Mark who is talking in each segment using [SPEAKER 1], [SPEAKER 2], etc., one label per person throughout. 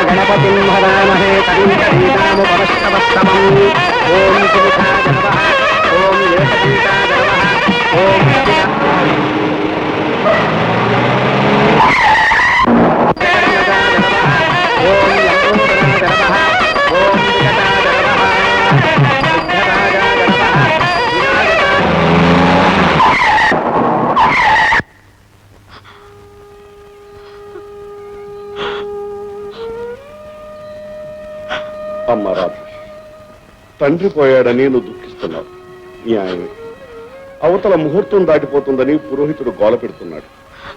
[SPEAKER 1] गणपतिं भवामहे कविं कवीनामुपमश्रवस्तमम् ओम पुरुषाय नमः ओम एकपीठाय नमः ओम
[SPEAKER 2] అమ్మ రాధ, తండ్రి పోయాడని నువ్వు దుఃఖిస్తున్నావు, న్యాయమే. అవతల ముహూర్తం దాటిపోతుందని పురోహితుడు గోల పెడుతున్నాడు,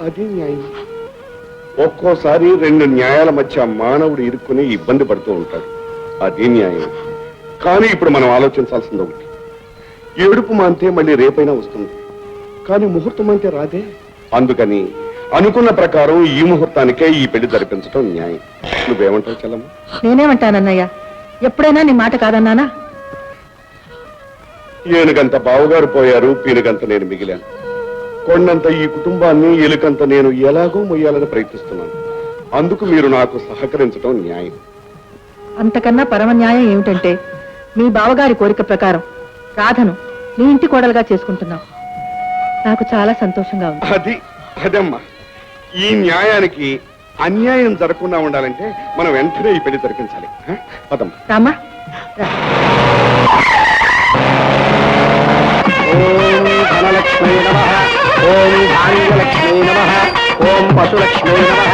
[SPEAKER 2] అది న్యాయం. ఒక్కోసారి రెండు న్యాయాల మధ్య మానవుడు ఇరుక్కుని ఇబ్బంది పడుతూ ఉంటాడు, అది న్యాయం. కానీ ఇప్పుడు మనం ఆలోచించాల్సింది ఒకటి, ఏడుపు మాంతే మళ్ళీ రేపైనా వస్తుంది, కానీ ముహూర్తం అంటే రాదే. అందుకని అనుకున్న ప్రకారం ఈ ముహూర్తానికే ఈ పెళ్లి జరిపించడం న్యాయం. నువ్వేమంటావు చెల్లమ్మ?
[SPEAKER 3] నేనేమంటానన్నయ్య, ఎప్పుడైనా నీ మాట కాదన్నానా?
[SPEAKER 2] ఏనుగంత బావగారు పోయారు, పీనుగంత నేను మిగిలాను. కొండంత ఈ కుటుంబాన్ని, ఎలుకంత నేను ఎలాగో మొయ్యాలని ప్రయత్నిస్తున్నాను. అందుకు మీరు నాకు సహకరించడం న్యాయం.
[SPEAKER 3] అంతకన్నా పరమ న్యాయం ఏమిటంటే, మీ బావగారి కోరిక ప్రకారం రాధను నీ ఇంటి కోడలుగా చేసుకుంటున్నావు. నాకు చాలా సంతోషంగా ఉంది.
[SPEAKER 2] అదమ్మా, ఈ న్యాయానికి అన్యాయం జరగకుండా ఉండాలంటే మనం వెంటనే ఈ పెళ్లి జరిపించాలి. పదమ్మా.
[SPEAKER 3] రామా.
[SPEAKER 1] ఓం ధనలక్ష్మీ నమః ఓం ధాన్యలక్ష్మీ నమః ఓం పశులక్ష్మీ నమః.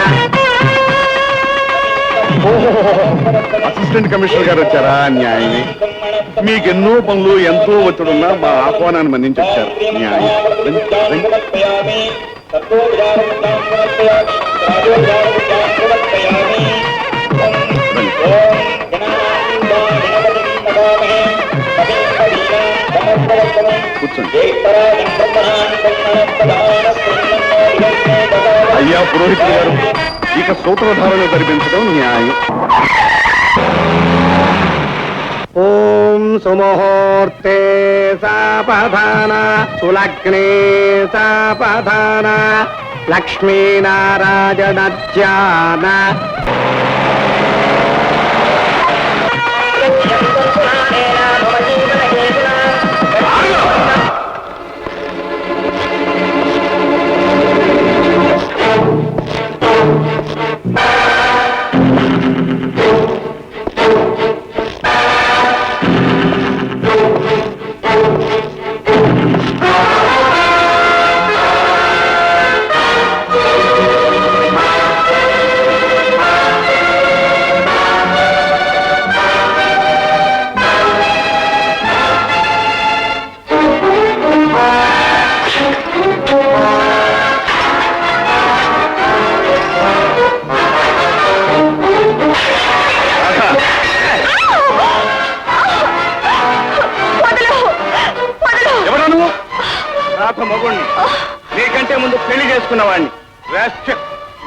[SPEAKER 2] అసిస్టెంట్ కమిషనర్ గారు వచ్చారా? న్యాయమే. మీకెన్నో పనులు, ఎంతో ఒత్తిడున్నా మా ఆహ్వానాన్ని మన్నించి వచ్చారు, న్యాయం. కూర్చోండి. అయ్యా పురోహితుడు గారు, ఇక సూత్రధారణ జరిపించడం న్యాయం.
[SPEAKER 1] ఓం సుముహూర్తే సాపధాన సులగ్నే సాపధాన లక్ష్మీనారాయణ ధ్యాన.
[SPEAKER 2] మగుణ్ణి నీకంటే ముందు పెళ్లి చేసుకున్నవాడిని.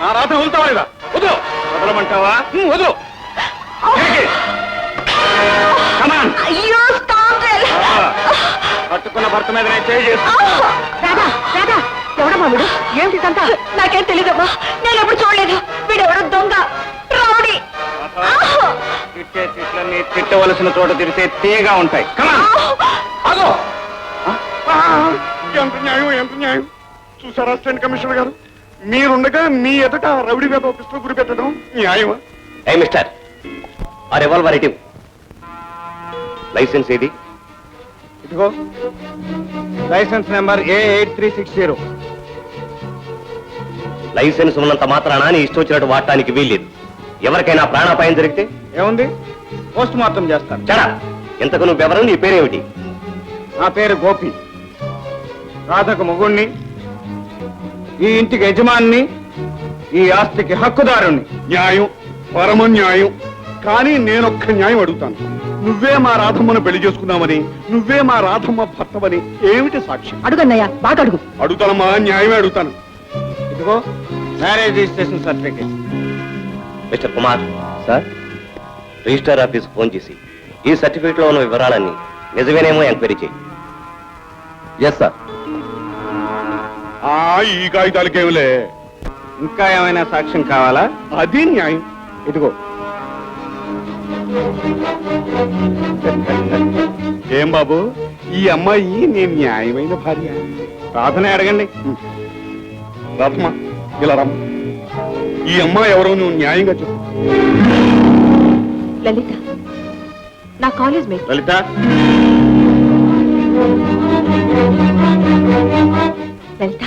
[SPEAKER 2] నా రాత వదులుతావా లేదా? వదు. వదలమంటావా? వదు. కట్టుకున్న భర్త మీద నేను చేయి
[SPEAKER 3] చేసుకున్నా. ఎవడమ్మా వీడు? ఏమిటి సంత? నాకేం తెలీదమ్మా, నేను ఎప్పుడు చూడలేదు. వీడెవడో దొంగ, రౌడీ.
[SPEAKER 2] తిట్టే తిట్లన్నీ తిట్టవలసిన చోట తిరిగితే తీగా ఉంటాయి. ఎంత న్యాయం, ఎంత న్యాయం. చూసారా అసిస్టెంట్ కమిషనర్ గారు, మీరుండగా మీ ఎదుట రౌడీ మీద పిస్టల్ గురి పెట్టడం న్యాయమా?
[SPEAKER 1] ఏ మిస్టర్, ఆ రివాల్వర్ ఇటు. లైసెన్స్ ఏది? ఇదిగో లైసెన్స్ నెంబర్ A8360.
[SPEAKER 4] లైసెన్స్ ఉన్నంత మాత్రాన నీ ఇష్టం వచ్చినట్టు వాడటానికి వీల్లేదు. ఎవరికైనా ప్రాణాపాయం జరిగితే
[SPEAKER 1] ఏముంది, పోస్ట్ మార్టం చేస్తాను.
[SPEAKER 4] చడా ఇంతకు నువ్వెవరు, నీ పేరేమిటి?
[SPEAKER 1] నా పేరు గోపి. రాధకు మొగుణ్ణి, ఈ ఇంటికి యజమాని, ఈ ఆస్తికి హక్కుదారుణ్ణి.
[SPEAKER 2] న్యాయం, పరమ న్యాయం. కానీ నేనొక్క న్యాయం అడుగుతాను. నువ్వే మా రాధమ్మను పెళ్లి చేసుకున్నామని, నువ్వే మా రాధమ్మ భర్తవని ఏమిటి సాక్ష్యం?
[SPEAKER 3] అడుగన్నయ్యా, బాగా అడుగు.
[SPEAKER 2] అడుగుతానమ్మా, న్యాయమే అడుగుతాను.
[SPEAKER 1] ఇదిగో marriage registration certificate.
[SPEAKER 4] Mr Kumar sir, register office phone చేసి ఈ సర్టిఫికేట్ లో ఉన్న వివరాలన్నీ నిజమేనేమో ఎంక్వైరీ చేయి. Yes sir.
[SPEAKER 2] ఈ కాగితాలకేమిలే,
[SPEAKER 1] ఇంకా ఏమైనా సాక్ష్యం కావాలా?
[SPEAKER 2] అది న్యాయం.
[SPEAKER 1] ఇదిగో.
[SPEAKER 2] ఏం బాబు, ఈ అమ్మాయి నీ న్యాయమైన భార్య?
[SPEAKER 1] రాధనే అడగండి.
[SPEAKER 2] రాధమ్మ, ఇలా రమ్మ. ఈ అమ్మాయి ఎవరో నువ్వు న్యాయంగా చెప్పు.
[SPEAKER 3] లలిత, నా కాలేజ్ మేట్.
[SPEAKER 1] లలిత,
[SPEAKER 3] లలిత,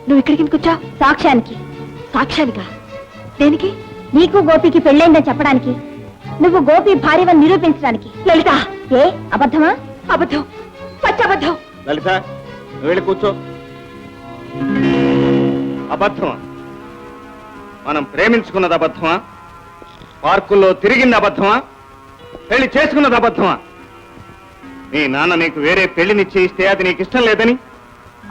[SPEAKER 3] నువ్వు ఇక్కడికి ఎందుకు వచ్చావు?
[SPEAKER 5] సాక్ష్యానికి.
[SPEAKER 3] సాక్ష్యానికా? దేనికి?
[SPEAKER 5] నీకు గోపికి పెళ్ళైందని చెప్పడానికి, నువ్వు గోపి భార్యవని నిరూపించడానికి.
[SPEAKER 3] లలిత,
[SPEAKER 5] ఏ అబద్ధమా?
[SPEAKER 3] అబద్ధం, పచ్చబద్ధం.
[SPEAKER 1] లలిత, నువ్వు వెళ్ళి కూర్చో. అబద్ధమా? మనం ప్రేమించుకున్నది అబద్ధమా? పార్కుల్లో తిరిగింది అబద్ధమా? పెళ్లి చేసుకున్నది అబద్ధమా? నీ నాన్న నీకు వేరే పెళ్లి నిశ్చయిస్తే అది నీకు ఇష్టం లేదని,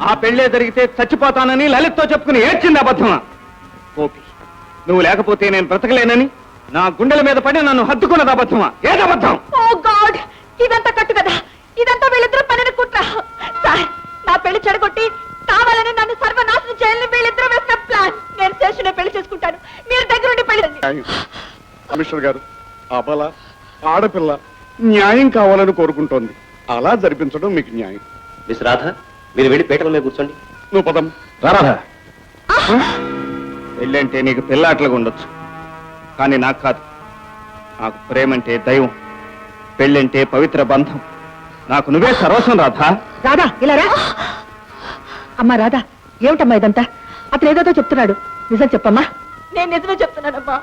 [SPEAKER 1] ఆ పెళ్లే జరిగితే చచ్చిపోతానని లలిత్తో చెప్పుకుని ఏడ్చింది అబద్ధమా? గోపి, నువ్వు లేకపోతే నేను బ్రతకలేనని నా గుండెల మీద పడి నన్ను హత్తుకున్నది అబద్ధమా? ఏది అబద్ధం?
[SPEAKER 3] ఓ గాడ్, ఇదంతా కట్టు కదా. ఇదంతా వీళ్ళిద్దరూ పనిని కుట్ర. సార్, నా పెళ్లి చెడగొట్టి కావాలని నన్ను సర్వనాశనం చేయాలని వీళ్ళిద్దరూ వేసిన ప్లాన్. నేను శేషునే పెళ్లి చేసుకుంటాను, మీరు దగ్గరుండి పెళ్లి.
[SPEAKER 2] న్యాయం. కమిషనర్ గారు, అబల ఆడపిల్ల న్యాయం కావాలని కోరుకుంటోంది. అలా జరిపించడం మీకు న్యాయం.
[SPEAKER 4] మిస్ రాధ, మీరు వెళ్ళి పీటల మీద కూర్చోండి.
[SPEAKER 2] నువ్వు పదం.
[SPEAKER 1] రాధా, పెళ్ళంటే నీకు పిల్లాట్లుగా ఉండొచ్చు, కానీ నాకు కాదు. నాకు ప్రేమంటే దైవం, పెళ్ళంటే పవిత్ర బంధం. నాకు నువ్వే సర్వస్వం రాధా.
[SPEAKER 3] రాధా, ఇలా రా. అమ్మా రాధా, ఏమిటమ్మా ఇదంతా? అతను ఏదో చెప్తున్నాడు, నిజం చెప్పమ్మా. నేను నిజమే చెప్తున్నానమ్మా.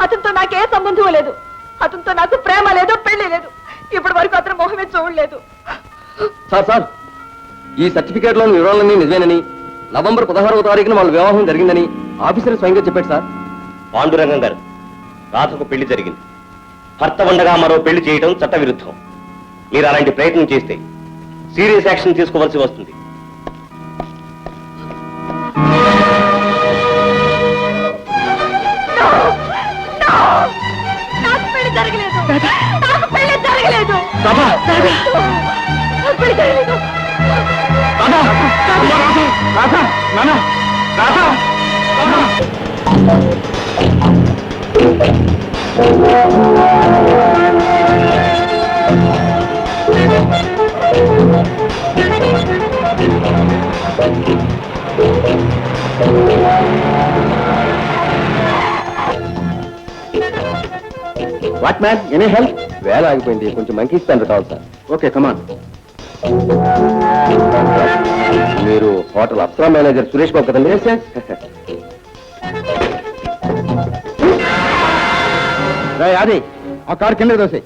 [SPEAKER 3] అతనితో నాకే సంబంధం లేదు. అతనితో నాకు ప్రేమ లేదు, పెళ్లి లేదు. ఇప్పటి వరకు అతను మొహమే చూడలేదు.
[SPEAKER 4] సార్, ఈ సర్టిఫికేట్ లోని వివరాలన్నీ నిజమేనని, నవంబర్ 16వ తారీఖున వాళ్ళ వివాహం జరిగిందని ఆఫీసర్ స్వయంగా చెప్పాడు సార్. పాండురంగం గారు, రాధకు పెళ్లి జరిగింది. భర్త ఉండగా మరో పెళ్లి చేయడం చట్ట విరుద్ధం. మీరు అలాంటి ప్రయత్నం చేస్తే సీరియస్ యాక్షన్ తీసుకోవాల్సి వస్తుంది.
[SPEAKER 3] నాకు పెళ్లి జరగలేదు. నాకు పెళ్లి జరగలేదు. నాకు పెళ్లి జరగలేదు.
[SPEAKER 1] రాధా, నాన్న, Radha.
[SPEAKER 4] What man, any help? వేల ఆగిపోయింది, కొంచెం మంకీ స్పానర్ కావాలి సార్.
[SPEAKER 1] ఓకే, కమాన్.
[SPEAKER 4] మీరు హోటల్ అప్సరా మేనేజర్ సురేష్ బాబు కదండి?
[SPEAKER 1] అది ఆ కార్ కింద దోసే.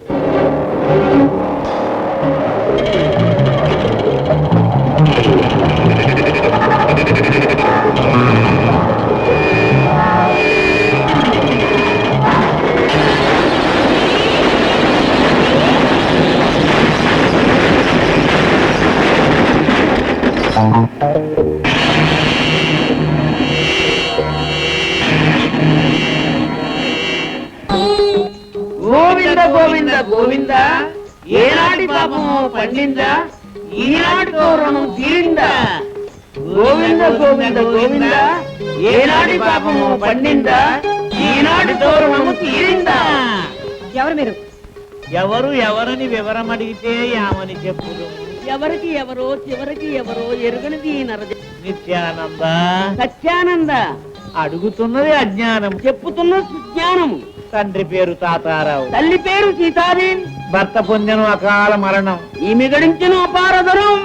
[SPEAKER 6] గోవింద గోవింద గోవింద, ఏనాటి పాపము పండిందా, ఈనాటితో రుణం తీరిందా. గోవింద గోవింద గోవింద, ఏనాటి పాపము పండిందా, ఈనాటితో రుణము తీరిందా.
[SPEAKER 3] ఎవరు మీరు?
[SPEAKER 6] ఎవరు ఎవరని వివరం అడిగితే యామని చెప్పుదు. ఎవరికి ఎవరో చివరికి ఎవరో ఎరుగనిది నరజ. నిత్యానంద, సత్యానంద, అడుగుతున్నది అజ్ఞానం, చెప్పుతున్నది సుజ్ఞానము. తండ్రి పేరు తాతారావు, తల్లి పేరు సీతాదేవి. భర్త పొందెను అకాల మరణం, ఈమె గడించెను అపారధనం.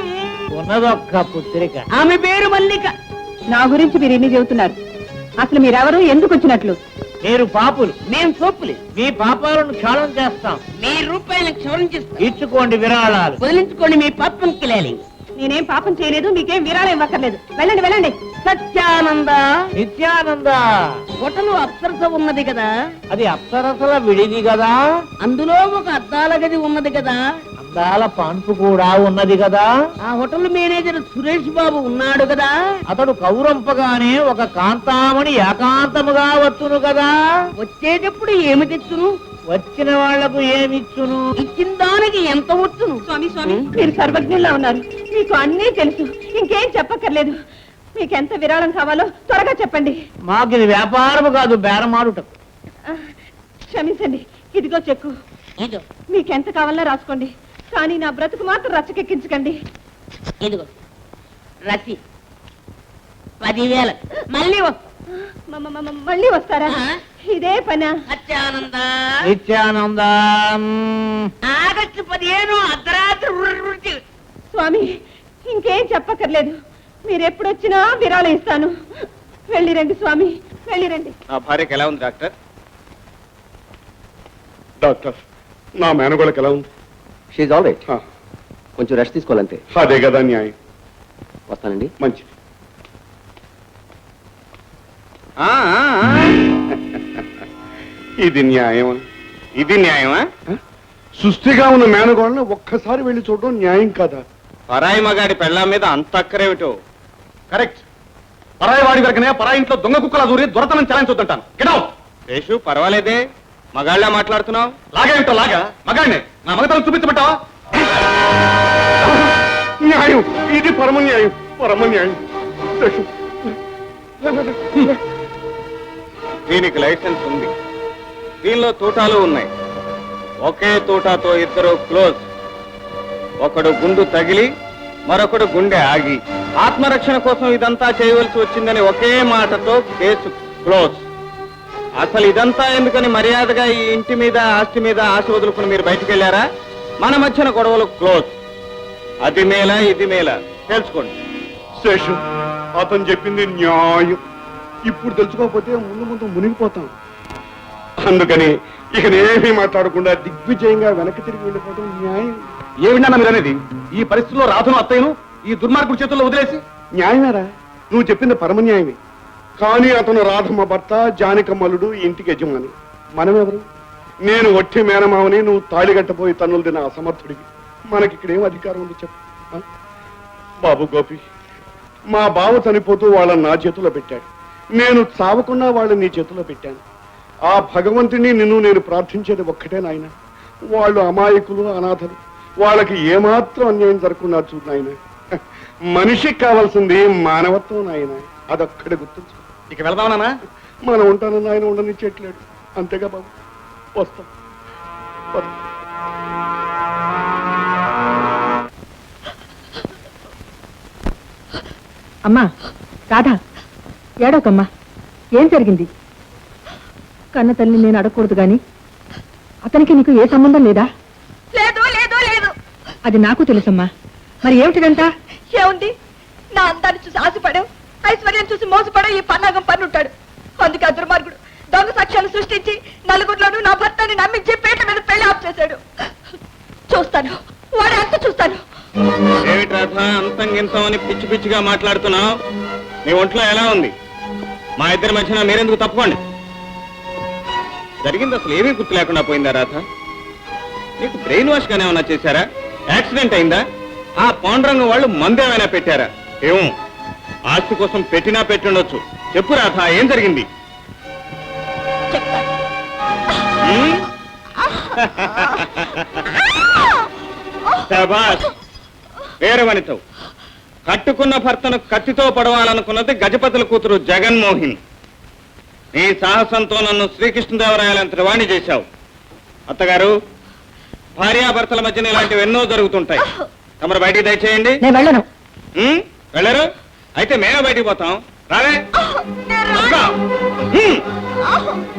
[SPEAKER 6] ఉన్నదొక్క పుత్రిక, ఆమె పేరు మల్లిక.
[SPEAKER 3] నా గురించి మీరు ఎన్ని చెబుతున్నారు? అసలు మీరెవరు, ఎందుకు వచ్చినట్లు?
[SPEAKER 6] మీరు పాపులు, మేము సోపులు. మీ పాపాలను క్షాళం చేస్తాం, మీ రూపాయలను క్షవరం చేస్తాం. ఇచ్చుకోండి విరాళాలు, వదిలించుకోండి మీ పాపం కిలాలి.
[SPEAKER 3] నేనేం పాపం చేయలేదు, మీకేం విరాళం ఇవ్వక్కర్లేదు. వెళ్ళండి వెళ్ళండి.
[SPEAKER 6] సత్యానంద, నిత్యానంద. హోటలు అప్సరస ఉన్నది కదా, అది అప్సరసల విడిది కదా. అందులో ఒక అద్దాల గది ఉన్నది కదా, అద్దాల పాన్పు కూడా ఉన్నది కదా. ఆ హోటల్ మేనేజర్ సురేష్ బాబు ఉన్నాడు కదా, అతడు కౌరంపగానే ఒక కాంతామణి ఏకాంతముగా వచ్చును కదా. వచ్చేటప్పుడు ఏమి తెచ్చును, వచ్చిన వాళ్లకు ఏమిచ్చును, ఇచ్చిన దానికి ఎంత వచ్చును?
[SPEAKER 3] స్వామి స్వామి, మీరు సర్వజ్ఞుల్లా ఉన్నారు, మీకు అన్నీ తెలుసు, ఇంకేం చెప్పక్కర్లేదు. మీకెంత విరాళం కావాలో త్వరగా చెప్పండి.
[SPEAKER 6] మాకు ఇది వ్యాపారము కాదు, బేరమాడుట.
[SPEAKER 3] క్షమించండి, ఇదిగో చెక్కు. మీకెంత కావాలో రాసుకోండి, కానీ నా బ్రతుకు మాత్రం రచ్చకెక్కించకండి.
[SPEAKER 6] ఇదిగో రసి 10,000. మళ్ళీ
[SPEAKER 3] మళ్ళీ వస్తారా? ఇదే పనా?
[SPEAKER 6] నిత్యానంద. ఆగస్టు 15 అర్ధరాత్రి.
[SPEAKER 3] స్వామి, ఇంకేం చెప్పక్కర్లేదు, మీరెప్పుడొచ్చినా విరాళం ఇస్తాను. వెళ్ళిరండి స్వామి, వెళ్ళిరండి.
[SPEAKER 1] నా భార్యకి ఎలా ఉంది డాక్టర్?
[SPEAKER 2] డాక్టర్, నా మేనగోళ్ళకి ఎలా ఉంది?
[SPEAKER 4] She all right.
[SPEAKER 2] ఆ,
[SPEAKER 4] కొంచెం రెస్ట్ తీసుకోవాలంతే.
[SPEAKER 2] అదే కదా న్యాయం.
[SPEAKER 4] వస్తానండి.
[SPEAKER 2] మంచిది.
[SPEAKER 1] ఆ, ఆ, ఆ.
[SPEAKER 2] ఇది న్యాయమా?
[SPEAKER 1] ఇది న్యాయమా?
[SPEAKER 2] సుస్థిగా ఉన్న మేనగోళ్ళని ఒక్కసారి వెళ్ళి చూడడం న్యాయం కాదా?
[SPEAKER 1] పరాయి మగాడి పెళ్ళాం మీద అంత అక్కరేమిటో.
[SPEAKER 2] కరెక్ట్. పరాయి వాడి వరకనే పరాయి ఇంట్లో దొంగ కుక్కలా దూరి దొరతనం చలాయించొద్దంటాను. Get out.
[SPEAKER 1] రేషు, పర్వాలేదే, మగాళ్ళ మాట్లాడుతున్నావు.
[SPEAKER 2] లాగేమిటో లాగా మగాడిని నా మగతనం చూపించబట్టావా? న్యాయం, ఇది పరమ న్యాయం, పరమ న్యాయం.
[SPEAKER 1] దీనికి లైసెన్స్ ఉంది, దీనిలో తూటాలు ఉన్నాయి. ఒకే తూటాతో ఇద్దరు క్లోజ్. ఒకడు గుండు తగిలి, మరొకడు గుండె ఆగి. ఆత్మరక్షణ కోసం ఇదంతా చేయవలసి వచ్చిందని ఒకే మాటతో కేసు క్లోజ్. అసలు ఇదంతా ఎందుకని మర్యాదగా ఈ ఇంటి మీద ఆస్తి మీద ఆశ వదులుకుని మీరు బయటికి వెళ్ళారా? మన మధ్యన గొడవలు క్లోజ్. అది మేల, ఇది మేల, తెలుసుకోండి.
[SPEAKER 2] శేషు, అతను చెప్పింది న్యాయం. ఇప్పుడు తెలుసుకోకపోతే ముందు ముందు మునిగిపోతాం. అందుకని ఇక నేమీ మాట్లాడకుండా దిగ్విజయంగా వెనక్కి తిరిగి వెళ్ళిపోవడం న్యాయం.
[SPEAKER 1] ఏమిటన్నా మీరు అనేది? ఈ పరిస్థితుల్లో రాధను అత్తయ్యను ఈ దుర్మార్గుడి చేతుల్లో వదిలేసి?
[SPEAKER 2] న్యాయమేరా, నువ్వు చెప్పింది పరమ న్యాయమే. కానీ అతను రాధమ్మ భర్త, జానకమ్మలుడు, ఇంటికి యజమాని. మనమెవరు? నేను ఒట్టి మేనమావని, నువ్వు తాళి కట్టబోయి తన్నులు తిన అసమర్థుడివి. మనకిక్కడేం అధికారం ఉంది చెప్పు? ఆ? బాబు గోపి, మా బావ చనిపోతూ వాళ్ళని నా చేతిలో పెట్టాడు. నేను చావకుండా వాళ్ళని నీ చేతిలో పెట్టాను. ఆ భగవంతుని నిన్ను నేను ప్రార్థించేది ఒక్కటే నాయన. వాళ్ళు అమాయకులు, అనాథలు. వాళ్ళకి ఏమాత్రం అన్యాయం జరగకుండా చూడు నాయన. మనిషికి కావాల్సింది మానవత్వం నాయన, అదొక్కడే గుర్తుంచు.
[SPEAKER 1] ఇక వెళదామన్నా?
[SPEAKER 2] మనం ఉంటానని ఆయన ఉండనిచ్చేట్లేడు. అంతేగా బాబు, వస్తాం.
[SPEAKER 3] అమ్మా రాధా, ఏడోకమ్మా, ఏం జరిగింది? కన్న తల్లి నేను అడగకూడదు గాని అతనికి నీకు ఏ సంబంధం లేదా?
[SPEAKER 7] లేదు లేదు లేదు.
[SPEAKER 3] అది నాకు తెలుసమ్మా. మరి ఏమిటిదంతా?
[SPEAKER 7] ఏముంది, నా అందాన్ని చూసి ఆశపడావు, ఐశ్వర్యం చూసి మోసపడే ఈ పన్నాగం పన్నుంటాడు. అందుకే ఆ దుర్మార్గుడు దొంగ సాక్ష్యాలు సృష్టించి నలుగురిలోనూ నా భర్తని నమ్మించి పేట మీద పెళ్లి ఆఫ్ చేశాడు. చూస్తాను, వాడు అంత చూస్తాను.
[SPEAKER 1] ఏమిటి రాధ, అంతం గింతం అని పిచ్చి పిచ్చిగా మాట్లాడుతున్నావు? నీ ఒంట్లో ఎలా ఉంది? మా ఇద్దరి మధ్యన మీరెందుకు తప్పుకోండి. జరిగింది అసలు ఏమీ గుర్తు లేకుండా పోయిందా రాధ? నీకు బ్రెయిన్ వాష్ గానే ఏమన్నా చేశారా? యాక్సిడెంట్ అయిందా? ఆ పాండురంగం వాళ్ళు మందేమైనా పెట్టారా? ఏమో, ఆస్తి కోసం పెట్టినా పెట్టుండొచ్చు. చెప్పు రాధ, ఏం జరిగింది?
[SPEAKER 7] చెప్తాను.
[SPEAKER 1] హ్మ్? శభాష్, వీరవనితవు. కట్టుకున్న భర్తను కత్తితో పడవాలనుకున్నది గజపతుల కూతురు జగన్మోహిని. నీ సాహసంతో నన్ను శ్రీకృష్ణదేవరాయలంతటి వాణ్ణి చేశావు. అత్తగారు, భార్యాభర్తల మధ్యన ఇలాంటివి ఎన్నో జరుగుతుంటాయి. తమరు బయటికి దయచేయండి.
[SPEAKER 3] నేను వెళ్ళను.
[SPEAKER 1] వెళ్ళరు? అయితే మేమే బయటికి పోతాం. రావే.
[SPEAKER 7] నేను రాను.
[SPEAKER 1] హ్మ్.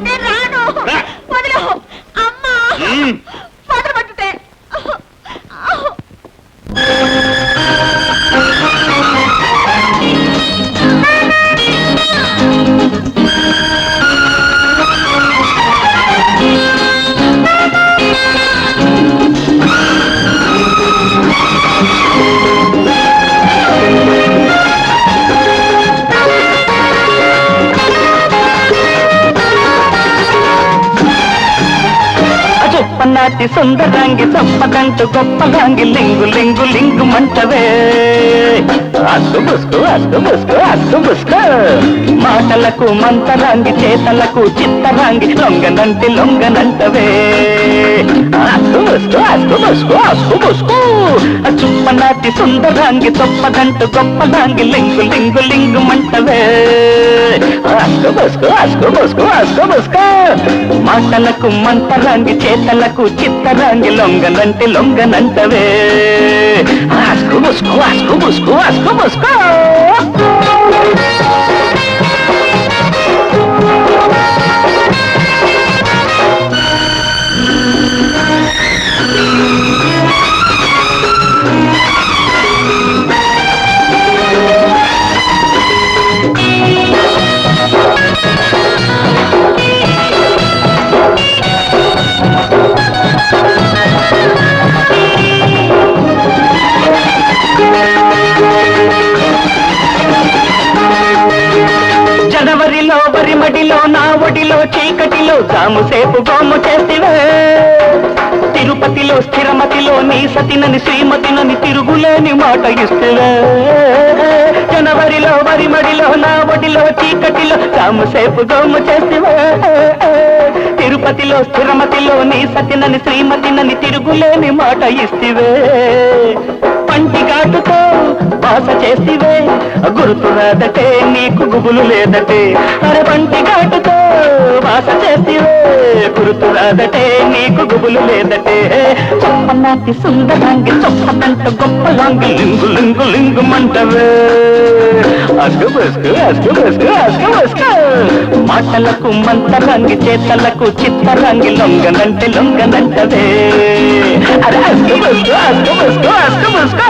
[SPEAKER 7] నేను రాను.
[SPEAKER 1] రా.
[SPEAKER 7] అమ్మా
[SPEAKER 1] మ్మ్.
[SPEAKER 7] పాటలు పట్టుటే
[SPEAKER 6] చొప్పనాటి సుందరాంగి తప్పదంటూ గొప్పగాంగి లింగు లింగు లింగు మంటవే అస్కు బుస్కు అస్కు బుస్కు అస్కు బుస్కు మాటలకు మంతరాంగి చేతలకు చిత్తరాంగి లొంగనంటి లొంగనంటవే అస్కు బుస్కు అస్కు బుస్కు అస్కు బుస్కు చుప్పనాటి సుందరాంగి తప్పదంటూ గొప్పగాంగి లింగు లింగు లింగు మంటవే అస్కు బుస్కు అస్కు బుస్కు అస్కు బుస్కు మాటలకు మంతరాంగి చేతలకు చిత్తరాంగి లొంగనంటి లొంగనంటవే అస్కు బుస్కు అస్కు బుస్కు అస్కు బుస్కు జనవరిలో వరిమడిలో నా ఒడిలో చీకటిలో జాముసేపు గోము చేసివే తిరుపతిలో స్థిరమతిలో నీ సతినని శ్రీమతినని తిరుగులేని మాట ఇస్తువే జనవరిలో వరిమడిలో నా ఒడిలో చీకటిలో జాముసేపు గోము చేసివే తిరుపతిలో స్థిరమతిలో నీ సతినని శ్రీమతినని తిరుగులేని మాట ఇస్తువే పంటి ఘాటుతో బాస చేసివే గుర్తు రాదటే నీకు గుబులు లేదటే అరే పంటి ఘాటుతో బాస చేసివే గుర్తు రాదటే నీకు గుబులు లేదటే చొప్పనాటి సుందరాంగి చొప్పదంట గొప్పలాంగి లింగు లింగు లింగు మంటవే అస్కు బస్కు అస్కు బస్కు అస్కు బస్కు మాటలకు మంతరాంగి చేతలకు చిత్తరాంగి లొంగనంటే లొంగనంటవే అరే అస్కు బస్కు అస్కు బస్కు అస్కు బస్కు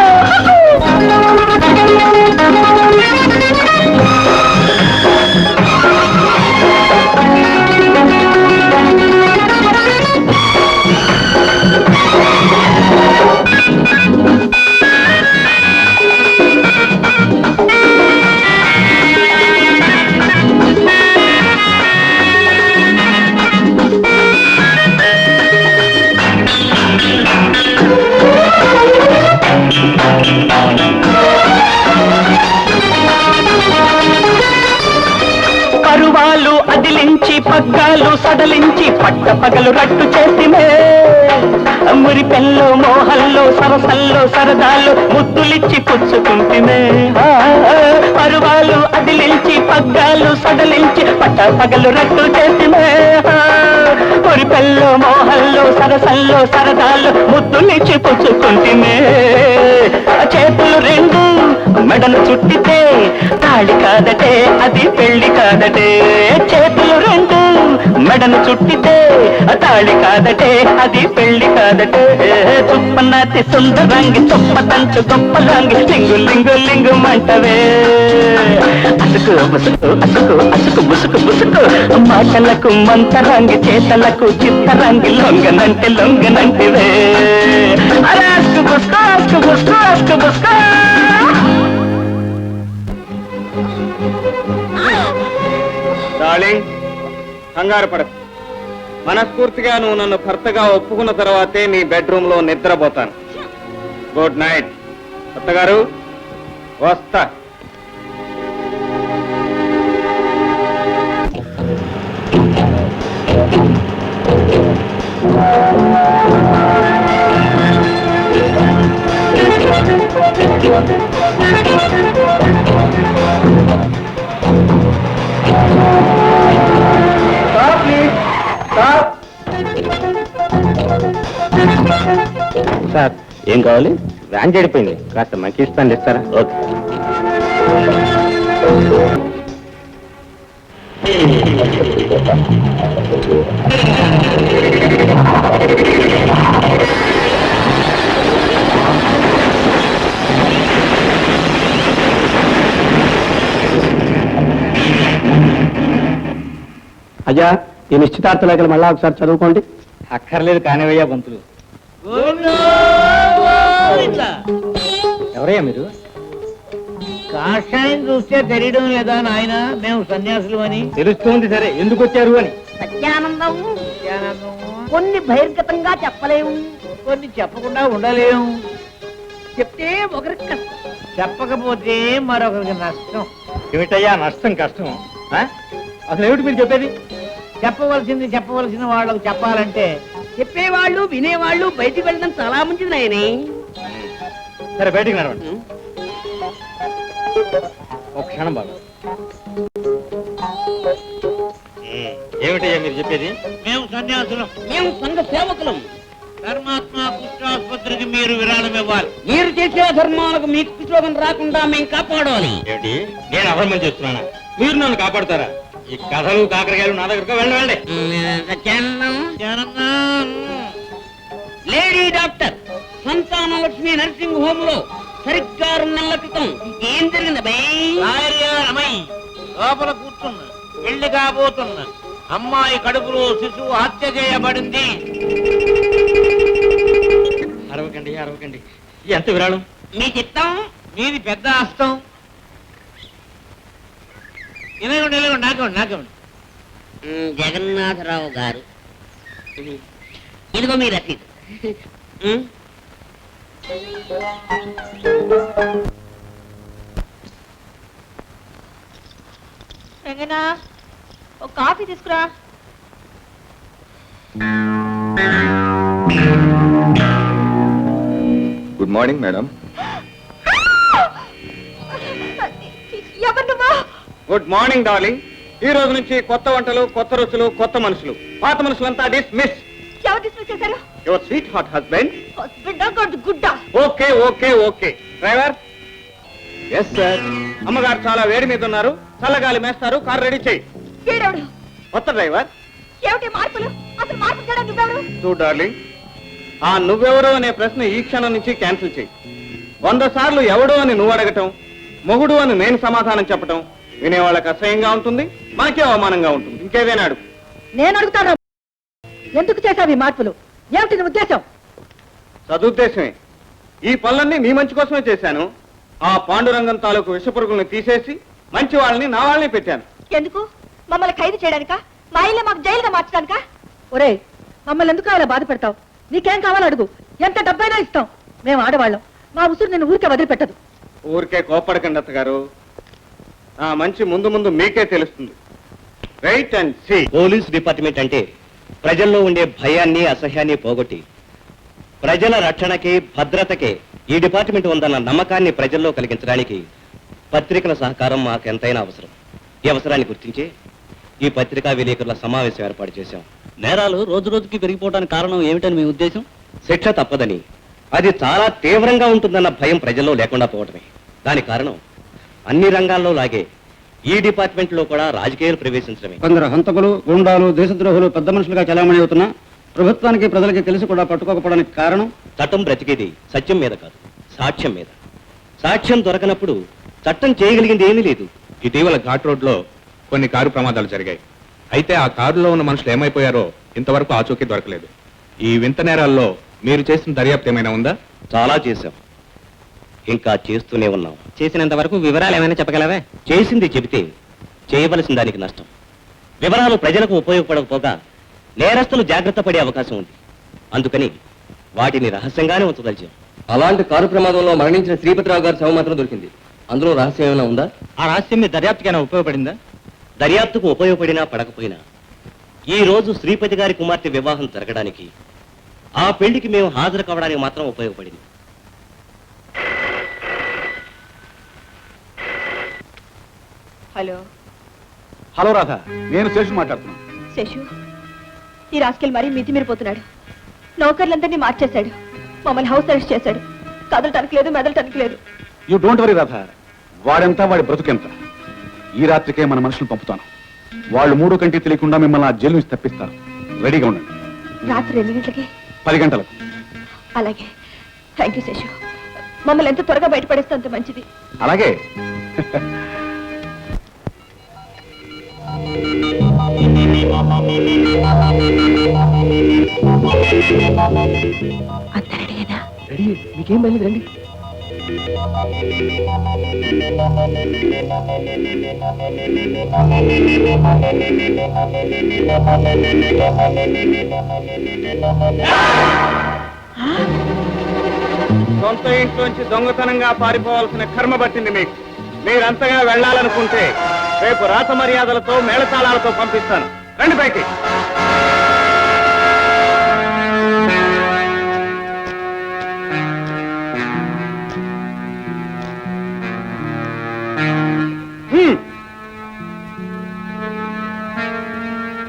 [SPEAKER 6] పరువాలు అదిలించి పగ్గాలు సడలించి పట్ట పగలు రట్టు చేసిమే మురి పెల్లో మోహల్లో సరసల్లో సరదాలు ముద్దులిచ్చి పుచ్చుకుంటిమే పరువాలు అదిలించి పగ్గాలు సడలించి పట్ట పగలు రట్టు చేసిమే మురి పెల్లో మోహల్లో సరసల్లో సరదాలు ముద్దులిచ్చి పుచ్చుకుంటిమే చేతులు రెండు మెడను చుట్టితే తాళి కాదటే అది పెళ్లి కాదటే చేతులు రెండు మెడను చుట్టితే తాళి కాదటే అది పెళ్లి కాదటే చుప్పనాటి సుందరంగి చొప్పదంచు గొప్పలాంగి లింగు లింగు లింగు మంటవే అసుకు బుసుకు అసుకు అసుకు బుసుకు బుసుకు మాటలకు మంతరాంగి చేతలకు చిత్తరాంగి లొంగనంటే లొంగనంటివే అరే అస్కు బుస్కు అస్కు బుస్కు అస్కు బుస్కు
[SPEAKER 1] డార్లింగ్ కంగారు పడకు మనస్ఫూర్తిగా నువ్వు నన్ను భర్తగా ఒప్పుకున్న తర్వాతే నీ బెడ్రూమ్ లో నిద్రపోతాను గుడ్ నైట్ అత్తగారు వస్తా
[SPEAKER 4] సార్ ఏం కావాలి వ్యాన్ చెడిపోయింది కాస్త మకిస్తాను ఇస్తారా ఓకే
[SPEAKER 6] అయ్యా ఈ నిశ్చితార్థ లేఖలు మళ్ళా ఒకసారి చదువుకోండి.
[SPEAKER 1] అక్కర్లేదు కానివయ్యా పంతులు. ఎవరయ్యా మీరు?
[SPEAKER 6] కాషాయం చూస్తే తెలియడం లేదా నాయన మేము సన్యాసులు అని?
[SPEAKER 1] తెలుస్తుంది సరే, ఎందుకు వచ్చారు అని.
[SPEAKER 6] సత్యానందము కొన్ని బహిర్గతంగా చెప్పలేము, కొన్ని చెప్పకుండా ఉండలేము. చెప్తే ఒకరికి కష్టం, చెప్పకపోతే మరొకరికి నష్టం.
[SPEAKER 1] ఏమిటయ్యా నష్టం కష్టం? అసలు ఏమిటి మీరు చెప్పేది?
[SPEAKER 6] చెప్పవలసిన వాళ్ళకు చెప్పాలంటే చెప్పేవాళ్ళు వినేవాళ్ళు బయటికి వెళ్ళడం చాలా మంచిది నాయనే.
[SPEAKER 1] సరే బయటికి నడవండి. ఒక క్షణం బాబు. ఏమిటయ్యా మీరు చెప్పేది?
[SPEAKER 6] మేము సన్యాసులం, మేము సంఘ సేవకులం. ధర్మాత్మ కుష్ఠాసుపత్రికి మీరు విరాళం ఇవ్వాలి. మీరు చేసే ధర్మాలకు మీకు కుష్ఠరోగం రాకుండా మేము కాపాడాలి.
[SPEAKER 1] ఏమిటి నేను అధర్మం చేస్తున్నానా? మీరు నన్ను కాపాడతారా? ఈ కథలు కాకరకాయలు నా దగ్గరకు వెళ్ళండి.
[SPEAKER 6] లేడీ డాక్టర్ సంతాన లక్ష్మి నర్సింగ్ హోమ్ లో సరిగ్గా 2 నెలల క్రితం ఏం జరిగింది? లోపల కూర్చున్నా, పెళ్లి కాబోతున్నా అమ్మాయి కడుపులో శిశువు హత్య చేయబడింది.
[SPEAKER 1] అరవకండి అరవకండి. ఎంత విరాళం?
[SPEAKER 6] మీ చిత్తం, మీది పెద్ద హస్తం. నాకండి జగన్నాథరావు గారు, ఇదిగో మీ రసీదు.
[SPEAKER 7] రంగనా, ఒక కాఫీ తీసుకురా.
[SPEAKER 8] Good morning madam.
[SPEAKER 7] ఎవరు నువ్వు?
[SPEAKER 1] Good morning darling. ఈ రోజు నుంచి కొత్త వంటలు, కొత్త రుచులు, కొత్త మనుషులు. పాత మనుషులంతా డిస్మిస్.
[SPEAKER 7] ఎవరు డిస్మిస్ చేశారు?
[SPEAKER 1] Your sweetheart husband.
[SPEAKER 7] Husband గుడ్డా?
[SPEAKER 1] Okay okay okay. Driver. Yes sir. అమ్మగారు చాలా వేడి మీద ఉన్నారు, చల్లగాలి మేస్తారు. కార్ రెడీ చేయి.
[SPEAKER 7] ఏడవడు.
[SPEAKER 1] కొత్త డ్రైవర్.
[SPEAKER 7] ఏమిటి మార్పులు? అసలు మార్పు చేయడం నువ్వెవరు?
[SPEAKER 1] చూడు డార్లింగ్, ఆ నువ్వెవరు అనే ప్రశ్న ఈ క్షణం నుంచి క్యాన్సిల్ చేయి. 100 సార్లు ఎవడు అని నువ్వు అడగటం, మొగుడు అని నేను సమాధానం చెప్పటం వినేవాళ్ళకి అసహ్యంగా ఉంటుంది, మనకే అవమానంగా ఉంటుంది. ఇంకేదైనా అడుగు.
[SPEAKER 3] నేను అడుగుతాను, ఎందుకు చేశావు ఈ మార్పులు? ఏమిటి నీ ఉద్దేశం?
[SPEAKER 1] సదుద్దేశమే. ఈ పనులన్నీ నీ మంచి కోసమే చేశాను. ఆ పాండురంగం తాలూకు విషపురుగుల్ని తీసేసి మంచి వాళ్ళని నా వాళ్ళని పెట్టాను.
[SPEAKER 7] ఎందుకు? మమ్మల్ని ఖైదు చేయడానికా? మా ఇల్లు మాకు జైలుగా మార్చడానికా?
[SPEAKER 3] ఒరే, మమ్మల్ని ఎందుకు అలా బాధ పెడతావు? నీకేం కావాలో అడుగు, ఎంత డబ్బైనా ఇస్తాం. మేము ఆడవాళ్ళం, మా ఉసురు నిన్ను ఊరికే వదిలిపెట్టదు.
[SPEAKER 1] ఊరికే కోపడకండి అత్తగారు. నా మంచి ముందు ముందు మీకే తెలుస్తుంది. Right and see.
[SPEAKER 4] Police department అంటే ప్రజల్లో ఉండే భయాన్ని, అసహ్యాన్ని పోగొట్టి ప్రజల రక్షణకి, భద్రతకే ఈ డిపార్ట్మెంట్ ఉందన్న నమ్మకాన్ని ప్రజల్లో కలిగించడానికి పత్రికల సహకారం మాకు ఎంతైనా అవసరం. ఈ అవసరాన్ని గుర్తించి ఈ పత్రికా విలేకరుల సమావేశం ఏర్పాటు చేశాం.
[SPEAKER 6] నేరాలు రోజు రోజుకి పెరిగిపోవడానికి కారణం ఏమిటని మీ ఉద్దేశం?
[SPEAKER 4] శిక్ష తప్పదని, అది చాలా తీవ్రంగా ఉంటుందన్న భయం ప్రజల్లో లేకుండా పోవటమే దాని కారణం. అన్ని రంగాల్లో లాగే ఈ డిపార్ట్మెంట్ లో కూడా రాజకీయాలు ప్రవేశించడమే.
[SPEAKER 9] కొందరు హంతకులు, గుండాలు, దేశద్రోహులు పెద్ద మనుషులుగా చలామణి అవుతున్నా ప్రభుత్వానికి, ప్రజలకి తెలిసి కూడా పట్టుకోకపోవడానికి కారణం
[SPEAKER 4] చట్టం బ్రతికేది సత్యం మీద కాదు, సాక్ష్యం మీద. సాక్ష్యం దొరకనప్పుడు చట్టం చేయగలిగింది ఏమీ లేదు.
[SPEAKER 8] ఇటీవల ఘాట్ రోడ్ లో కొన్ని కారు ప్రమాదాలు జరిగాయి. అయితే ఆ కారులో ఉన్న మనుషులు ఏమైపోయారో ఇంతవరకు ఆచూకీ దొరకలేదు. ఈ వింత నేరాల్లో మీరు చేసిన దర్యాప్తు ఏమైనా ఉందా?
[SPEAKER 4] చాలా చేశాం, ఇంకా చేస్తూనే ఉన్నాం.
[SPEAKER 6] చేసినంత వరకు వివరాలు ఏమైనా చెప్పగలవే?
[SPEAKER 4] చేసింది చెబితే చేయవలసిన దానికి నష్టం. వివరాలు ప్రజలకు ఉపయోగపడకపోగా నేరస్తులు జాగ్రత్త పడే అవకాశం ఉంది. అందుకని వాటిని రహస్యంగానే ఉంచదలిచాం. అలాంటి కారు ప్రమాదంలో మరణించిన శ్రీపతిరావు గారి శవం మాత్రం దొరికింది. అందులో రహస్యం ఏమైనా ఉందా?
[SPEAKER 6] ఆ రహస్యం మీ దర్యాప్తుకైనా ఉపయోగపడిందా?
[SPEAKER 4] దర్యాప్తుకు ఉపయోగపడినా పడకపోయినా ఈ రోజు శ్రీపతి గారి కుమార్తె వివాహం జరగడానికి, ఆ పెళ్లికి మేము హాజరు కావడానికి మాత్రం ఉపయోగపడింది.
[SPEAKER 7] హలో
[SPEAKER 2] హలో రాధ, నేను శేషు మాట్లాడుతున్నాను.
[SPEAKER 7] శశు, ఈ రాస్కెల్ మరీ మితిమీరిపోతున్నాడు. నౌకర్లందరినీ మార్చేశాడు, మమ్మల్ని హౌస్ అరెస్ట్ చేశాడు. కదలటానికి లేదు, మెదలటానికి లేదు.
[SPEAKER 2] యూ డోంట్ వరీ రాధ, వాడెంత వాడి బ్రతుకెంత. ఈ రాత్రికే మన మనుషులు పంపుతాను.
[SPEAKER 9] వాళ్ళు 3 కంటే తెలియకుండా మిమ్మల్ని ఆ జైలు నుంచి తప్పిస్తారు. రెడీగా ఉండండి.
[SPEAKER 7] రాత్రి 2 గంటలకి
[SPEAKER 9] 10 గంటలకు.
[SPEAKER 7] అలాగే. Thank you Seshu. మమ్మల్ని ఎంత త్వరగా బయటపడేస్తే అంత మంచిది.
[SPEAKER 9] అలాగే.
[SPEAKER 7] అంత రెడీనా?
[SPEAKER 4] రెడీ, మీకేం బయలుదేరి రండి.
[SPEAKER 1] సొంత ఇంట్లోంచి దొంగతనంగా పారిపోవాల్సిన కర్మ పట్టింది మీకు. మీరంతగా వెళ్ళాలనుకుంటే రేపు రాత మర్యాదలతో మేళతాళాలతో పంపిస్తాను. రండి పైకి.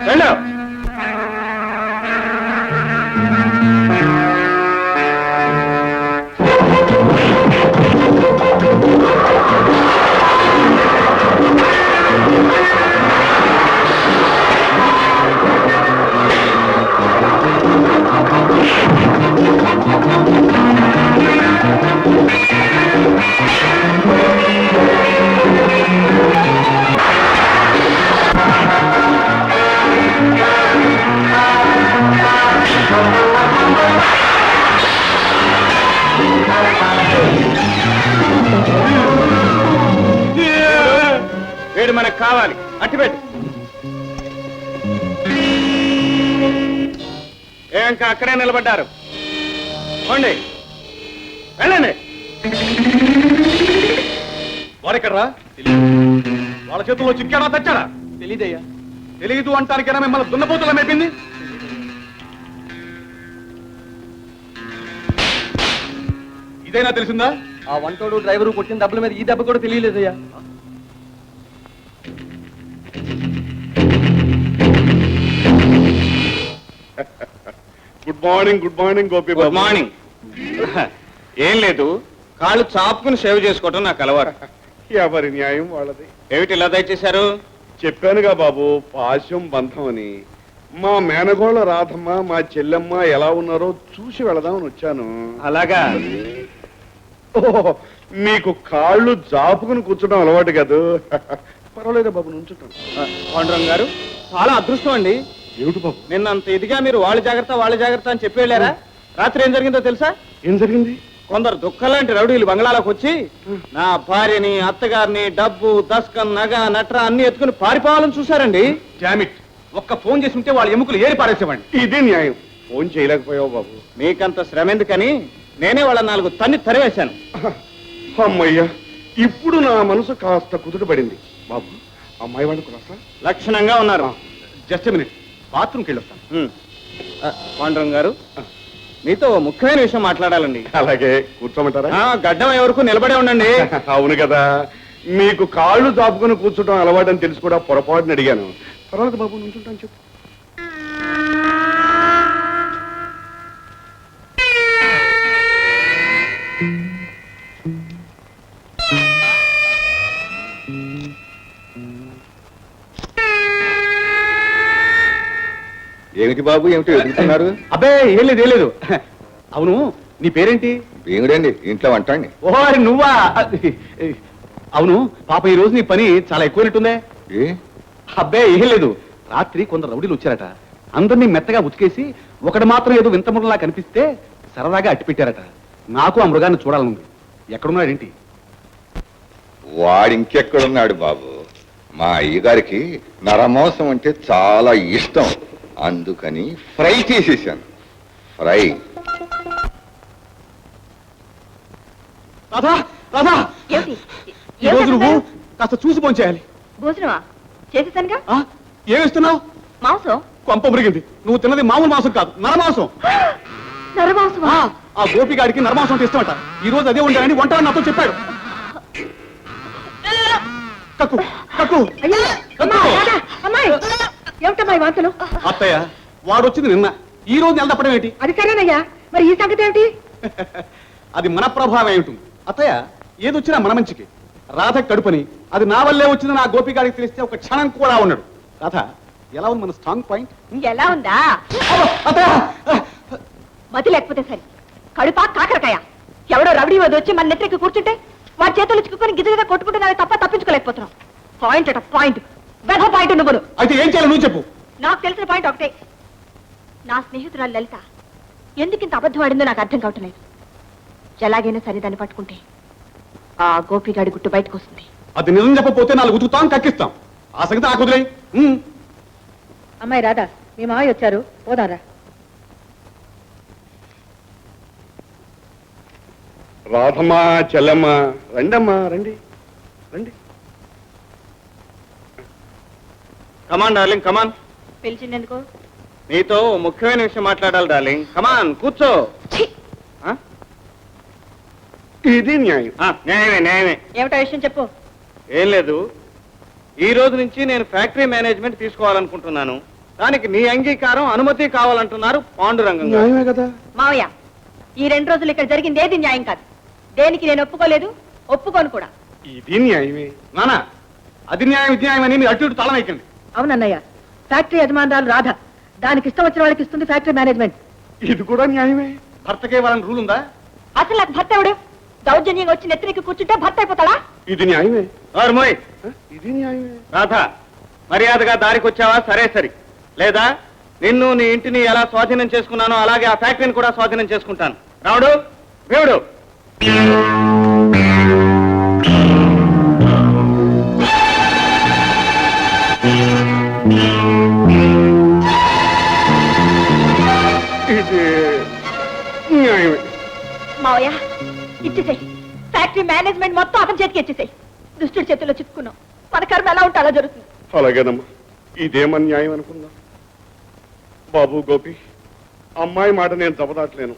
[SPEAKER 1] వెళ్ళు. వీడు మనకు కావాలి. అట్టిపెట్టు. ఇంకా అక్కడే నిలబడ్డారు. పోండి, వెళ్ళండి.
[SPEAKER 9] వాడెక్కడ్రా? వాళ్ళ చేతుల్లో చిక్కాడా తెచ్చాడా?
[SPEAKER 4] తెలీదయ్యా.
[SPEAKER 9] తెలియదు అంటానికైనా మిమ్మల్ని దున్నపోతులా మేపింది. ఇదైనా తెలిసిందా?
[SPEAKER 4] ఆ వంటోడు డ్రైవరు కొట్టిన దెబ్బల మీద ఈ దెబ్బ కూడా తెలియలేదయ్యా.
[SPEAKER 2] Good morning. Good morning Gopi.
[SPEAKER 1] Good morning. ఏం లేదు, కాళ్ళు చాపుకుని సేవ్ చేసుకోవటం నాకు అలవాటు.
[SPEAKER 2] ఎవరి న్యాయం వాళ్ళది.
[SPEAKER 1] ఏమిటి ఇలా దయచేశారు?
[SPEAKER 2] చెప్పానుగా బాబు, పాశం బంధం అని. మా మేనగోళ్ళ రాధమ్మ, మా చెల్లెమ్మ ఎలా ఉన్నారో చూసి వెళదామని వచ్చాను.
[SPEAKER 1] అలాగా?
[SPEAKER 2] ఓహో, మీకు కాళ్ళు జాపుకుని కూర్చోడం అలవాటు కాదు. పర్వాలేదు బాబు, నుంచుంటాను.
[SPEAKER 1] పాండురంగ గారు, చాలా అదృష్టం అండి.
[SPEAKER 2] ఏమిటి బాబు?
[SPEAKER 1] నిన్నంత ఇదిగా మీరు వాళ్ళ జాగ్రత్త అని చెప్పి వెళ్ళారా? రాత్రి ఏం జరిగిందో తెలుసా?
[SPEAKER 2] ఏం జరిగింది?
[SPEAKER 1] కొందరు దుఃఖలాంటి రౌడీలు బంగ్లాలోకి వచ్చి నా భార్యని, అత్తగారిని, డబ్బు, దస్కం, నగ, నట్ర అన్ని ఎత్తుకుని పారిపోవాలని చూశారండి.
[SPEAKER 9] డామిట్, ఒక్క ఫోన్ చేసి ఉంటే వాళ్ళ ఎముకలు ఏరి పారేసేవాడిని.
[SPEAKER 2] ఇదే న్యాయం. ఫోన్ చేయలేకపోయావు బాబు.
[SPEAKER 1] మీకంత శ్రమ ఎందుకని నేనే వాళ్ళ 4 తన్ని తరివేశాను.
[SPEAKER 2] అమ్మయ్యా, ఇప్పుడు నా మనసు కాస్త కుదుటపడింది. బాబు, అమ్మాయి వాళ్ళు కూడా
[SPEAKER 1] లక్షణంగా ఉన్నారు.
[SPEAKER 9] జస్ట్ మినిట్, బాత్రూమ్కి వెళ్ళొస్తాను.
[SPEAKER 1] పాండురంగ గారు, మీతో ముఖ్యమైన విషయం మాట్లాడాలండి.
[SPEAKER 2] అలాగే, కూర్చోమంటారా?
[SPEAKER 1] గడ్డం ఎవరికి నిలబడే ఉండండి.
[SPEAKER 2] అవును కదా, మీకు కాళ్ళు చాపుకుని కూర్చోటం అలవాటని తెలిసి కూడా పొరపాటుని అడిగాను. పర్వాలేదు బాబు, నుంచుంటాను. చెప్పు.
[SPEAKER 10] ఏమిటి బాబు, ఏమిటి ఎదుగుతున్నారు?
[SPEAKER 9] అబ్బే, ఏం లేదు. అవును, నీ పేరేంటి?
[SPEAKER 10] భీముడండి, ఇంట్లో వంటండి.
[SPEAKER 9] ఓహో, అరే నువ్వా? అవును పాప, ఈ రోజు నీ పని చాలా ఎక్కువైనట్టుందే. అబ్బే, ఏం లేదు. రాత్రి కొందరు రౌడీలు వచ్చారట. అందరినీ మెత్తగా ఉతికేసి ఒకటి మాత్రం ఏదో వింత మృగంలా కనిపిస్తే సరదాగా అట్టి పెట్టారట. నాకు ఆ మృగాన్ని చూడాలనుంది. ఎక్కడున్నాడేంటి?
[SPEAKER 10] వాడు ఇంకెక్కడున్నాడు బాబు. మా అయ్యగారికి నరమాంసం అంటే చాలా ఇష్టం, అందుకని ఫ్రై చేసేసాను. ఫ్రై.
[SPEAKER 9] రాధా, రాధా, ఈ రోజు నువ్వు కాస్త చూసి పోంచేయాలి.
[SPEAKER 7] భోజనమా? చేసేసానుగా.
[SPEAKER 9] ఏమిస్తున్నావు?
[SPEAKER 7] మాంసం.
[SPEAKER 9] కొంప మురిగింది. నువ్వు తిన్నది మామూలు మాంసం కాదు, నరమాంసం.
[SPEAKER 7] నరమాంసమా?
[SPEAKER 9] ఆ గోపిగాడికి నరమాంసం అంటే ఇష్టమట. ఈ రోజు అదే ఉంటాయని వంట నాతో చెప్పాడు. కక్కు కక్కు.
[SPEAKER 3] అమ్మాయి, ఏమిటమ్మా ఈ వాంతులు?
[SPEAKER 9] అత్తయ్య, వాడు వచ్చింది నిన్న. ఈ రోజు నెల తప్పడం ఏంటి?
[SPEAKER 3] అది సరేనయ్యా, మరి ఈ సంగతి ఏమిటి?
[SPEAKER 9] అది మన ప్రభావం ఉంటుంది. అత్తయ్య, ఏదొచ్చినా మన మంచికి. రాధ కడుపని అది నా వల్లే వచ్చింది నా గోపిగాడికి తెలిస్తే ఒక క్షణం కూడా ఉన్నాడు. రాధ ఎలా ఉంది మన స్ట్రాంగ్ పాయింట్?
[SPEAKER 3] ఎలా ఉందా? మతి లేకపోతే సరే, కడుపా కాకరకాయ. ఎవడో రవిడి వద్ద వచ్చి మన నెత్తికి కూర్చుంటే వాడి చేతులు చిక్కుకొని గిజగిజ కొట్టుకుంటున్నావే తప్ప తప్పించుకోలేకపోతున్నాం. పాయింట్ అట పాయింట్, వెధ పాయింట్ నువ్వును.
[SPEAKER 9] అయితే ఏం చేయాలి నువ్వు చెప్పు.
[SPEAKER 3] నాకు తెలిసిన పాయింట్ ఒకటే. నా స్నేహితురాలు లలిత ఎందుకింత అబద్ధం ఆడిందో నాకు అర్థం కావట్లేదు. ఎలాగైనా సరే దాన్ని పట్టుకుంటే ఆ గోపిగాడి గుట్టు బయటకు వస్తుంది.
[SPEAKER 9] అది నిజం చెప్పకపోతే నాలుగు ఉతుకుతాం, కక్కిస్తాం. ఆ సంగతి ఆ కుదిరే.
[SPEAKER 3] అమ్మాయి రాధా, మీ మావయ్య వచ్చారు, పోదారా.
[SPEAKER 2] రాధమ్మా, చెల్లెమ్మ, రండమ్మా, రండి రండి.
[SPEAKER 1] కమాన్ డార్లింగ్, కమాన్.
[SPEAKER 3] పిలిచిందెందుకు?
[SPEAKER 1] నీతో ఓ ముఖ్యమైన విషయం మాట్లాడాలి డార్లింగ్. కమాన్, కూర్చో. ఆ?
[SPEAKER 2] ఇది న్యాయం.
[SPEAKER 1] న్యాయమే న్యాయమే.
[SPEAKER 3] ఏమిటా విషయం చెప్పు.
[SPEAKER 1] ఏం లేదు, ఈ రోజు నుంచి నేను ఫ్యాక్టరీ మేనేజ్మెంట్ తీసుకోవాలనుకుంటున్నాను. దానికి నీ అంగీకారం, అనుమతి కావాలంటున్నారు పాండురంగం గారు.
[SPEAKER 2] న్యాయమే కదా.
[SPEAKER 3] మావయ్య, ఈ 2 రోజులు ఇక్కడ జరిగింది ఏది న్యాయం కాదు. దేనికి నేను ఒప్పుకోలేదు, ఒప్పుకోను కూడా.
[SPEAKER 2] ఇది న్యాయమే.
[SPEAKER 9] నానా అది న్యాయం, ఇది న్యాయం అని మీరు అటు ఇటు తాళం వేయకండి.
[SPEAKER 3] అవునన్నయ్య, ఫ్యాక్టరీ యజమానురాలు రాధ దానికి ఇష్టం వచ్చిన వాళ్ళకి ఇస్తుంది ఫ్యాక్టరీ మేనేజ్మెంట్.
[SPEAKER 2] ఇది కూడా న్యాయమే.
[SPEAKER 9] భర్తకే వాళ్ళని రూల్ ఉందా?
[SPEAKER 3] అసలు నాకు భర్త ఎవడు? దౌర్జన్యంగా వచ్చి నెత్తినికి కూర్చుంటే భర్త అయిపోతాడా?
[SPEAKER 2] ఇది న్యాయమే.
[SPEAKER 1] మోయ్,
[SPEAKER 2] ఇది న్యాయమే.
[SPEAKER 1] రాధ, మర్యాదగా దారికి వచ్చావా? సరే సరి. లేదా నిన్ను, నీ ఇంటిని ఎలా స్వాధీనం చేసుకున్నానో అలాగే ఆ ఫ్యాక్టరీని కూడా స్వాధీనం చేసుకుంటాను. రావుడు, దేవుడు.
[SPEAKER 2] ఇది న్యాయమే.
[SPEAKER 3] మావయ్య, ఇచ్చేసేయి. ఫ్యాక్టరీ మేనేజ్మెంట్ మొత్తం అతని చేతికి ఇచ్చేసేయి. దుష్టుడి చేతిలో చిక్కుకున్నాం. మన కర్మ ఎలా ఉంటే అలా జరుగుతుంది.
[SPEAKER 2] అలాగేనమ్మా, ఇదేమని న్యాయం అనుకుందాం. బాబు గోపి, అమ్మాయి మాట నేను దెబ్బదాట్లేను.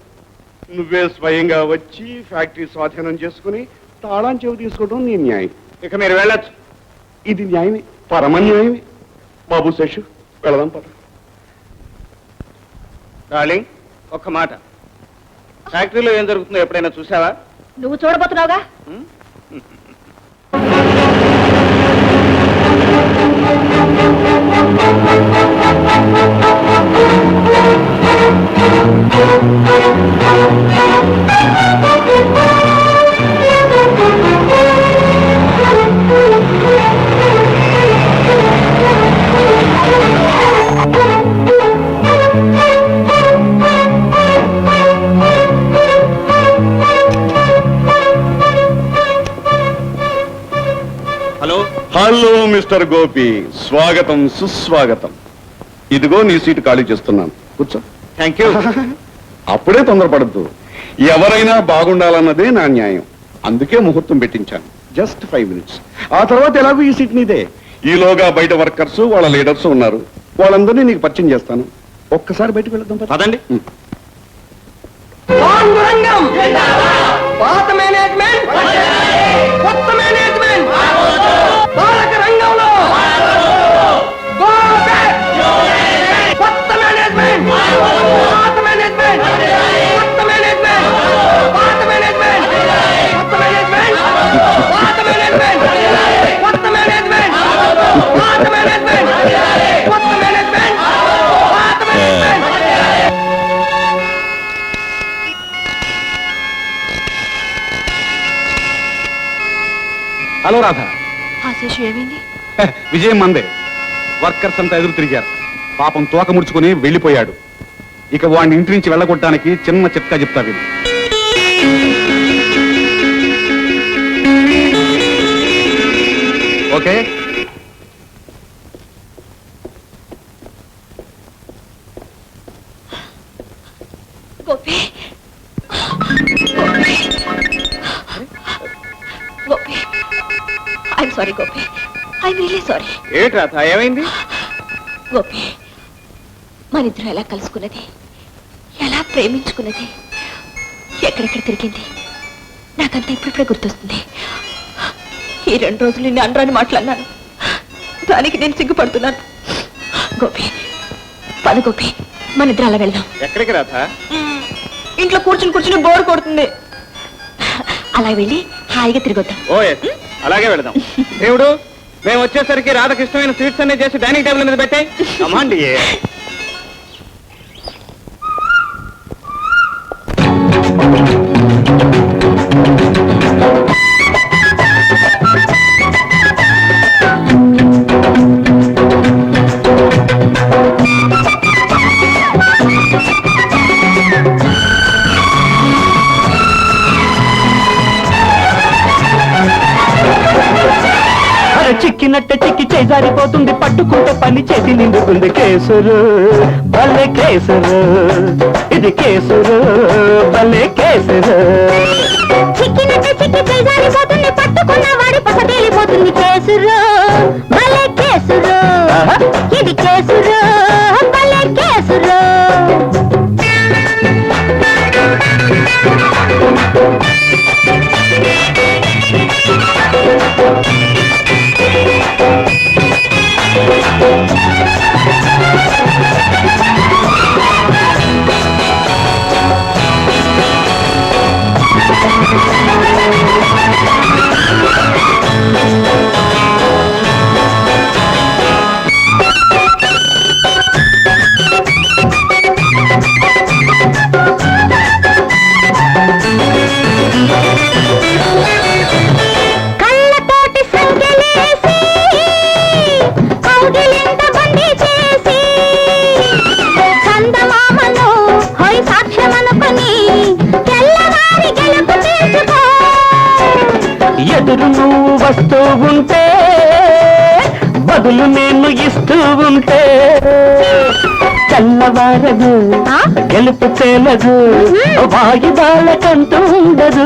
[SPEAKER 2] నువ్వే స్వయంగా వచ్చి ఫ్యాక్టరీ స్వాధీనం చేసుకుని తాళం చెవి తీసుకోవడం నీ న్యాయం.
[SPEAKER 1] ఇక మీరు వెళ్ళొచ్చు.
[SPEAKER 2] ఇది న్యాయమే, పరమ న్యాయమే. బాబు శశు, వెళదాం పద.
[SPEAKER 1] డార్లింగ్, ఒక్క మాట. ఫ్యాక్టరీలో ఏం జరుగుతుందో ఎప్పుడైనా చూసావా?
[SPEAKER 3] నువ్వు చూడబోతున్నావుగా.
[SPEAKER 1] హలో
[SPEAKER 2] హలో మిస్టర్ గోపి, స్వాగతం సుస్వాగతం. ఇదిగో నీ సీటు ఖాళీ చేస్తున్నాను, కూర్చో.
[SPEAKER 1] Thank you.
[SPEAKER 2] అప్పుడే తొందరపడద్దు. ఎవరైనా బాగుండాలన్నదే నా న్యాయం. అందుకే ముహూర్తం పెట్టించాను. Just 5 minutes. ఆ తర్వాత ఎలాగో ఈ సీట్ నీదే. ఈలోగా బయట వర్కర్స్, వాళ్ళ లీడర్స్ ఉన్నారు. వాళ్ళందరినీ నీకు పరిచయం చేస్తాను. ఒక్కసారి బయటకు వెళ్దాం
[SPEAKER 1] పదండి.
[SPEAKER 6] పాత మేనేజ్మెంట్, కొత్త మేనేజ్మెంట్, పాలక రంగంలో కొత్త మేనేజ్మెంట్, పాత మేనేజ్మెంట్, కొత్త మేనేజ్మెంట్, పాత మేనేజ్మెంట్, కొత్త మేనేజ్మెంట్, పాత మేనేజ్మెంట్, కొత్త మేనేజ్మెంట్, పాత మేనేజ్మెంట్, కొత్త మేనేజ్మెంట్, పాత మేనేజ్మెంట్.
[SPEAKER 9] హలో రాధ.
[SPEAKER 3] ఏమైంది?
[SPEAKER 9] విజయం మందే. వర్కర్స్ అంతా ఎదురు తిరిగారు. పాపం తోక ముడుచుకుని వెళ్ళిపోయాడు. ఇక వాడిని ఇంటి నుంచి వెళ్ళగొట్టడానికి చిన్న చిట్కా చెప్తా విను. Okay,
[SPEAKER 3] Gopi, Gopi, I'm sorry Gopi, I'm really sorry.
[SPEAKER 1] ఏంటి రాధ, ఏమైంది?
[SPEAKER 3] గోపి, మన ఇద్దరు ఎలా కలుసుకున్నది, ఎలా ప్రేమించుకున్నది, ఎక్కడెక్కడ తిరిగింది, నాకంతా ఇప్పుడిప్పుడే గుర్తొస్తుంది. ఈ 2 రోజులు నిన్ను అనరాని మాట్లాడినాను. దానికి నేను సిగ్గుపడుతున్నాను. గోపి, పద గోపి, మన ఇద్దరు అలా వెళ్దాం.
[SPEAKER 1] ఎక్కడికి రాధ?
[SPEAKER 3] ఇంట్లో కూర్చుని బోర్ కొడుతుంది. అలా వెళ్ళి హాయిగా తిరిగొద్దాం.
[SPEAKER 1] ఓ ఎస్, అలాగే వెళదాం. దేవుడు, మేము వచ్చేసరికి రాధకి ఇష్టమైన స్వీట్స్ అన్ని చేసి డైనింగ్ టేబుల్ మీద పెట్టాయి కమాండి.
[SPEAKER 6] చిక్కినట్టే చిక్కి చేజారిపోతుంది, పట్టుకుంటే పని చేతి నిండుతుంది. కేసురు భలే కేసురు, ఇది కేసురు భలే కేసురు.
[SPEAKER 5] చిక్కినట్టే చిక్కి చేజారిపోతుంది, పట్టుకున్న వాడి పస తేలిపోతుంది. కేసురు భలే కేసురు, ఇది కేసురు భలే కేసురు. కళ్ళతోటి సంకెలేసి కౌగిలింత బందీ చేసి చందమామను హోయ్ సాక్ష్యమనుకొని తెల్లవారి గెలుపు తీర్చుకో.
[SPEAKER 6] ఎదురు నువ్వు వస్తూ ఉంటే బదులు నేను ఇస్తూ ఉంటే చల్లవారదు గెలుపు తేలదు, వాయిదాలకంటూ ఉండదు.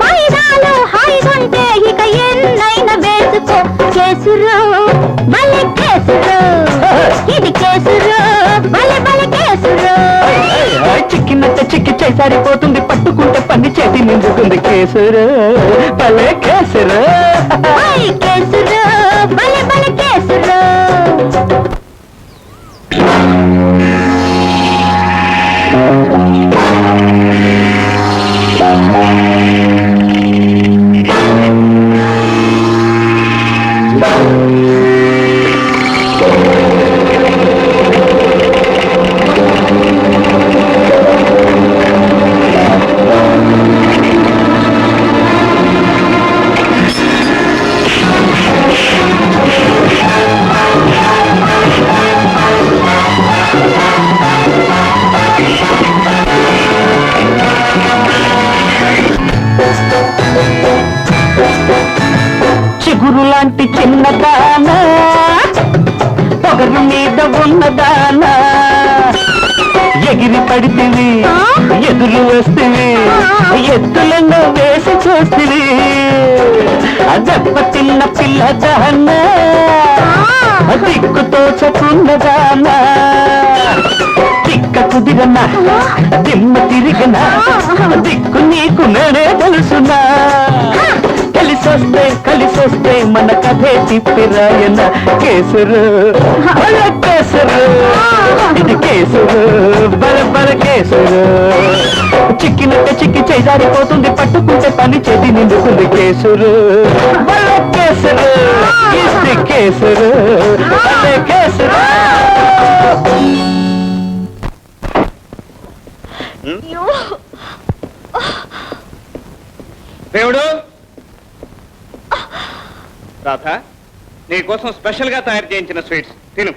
[SPEAKER 5] మైదాలు హాయిగుంటే ఇక ఎన్నైనా వేసుకో. కేసురు భలే కేసురు, ఇది కేసురు భలే భలే కేసురు.
[SPEAKER 6] చిక్కినట్టే చిక్కి చేసారిపోతుంది, పట్టుకుంటే పని చేతి నిండుతుంది. కేసురు భలే కేసురు,
[SPEAKER 5] కేసురు భలే భలే కేసురు. చిగురు లాంటి చిన్నదానా, పొగరు మీద ఉన్నదానా, ఎగిరి పడితివి ఎదురు వస్తుంది, ఎత్తులను వేసి చూస్తుంది. దెబ్బ తిన్న పిల్లదానా, దిక్కు తోచకున్నదానా, తిక్క కుదిరనా దిమ్మ తిరిగనా, దిక్కు నీకు నేనే తెలుసునా. కలిసొస్తే మన కథే తిప్పిరాయన. కేసురు భలే కేసురు, ఇది కేసురు బల బల కేసురు. చిక్కినట్టే చిక్కి చేజారిపోతుంది, పట్టుకుంటే పని చేతి నిండుతుంది. కేసురు భలే కేసురు, ఇది కేసురు భలే కేసురు.
[SPEAKER 1] దేవుడు, రాధ నీ కోసం స్పెషల్ గా తయారు చేయించిన స్వీట్స్ తిను.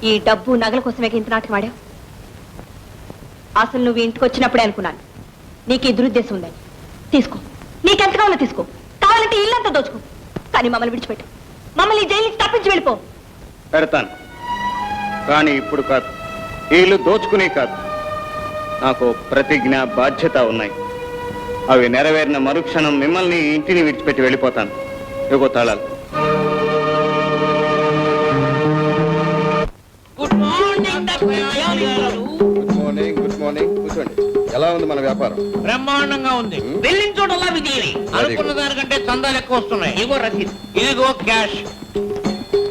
[SPEAKER 7] ఈ డబ్బు నగల కోసమే ఇంత నాటకం ఆడావు? అసలు నువ్వు ఇంటికి వచ్చినప్పుడే అనుకున్నాను నీకు ఈ దురుద్దేశం ఉందని. తీసుకో, నీకెంత కావాలో తీసుకో, కావాలంటే ఇల్లంతా దోచుకో, కానీ మమ్మల్ని విడిచిపెట్టు. మమ్మల్ని జైలు నుంచి తప్పించి వెళ్ళిపో.
[SPEAKER 1] పెడతాను, కానీ ఇప్పుడు కాదు. ఈ ఇల్లు దోచుకునే కాదు, నాకు ప్రతిజ్ఞ బాధ్యత ఉన్నాయి. అవి నెరవేరిన మరుక్షణం మిమ్మల్ని ఈ ఇంటిని విడిచిపెట్టి వెళ్ళిపోతాను. ఇగో తాళాలు.
[SPEAKER 10] గుడ్ మార్నింగ్ కూర్చోండి. ఎలా ఉంది మన వ్యాపారం?
[SPEAKER 6] బ్రహ్మాండంగా ఉంది. వెళ్ళిన చోటల్లా విజయమే. అనుకున్న దానికంటే చందాలు ఎక్కువ వస్తున్నాయి. ఇగో రసీదు, ఇదిగో క్యాష్.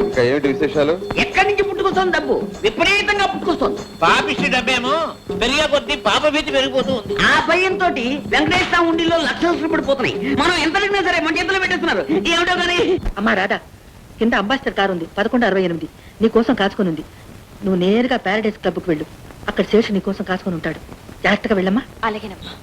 [SPEAKER 10] ఇంకా ఏమిటి విశేషాలు?
[SPEAKER 6] ఎక్కడి నుంచి పుట్టుకొస్తుంది డబ్బు? విపరీతంగా పుట్టుకొస్తుంది. పాపిష్టి డబ్బేమో పెరిగే కొద్దీ పాప భీతి పెరిగిపోతూ ఉంది. ఆ భయంతో వెంకటేశ్వర ఉండిలో లక్షలు పడిపోతున్నాయి. మనం ఎంత అడిగినా సరే మన చేతుల్లో పెట్టేస్తున్నారు. ఏమిటో కానీ.
[SPEAKER 3] అమ్మా రాధా, కింద అంబాసిడర్ కారు ఉంది, 1168. నీ కోసం కాచుకొని ఉంది. నువ్వు నేరుగా ప్యారడైస్ క్లబ్కు వెళ్ళు. అక్కడ శేషు నీ కోసం కాచుకొని ఉంటాడు. జాగ్రత్తగా వెళ్ళమ్మా.
[SPEAKER 7] అలాగేనమ్మా.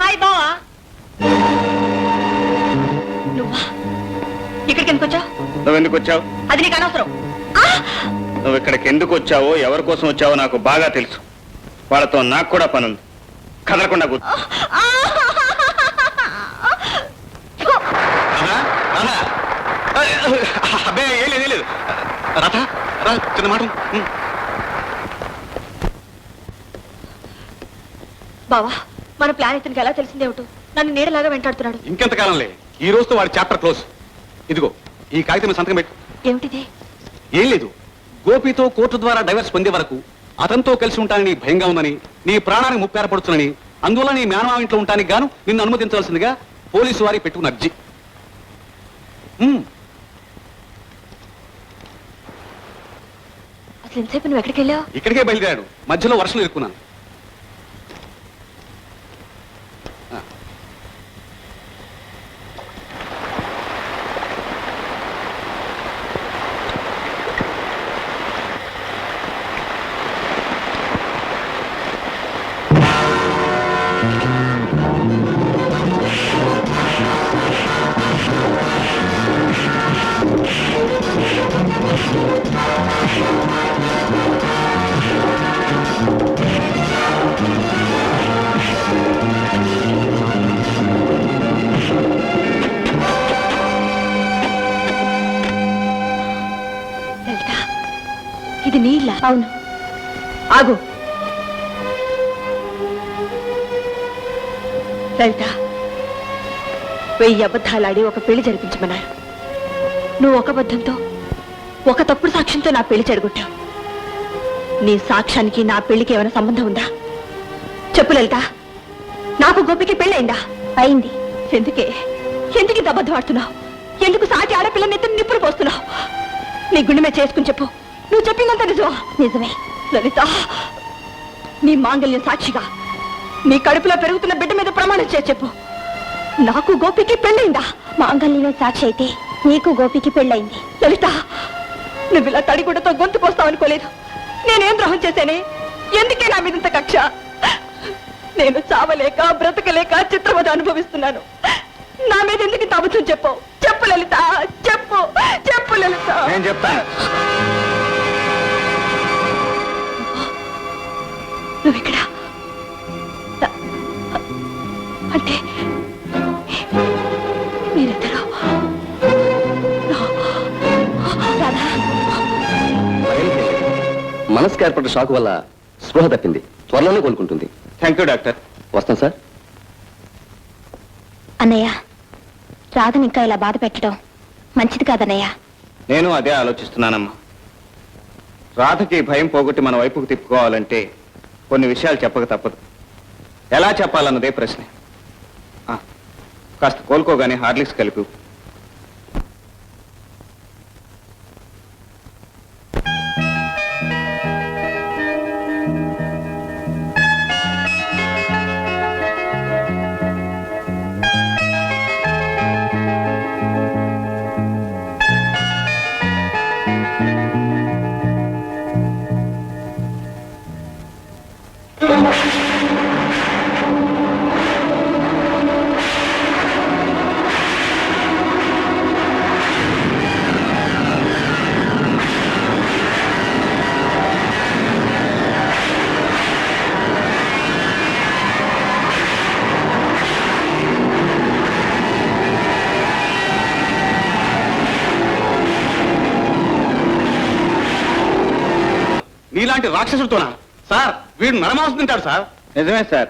[SPEAKER 7] హాయ్ బావా. నువ్వా? ఇక్కడికి ఎందుకు వచ్చావు?
[SPEAKER 1] నువ్వెందుకు వచ్చావు?
[SPEAKER 7] అది నీకు అనవసరం.
[SPEAKER 1] నువ్వు ఇక్కడికి ఎందుకు వచ్చావో, ఎవరి కోసం వచ్చావో నాకు బాగా తెలుసు. వాళ్ళతో నాకు కూడా పనుంది. కదలకుండా కూర్చో.
[SPEAKER 9] అబ్బే ఏం లేదు రాధ, రా చిన్న మాట.
[SPEAKER 7] బావా, మన ప్లాన్ ఇతనికి ఎలా తెలిసిందేమిటో? నన్ను నీడలాగా వెంటాడుతున్నాడు.
[SPEAKER 9] ఇంకెంతకాలంలే, ఈ రోజుతో వాడి చాప్టర్ క్లోజ్. ఇదిగో ఈ కాగితం సంతకం పెట్టు.
[SPEAKER 7] ఏమిటిది?
[SPEAKER 9] ఏం లేదు, గోపితో కోర్టు ద్వారా డైవర్స్ పొందే వరకు అతనితో కలిసి ఉంటానని భయంగా ఉందని, నీ ప్రాణానికి ముప్పు ఏర్పడుతుందని, అందువల్ల నీ మేనమా ఇంట్లో ఉంటానికి గాను నిన్ను అనుమతించవలసిందిగా పోలీసు వారికి పెట్టుకున్న అర్జీ.
[SPEAKER 7] అసలు ఎంతసేపు నువ్వు ఎక్కడికి వెళ్ళావు?
[SPEAKER 9] ఇక్కడికే బయలుదేరాడు, మధ్యలో వర్షంలో ఇరుక్కున్నాను.
[SPEAKER 7] ఇది నీళ్ళ? అవును. ఆగు లలిత, 1000 అబద్ధాలాడి ఒక పెళ్లి జరిపించమన్నారు. నువ్వు ఒక అబద్ధంతో, ఒక తప్పుడు సాక్ష్యంతో నా పెళ్లి చెడగొట్టావు. నీ సాక్ష్యానికి నా పెళ్లికి ఏమైనా సంబంధం ఉందా? చెప్పు లలిత, నాకు గోపికి పెళ్ళయిందా? అయింది. ఎందుకు అబద్ధం ఆడుతున్నావు? ఎందుకు సాటి ఆడపిల్ల నెత్తిన నిప్పులు పోస్తున్నావు? నీ గుండె మీద చేసుకుని చెప్పు. నువ్వు చెప్పిందంత నిజమా? నిజమే లలిత. నీ మాంగళ్యం సాక్షిగా నీ కడుపులో పెరుగుతున్న బిడ్డ మీద ప్రమాణం చేసి చెప్పు, నాకు గోపికి పెళ్ళైందా?
[SPEAKER 5] మాంగళ్యమే సాక్షి అయితే నీకు గోపికి పెళ్ళయింది.
[SPEAKER 7] లలిత, నువ్వు ఇలా తడిగుడ్డతో గొంతు పోస్తావనుకోలేదు. నేనేం ద్రోహం చేశానే? ఎందుకే నా మీదంత కక్ష? నేను చావలేక బ్రతకలేక చిత్రవద అనుభవిస్తున్నాను. నా మీద ఎందుకు ఇంత అబద్ధం చెప్పు? చెప్పు లలిత, చెప్పు చెప్పు లలిత.
[SPEAKER 1] నేను చెప్తాను.
[SPEAKER 7] నువ్వు ఇక్కడ అంటే మీరిద్దరు
[SPEAKER 4] మనసుకు ఏర్పడ్డ షాక్ వల్ల స్పృహ తప్పింది. త్వరలోనే కోలుకుంటుంది.
[SPEAKER 1] Thank you doctor.
[SPEAKER 4] వస్తాం సార్.
[SPEAKER 5] అన్నయ్య, రాధని ఇంకా ఇలా బాధ పెట్టడం మంచిది కాదన్నయ్య.
[SPEAKER 1] నేను అదే ఆలోచిస్తున్నానమ్మా. రాధకి భయం పోగొట్టి మన వైపుకు తిప్పుకోవాలంటే కొన్ని విషయాలు చెప్పక తప్పదు. ఎలా చెప్పాలన్నదే ప్రశ్న. కాస్త కోలుకోగానే హార్లిక్స్ కలిపి.
[SPEAKER 9] నీలాంటి రాక్షసుడితోనా సార్? వీడు నరమాంసం తింటాడు సార్.
[SPEAKER 1] నిజమే సార్.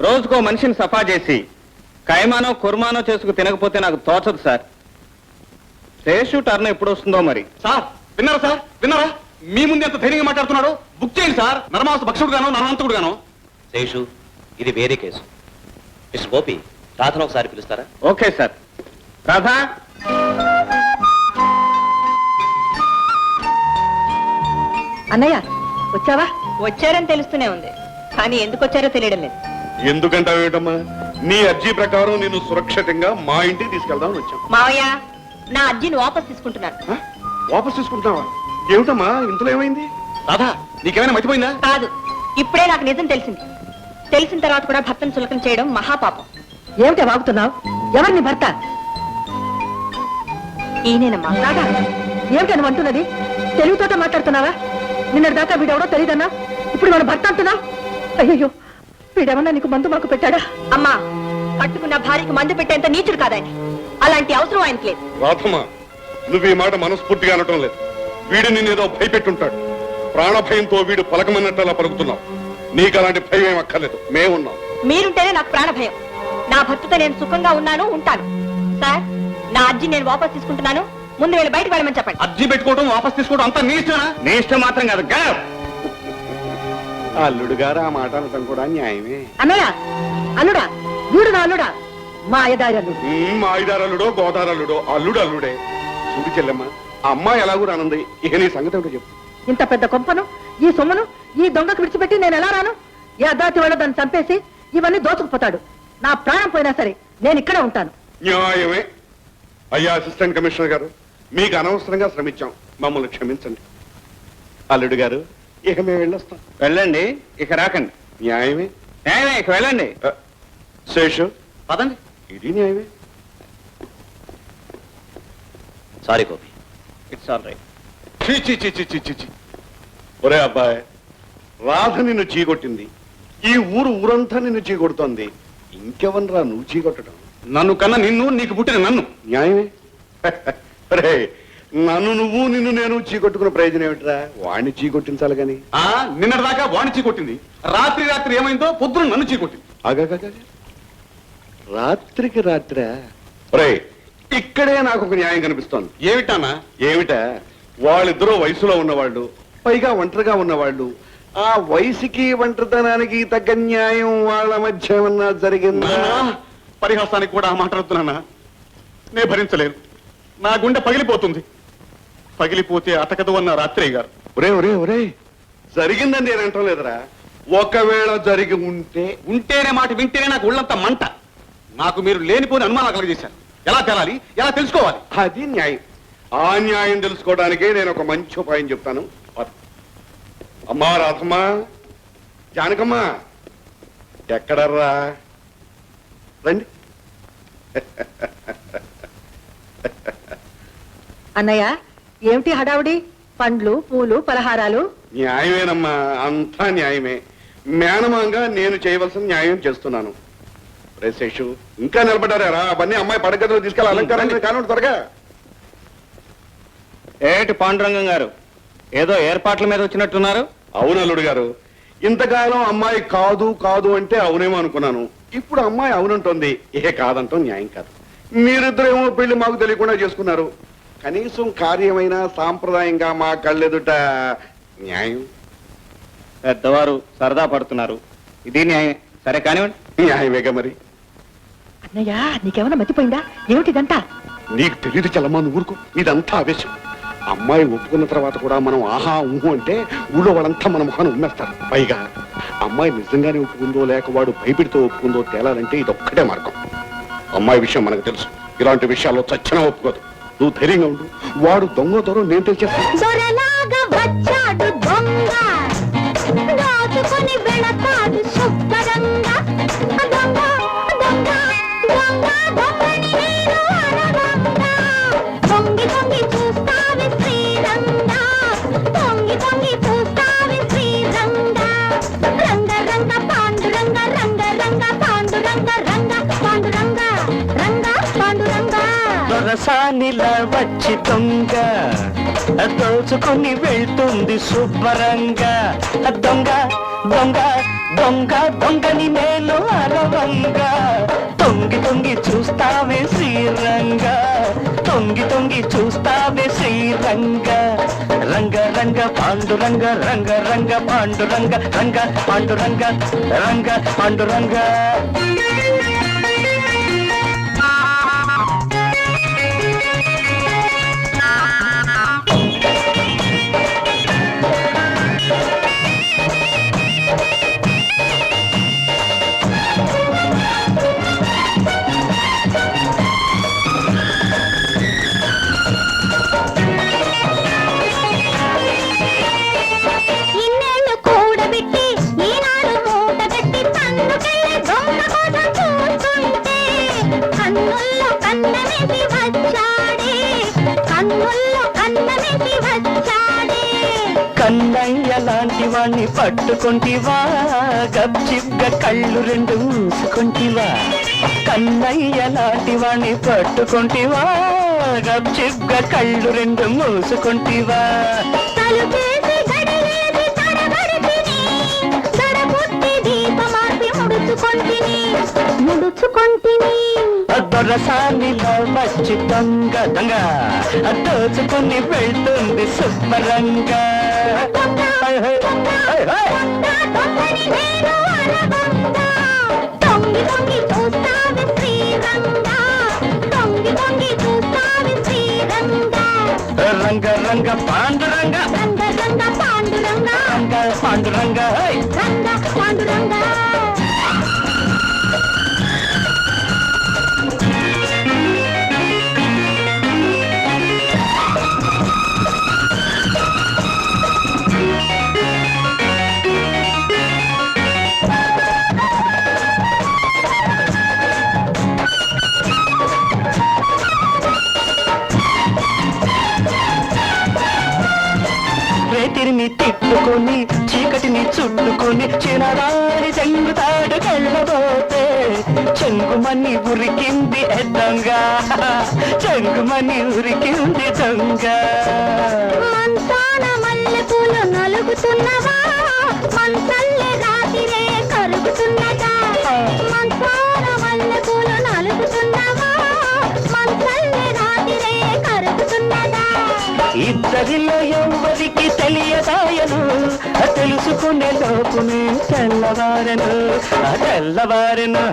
[SPEAKER 1] రోజుకో మనిషిని సఫా చేసి కైమానో కుర్మానో చేసుకు తినకపోతే నాకు తోచదు సార్. శేషు టర్న్ ఎప్పుడు వస్తుందో మరి.
[SPEAKER 9] సార్ విన్నారా సార్? విన్నారా? మీ ముందు ఎంత ధైర్యంగా మాట్లాడుతున్నాడు? బుక్ చేయండి సార్. నరమాంస భక్షకుడు గాను నరహంతకుడు గాను.
[SPEAKER 4] శేషు, ఇది వేరే కేసు. మిస్టర్ గోపి, రాధను ఒకసారి పిలుస్తారా?
[SPEAKER 1] Okay sir. రాధా,
[SPEAKER 3] అన్నయ్య వచ్చావా?
[SPEAKER 7] వచ్చారని తెలుస్తూనే ఉంది, కానీ ఎందుకు వచ్చారో తెలియడం లేదు.
[SPEAKER 2] ఎందుకంటావేటమ్మా? నీ అర్జీ ప్రకారం నేను సురక్షితంగా మా ఇంటికి తీసుకెళ్దామని వచ్చాం.
[SPEAKER 7] మావయ్య, నా అర్జీని వాపస్ తీసుకుంటున్నాను.
[SPEAKER 2] వాపస్ తీసుకుంటున్నావా? ఏమిటమ్మా ఇంతలో ఏమైంది?
[SPEAKER 9] రాధా, నీకేమైనా మర్చిపోయిందా?
[SPEAKER 7] కాదు, ఇప్పుడే నాకు నిజం తెలిసింది. తెలిసిన తర్వాత కూడా భర్తను చులకన చేయడం మహాపాపం.
[SPEAKER 3] ఏమిటే వాగుతున్నావు? ఎవరిని భర్త?
[SPEAKER 7] ఈయనేనమ్మా.
[SPEAKER 3] రాధా, ఏమిటి నువ్వు అంటున్నది? తెలుగుతోట మాట్లాడుతున్నావా? నిన్నటి దాకా వీడెవడో తెలియదన్నా, ఇప్పుడు మన భర్త అంటున్నావు? అయ్యో, వీడేమన్నా నీకు మందు మాకు పెట్టాడా?
[SPEAKER 7] అమ్మా, కట్టుకున్న భార్యకి మందు పెట్టేంత నీచుడు కాదాయన. అలాంటి అవసరం ఆయనకి లేదు.
[SPEAKER 2] రాధమ్మా, నువ్వు ఈ మాట మనస్ఫూర్తిగా అనటం లేదు. వీడు నిన్నేదో భయపెట్టుంటాడు. ప్రాణ భయంతో వీడు పలకమన్నట్టు పలుకుతున్నావు. నీకు అలాంటి భయం ఏం అక్కర్లేదు, మేమున్నాం.
[SPEAKER 7] మీరుంటేనే నాకు ప్రాణ భయం. నా భర్తతో నేను సుఖంగా ఉన్నాను, ఉంటాను. సార్, నా అర్జీ నేను వాపస్ తీసుకుంటున్నాను. ముందు వెళ్ళి బయటకు వెళ్ళమని చెప్పండి.
[SPEAKER 9] అర్జీ పెట్టుకోవడం, వాపస్ తీసుకోవడం అంతా నీ ఇష్టమేనా?
[SPEAKER 1] నీ ఇష్టం మాత్రం కాదు.
[SPEAKER 2] అల్లుడు గారు ఆ మాట అనటం కూడా న్యాయమే.
[SPEAKER 3] అన్నయ్య, అల్లుడా, వీడు నా అల్లుడా, మా అయ్యదారి అల్లుడు.
[SPEAKER 2] మా ఐదారల్లుడో గోదారల్లుడో అల్లుడు అల్లుడే. చూడు చెల్లెమ్మ, ఆ అమ్మాయి ఎలాగూ రానుంది. ఇక నీ సంగతి ఏమిటో చెప్పు.
[SPEAKER 3] ఇంత పెద్ద కొంపను, ఈ సొమ్మును ఈ దొంగకు విడిచిపెట్టి నేను ఎలా రాను? ఏ అర్ధాతి వాడు దాన్ని చంపేసి ఇవన్నీ దోచుకుపోతాడు. నా ప్రాణం పోయినా సరే నేను ఇక్కడే ఉంటాను.
[SPEAKER 2] న్యాయమే. అయ్యా అసిస్టెంట్ కమిషనర్ గారు, మీకు అనవసరంగా శ్రమించాం, మమ్మల్ని క్షమించండి. అల్లుడు గారు, ఇక మేము వెళ్ళొస్తాం.
[SPEAKER 1] వెళ్ళండి, ఇక రాకండి.
[SPEAKER 2] న్యాయమే.
[SPEAKER 1] న్యాయమే, ఇక వెళ్ళండి.
[SPEAKER 2] శేషు,
[SPEAKER 9] పదండి.
[SPEAKER 2] ఇది న్యాయమే.
[SPEAKER 4] Sorry Gopi.
[SPEAKER 1] It's all right.
[SPEAKER 2] చీ చీ చీ చీ చీ చీ చీ. ఒరే అబ్బాయి, రాధ నిన్ను చీకొట్టింది. ఈ ఊరంతా నిన్ను చీకొడుతోంది. ఇంకెవనరా నువ్వు చీకొట్టడం?
[SPEAKER 9] నన్ను కన్నా నిన్ను, నీకు పుట్టిన నన్ను.
[SPEAKER 2] న్యాయమే. రే, నన్ను నువ్వు నిన్ను నేను చీకొట్టుకున్న ప్రయోజనం ఏమిట్రా? వాణ్ణి చీకొట్టించాలి గాని.
[SPEAKER 9] నిన్నటి దాకా వాణి చీకొట్టింది. రాత్రి ఏమైందో పొద్దున నన్ను చీకొట్టింది.
[SPEAKER 2] రాత్రికి రాత్రా? రే, ఇక్కడే నాకు ఒక న్యాయం కనిపిస్తోంది.
[SPEAKER 9] ఏమిటానా?
[SPEAKER 2] ఏమిటా? వాళ్ళిద్దరూ వయసులో ఉన్నవాళ్ళు, పైగా ఒంటరిగా ఉన్నవాళ్ళు. ఆ వయసుకి ఒంటరితనానికి తగ్గ న్యాయం వాళ్ళ మధ్య ఏమన్నా జరిగిందా?
[SPEAKER 9] పరిహాసానికి కూడా మాట్లాడుతున్నానా? నే భరించలేను. నా గుండె పగిలిపోతుంది. పగిలిపోతే అతకదు అన్న రాత్రయ్య గారు.
[SPEAKER 2] ఒరే ఒరే ఒరే, జరిగిందని నేను అంటాం లేదురా. ఒకవేళ జరిగి
[SPEAKER 9] ఉంటేనే మాట వింటేనే నాకు ఒళ్ళంత మంట. నాకు మీరు లేనిపోని అనుమానాలు కలగజేశారు. ఎలా తేలాలి, ఎలా తెలుసుకోవాలి?
[SPEAKER 2] అది న్యాయం. ఆ న్యాయం తెలుసుకోవడానికే నేను ఒక మంచి ఉపాయం చెప్తాను. అమ్మా రాధమ్మా, జానకమ్మా, ఎక్కడర్రా? రండి.
[SPEAKER 3] అన్నయ్య, ఏమిటి హడావుడి? పండ్లు, పూలు, పలహారాలు.
[SPEAKER 2] న్యాయమేనమ్మా, అంతా న్యాయమే. మేనమాంగా నేను చేయవలసిన న్యాయం చేస్తున్నాను. రేశేషు, ఇంకా నిలబడ్డారా? అవన్నీ అమ్మాయి పడగదిలో తీసుకెళ్ళి అలంకారం కాను త్వరగా.
[SPEAKER 1] ఏటి పాండురంగం గారు, ఏదో ఏర్పాట్ల మీద వచ్చినట్టున్నారు?
[SPEAKER 2] అవును అల్లుడు గారు, ఇంతకాలం అమ్మాయి కాదు కాదు అంటే అవునేమో అనుకున్నాను. ఇప్పుడు అమ్మాయి అవునంటోంది. ఏ కాదంటాం న్యాయం కాదు. మీరిద్దరేమో పెళ్లి మాకు తెలియకుండా చేసుకున్నారు. కనీసం కార్యమైన సాంప్రదాయంగా మా కళ్ళెదుట న్యాయం.
[SPEAKER 1] పెద్దవారు సరదా పడుతున్నారు, ఇది న్యాయం. సరే కానివ్వండి.
[SPEAKER 2] న్యాయమేగా మరి.
[SPEAKER 3] అన్నయ్య నీకేమైనా మతిపోయిందా? ఏమిటిదంతా?
[SPEAKER 2] నీకు తెలియదు చలమా, నువ్వు ఊరుకో. ఇదంతా ఆవేశం. అమ్మాయి ఒప్పుకున్న తర్వాత కూడా మనం ఆహా ఊహు అంటే ఊళ్ళో వాళ్ళంతా మన మొహాన్ని ఉమ్మేస్తారు. పైగా అమ్మాయి నిజంగానే ఒప్పుకుందో లేక వాడు భయపెడితో ఒప్పుకుందో తేలాలంటే ఇదొక్కటే మార్గం. అమ్మాయి విషయం మనకు తెలుసు. ఇలాంటి విషయాల్లో చచ్చినా ఒప్పుకోదు. నువ్వు ధైర్యంగా ఉండు. వాడు దొంగ దొర నేను తెలిచేస్తాను.
[SPEAKER 5] దొరలాగా వచ్చాడు దొంగ, దాచుకొని వెళతాడు శుభ్రంగా. దొంగ దొంగ దొంగ దొంగని నేను అనగంగా. దొంగి దొంగి చూస్తావి శ్రీరంగా, దొంగి దొంగి చూస్తావి శ్రీరంగా. రంగ రంగ పాండురంగ, రంగ రంగ పాండురంగ, రంగ పాండురంగ, రంగ పాండురంగ.
[SPEAKER 6] దొరసానిలా వచ్చి దొంగ దోచుకొని వెళ్తుంది శుభ్రంగా. దొంగ దొంగ దొంగ దొంగని నేను అరవంగా. తొంగి తొంగి చూస్తావే శ్రీరంగా, తొంగి తొంగి చూస్తావే శ్రీరంగా. రంగ రంగ పాండురంగ, రంగ రంగ పాండురంగ, రంగ పాండురంగ, రంగ పాండురంగ.
[SPEAKER 5] ఇన్నేళ్ళు కూడబెట్టి ఈనాడు మూటగట్టి తన్నుకెళ్ళి దొంగ కోసం చూస్తుంటే కన్నుల్లో కన్నమేసి వచ్చాడే, కన్నుల్లో కన్నమేసి వచ్చాడే.
[SPEAKER 6] కన్నయ్య లాంటి వాణ్ణి పట్టుకుంటివా, గప్చిప్గా కళ్ళు రెండు మూసుకుంటివా. కన్నయ్య లాంటి వాణ్ణి పట్టుకుంటివా, గప్చిప్గా కళ్ళు రెండు మూసుకుంటివా.
[SPEAKER 5] తలుపేసి గడిలేసి తడబడితిని, తడబుట్టి దీపమార్పి ముడుచుకొంటిని, ముడుచుకొంటిని.
[SPEAKER 6] దొరసానిలో వచ్చి దొంగ దొంగ దోచుకుని వెళ్తుంది శుభ్రంగా.
[SPEAKER 5] దొంగని నేను అనగంగా. తొంగి తొంగి చూస్తావి శ్రీరంగా, తొంగి తొంగి చూస్తావి శ్రీరంగా.
[SPEAKER 6] రంగ రంగ పాండురంగ,
[SPEAKER 5] రంగ రంగ పాండురంగ,
[SPEAKER 6] రంగ పాండురంగ.
[SPEAKER 5] రంగ పాండురంగ.
[SPEAKER 6] రేతిరిని తిట్టుకొని చీకటిని చుట్టుకొని చిన్నదారి చెంగుతాడు కళ్ళబోతే చెంగుమని ఉరికింది దొంగ, చెంగుమని ఉరికింది దొంగ.
[SPEAKER 5] మంచాన మల్లెపూలు నలుగుతున్నవా, మంచల్లె రాతిరే కరుగుతున్నదా. మంచాన మల్లెపూలు నలుగుతున్నవా, మంచల్లె రాతిరే కరుగుతున్నదా.
[SPEAKER 6] ఇద్దరిలో ఎవరికి తెలియదాయను, తెలుసుకునే లోపునే తెల్లవారెను, తెల్లవారెను.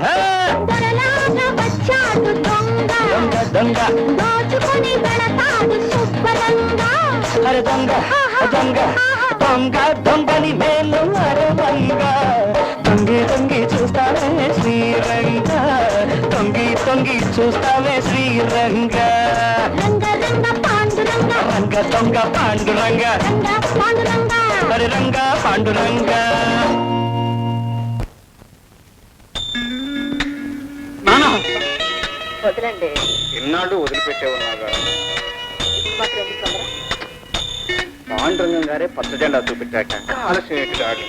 [SPEAKER 5] దొరలాగా వచ్చాడు దొంగ,
[SPEAKER 6] దొంగ దొంగ
[SPEAKER 5] దోచుకొని వెళతాడు శుభ్రంగా.
[SPEAKER 6] అరే దొంగ దొంగ దొంగ దొంగని మేలు అరవంగా. తొంగి తొంగి చూస్తావే శ్రీరంగా, తొంగి తొంగి చూస్తావే శ్రీరంగా.
[SPEAKER 5] రంగ రంగ పాండురంగ,
[SPEAKER 6] రంగ దొంగ పాండురంగ,
[SPEAKER 5] రంగ పాండురంగ.
[SPEAKER 6] మరి రంగ పాండురంగ.
[SPEAKER 3] వదలండి.
[SPEAKER 1] ఎన్నాళ్ళు వదిలిపెట్టే ఉన్నాగా.
[SPEAKER 3] మాత్రం ఎందుకు తొందర?
[SPEAKER 1] పాండురంగం గారే పచ్చ జెండా చూపెట్టాక ఆలస్యం ఏంటి డాడీ?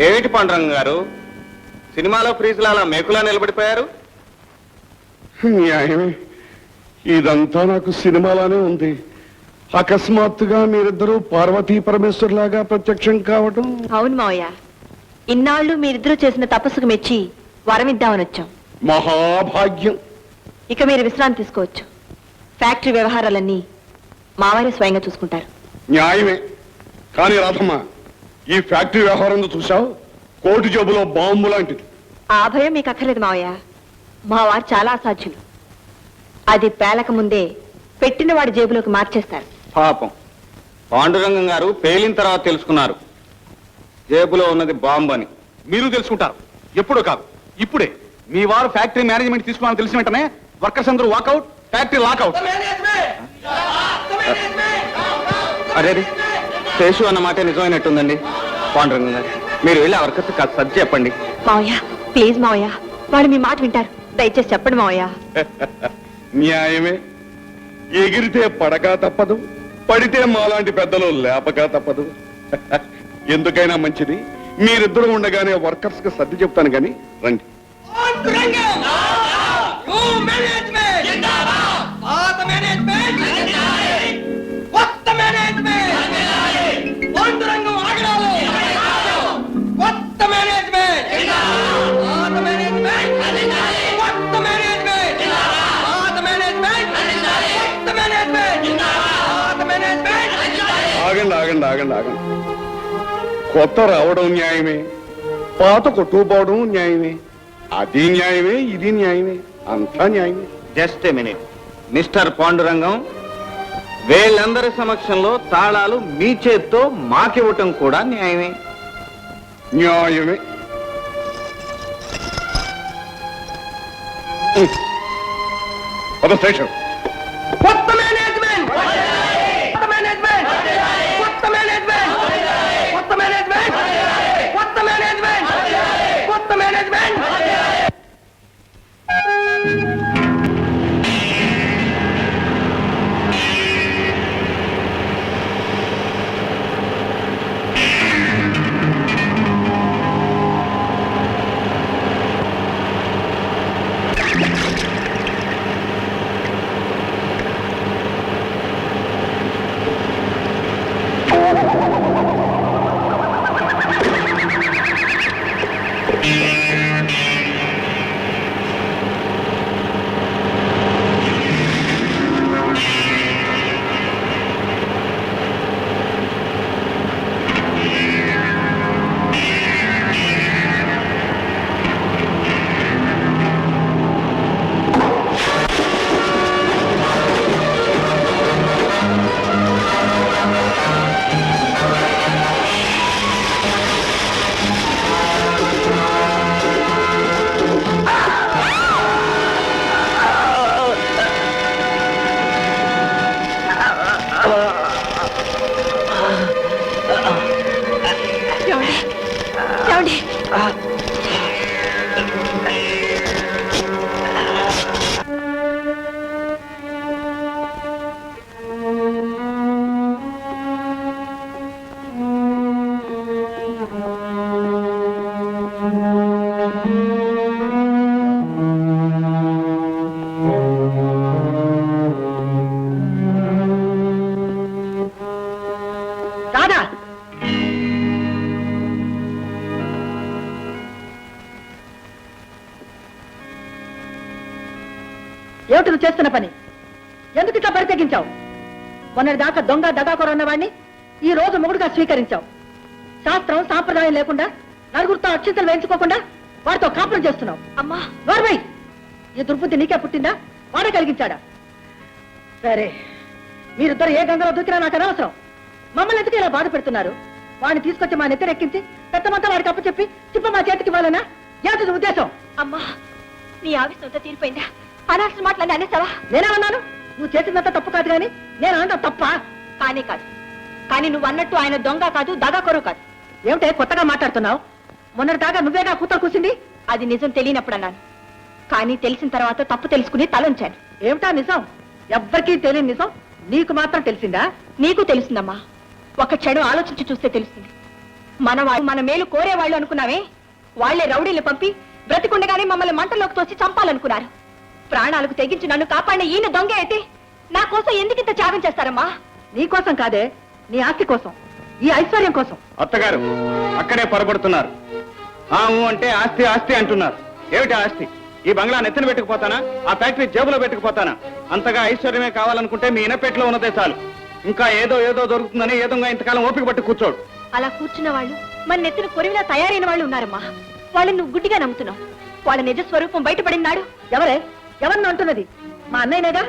[SPEAKER 1] ఏమిటి పాండురంగం గారు, సినిమాలో ఫ్రీజ్లో అలా మేకులా నిలబడిపోయారు?
[SPEAKER 2] న్యాయమే. ఇదంతా నాకు సినిమాలానే ఉంది. అకస్మాత్తుగా మీరిద్దరూ పార్వతీ పరమేశ్వర్లాగా ప్రత్యక్షం కావటం.
[SPEAKER 3] అవును మావయ్య, ఇన్నాళ్ళు మీరిద్దరూ చేసిన తపస్సుకు మెచ్చి వరం ఇద్దామని వచ్చాం.
[SPEAKER 2] మహాభాగ్యం.
[SPEAKER 3] ఇక మీరు విశ్రాంతి తీసుకోవచ్చు. ఫ్యాక్టరీ వ్యవహారాలన్నీ మావారే స్వయంగా చూసుకుంటారు.
[SPEAKER 2] న్యాయమే. కానీ రాధమ్మ, ఈ ఫ్యాక్టరీ వ్యవహారం చూసావు, కోటి జబ్బులో బాంబు లాంటిది.
[SPEAKER 3] ఆ భయం మీకు అక్కర్లేదు మావయ్య. మా వారు చాలా అసాధ్యులు. అది పేలక ముందే పెట్టిన వాడి జేబులోకి మార్చేస్తారు.
[SPEAKER 1] పాపం పాండురంగం గారు పేలిన తర్వాత తెలుసుకున్నారు జేబులో ఉన్నది బాంబు అని.
[SPEAKER 9] మీరు తెలుసుకుంటారు. ఎప్పుడో కాదు, ఇప్పుడే. మీ వారు ఫ్యాక్టరీ మేనేజ్మెంట్ తీసుకున్నారని తెలిసిన వెంటనే వర్కర్స్ అందరూ వాకౌట్, ఫ్యాక్టరీ లాకౌట్.
[SPEAKER 1] అరే శేషు అన్న మాట నిజమైనట్టుందండి. పాండురంగం గారు, మీరు వెళ్ళి వర్కర్స్ కాస్త సర్ది చెప్పండి.
[SPEAKER 3] మావయ్య ప్లీజ్ మావయ్య, వాళ్ళు మీ మాట వింటారు. దయచేసి చెప్పండి మావయ్య.
[SPEAKER 2] న్యాయమే. ఎగిరితే పడక తప్పదు, పడితే మాలాంటి పెద్దలు లేపక తప్పదు. ఎందుకైనా మంచిది, మీరిద్దరూ ఉండగానే వర్కర్స్ కి సర్ది చెప్తాను కానీ రండి. ఆగండి ఆగండి ఆగండి ఆగండి. కొత్త రావడం న్యాయమే, పాత కొట్టుకుపోవడం న్యాయమే. అది న్యాయమే, ఇది న్యాయమే, అంతా న్యాయమే.
[SPEAKER 1] Just a minute mister Pandurangam, వీళ్ళందరి సమక్షంలో తాళాలు మీ చేత్తో మాకివ్వటం కూడా న్యాయమే.
[SPEAKER 2] న్యాయమే. పద స్టేషన్.
[SPEAKER 6] కొత్త మేనేజ్మెంట్, కొత్త మేనేజ్మెంట్, కొత్త మేనేజ్మెంట్, కొత్త మేనేజ్మెంట్, కొత్త మేనేజ్మెంట్, కొత్త మేనేజ్మెంట్.
[SPEAKER 3] రాధా, ఏమిటి నువ్వు చేస్తున్న పని? ఎందుకు ఇట్లా బరి తెగించావు? మొన్నటి దాకా దొంగ దగాకొర ఉన్నవాడిని ఈ రోజు మొగుడుగా స్వీకరించావు. శాస్త్రం సాంప్రదాయం లేకుండా, నలుగురితో అక్షింతలు వేయించుకోకుండా వాడితో కాపురం చేస్తున్నావు. అమ్మా వార్మై, ఈ దుర్బుద్ధి నీకే పుట్టిందా, వాడే కలిగించాడా? సరే, మీరిద్దరు ఏ గంగలో దూకినా నాకు అనవసరం. మమ్మల్ని ఎందుకు ఇలా బాధ పెడుతున్నారు? వాడిని తీసుకొచ్చి మా నెత్తరెక్కించి పెద్దమంతా వాడికి అప్పు చెప్పి చిప్ప మా చేతికి ఇవ్వాలనా? ఏంటి ఉద్దేశం? అమ్మా, నీ ఆవేశంతో తీరిపోయిందా? అనాల్సిన మాటలన్నీ అనేసావా? నేనేమన్నాను? నువ్వు చేసిందంతా తప్పు కాదు కానీ నేను అన్నా తప్ప కానే కాదు. కానీ నువ్వు అన్నట్టు ఆయన దొంగ కాదు, దగాకొరు కాదు. ఏమిటే కొత్తగా మాట్లాడుతున్నావు? మొన్నటి దాకా నువ్వేగా కూతురు కూసింది. అది నిజం తెలియనప్పుడు అన్నాను, కానీ తెలిసిన తర్వాత తప్పు తెలుసుకుని తలంచాను. ఏమిటా నిజం? ఎవ్వరికీ తెలియని నిజం నీకు మాత్రం తెలిసిందా? నీకు తెలిసిందమ్మా. ఒక క్షణం ఆలోచించి చూస్తే తెలుస్తుంది. మన మేలు కోరేవాళ్ళు అనుకున్నావే, వాళ్లే రౌడీలు పంపి బ్రతికుండగానే మమ్మల్ని మంటల్లోకి తోసి చంపాలనుకున్నారు.
[SPEAKER 7] ప్రాణాలకు తెగించి నన్ను కాపాడిన ఈయన దొంగ అయితే నా కోసం ఎందుకు ఇంత త్యాగం చేస్తారమ్మా?
[SPEAKER 3] నీ కోసం కాదే, నీ ఆస్తి కోసం, ఈ ఐశ్వర్యం కోసం.
[SPEAKER 1] అత్తగారు అక్కడే పొరపడుతున్నారు. అంటే ఆస్తి ఆస్తి అంటున్నారు. ఏమిటి ఆస్తి? ఈ బంగ్లా నెత్తిన పెట్టుకుపోతానా? ఆ ఫ్యాక్టరీ జేబులో పెట్టుకుపోతానా? అంతగా ఐశ్వర్యమే కావాలనుకుంటే మీ ఇనపెట్లో ఉన్నదే చాలు. ఇంకా ఏదో ఏదో దొరుకుతుందని ఏదో ఇంతకాలం ఓపిక పట్టి కూర్చోడు.
[SPEAKER 7] అలా కూర్చున్న వాళ్ళు మన నెత్తిన కొరివిలా తయారైన వాళ్ళు ఉన్నారమ్మా. వాళ్ళని నువ్వు గుడ్డిగా నమ్ముతున్నావు. వాళ్ళ నిజ స్వరూపం బయటపడినాడు.
[SPEAKER 3] ఎవరిని అంటున్నది? మా అన్నయ్యనేగా.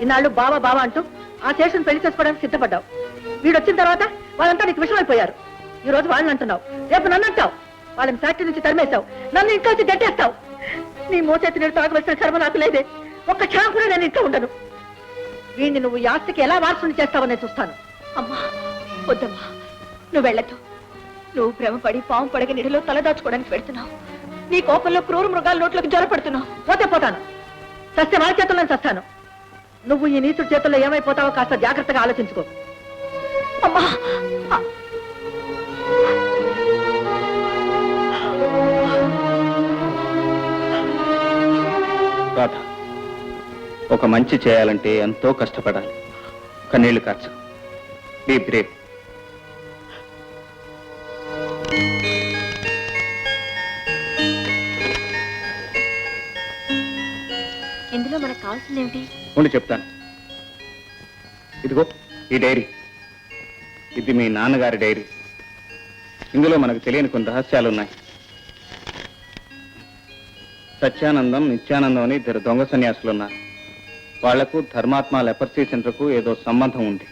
[SPEAKER 3] ఇన్నాళ్ళు బావా బావా అంటూ ఆ శేషుని పెళ్లి చేసుకోవడానికి సిద్ధపడ్డావు. వీడొచ్చిన తర్వాత వాళ్ళంతా నీకు విషమైపోయారు. ఈ రోజు వాళ్ళని అంటున్నావు, రేపు నన్ను అంటావు. వాళ్ళని ఫ్యాక్టరీ నుంచి తరిమేశావు, నన్ను ఇంట్లో వచ్చి గట్టేస్తావు. నీ మోచేతి నీళ్ళు తాగవలసిన కర్మ నాకు లేదే. ఒక్క క్షణం కూడా నేను ఇంట్లో ఉండను. వీడిని నువ్వు ఈ ఆస్తికి ఎలా వారసుని చేస్తావో నేను చూస్తాను.
[SPEAKER 7] అమ్మా వద్దమ్మా, నువ్వు వెళ్ళదు. నువ్వు భ్రమపడి పాము పడగ నీడలో తలదాచుకోవడానికి పెడుతున్నావు. నీ కోపంలో క్రూర మృగాల నోట్లోకి జ్వరపడుతున్నావు.
[SPEAKER 3] పోతే పోతాను, చస్తే వాళ్ళ చేతుల్లో చస్తాను. నువ్వు ఈ నీచుడి చేతుల్లో ఏమైపోతావో కాస్త జాగ్రత్తగా ఆలోచించుకో.
[SPEAKER 7] అమ్మా
[SPEAKER 1] రాధ, ఒక మంచి చేయాలంటే ఎంతో కష్టపడాలి. కన్నీళ్లు కార్చు. Be Brave.
[SPEAKER 7] ఇందులో మనకు కావాల్సింది ఏమిటి?
[SPEAKER 1] ఉండి చెప్తాను. ఇదిగో ఈ డైరీ. ఇది మీ నాన్నగారి డైరీ. ఇందులో మనకు తెలియని కొన్ని రహస్యాలున్నాయి. సత్యానందం, నిత్యానందం అని 2 దొంగ సన్యాసులున్నారు. వాళ్లకు ధర్మాత్మ లెపర్సీ సెంటర్కు ఏదో సంబంధం ఉంది.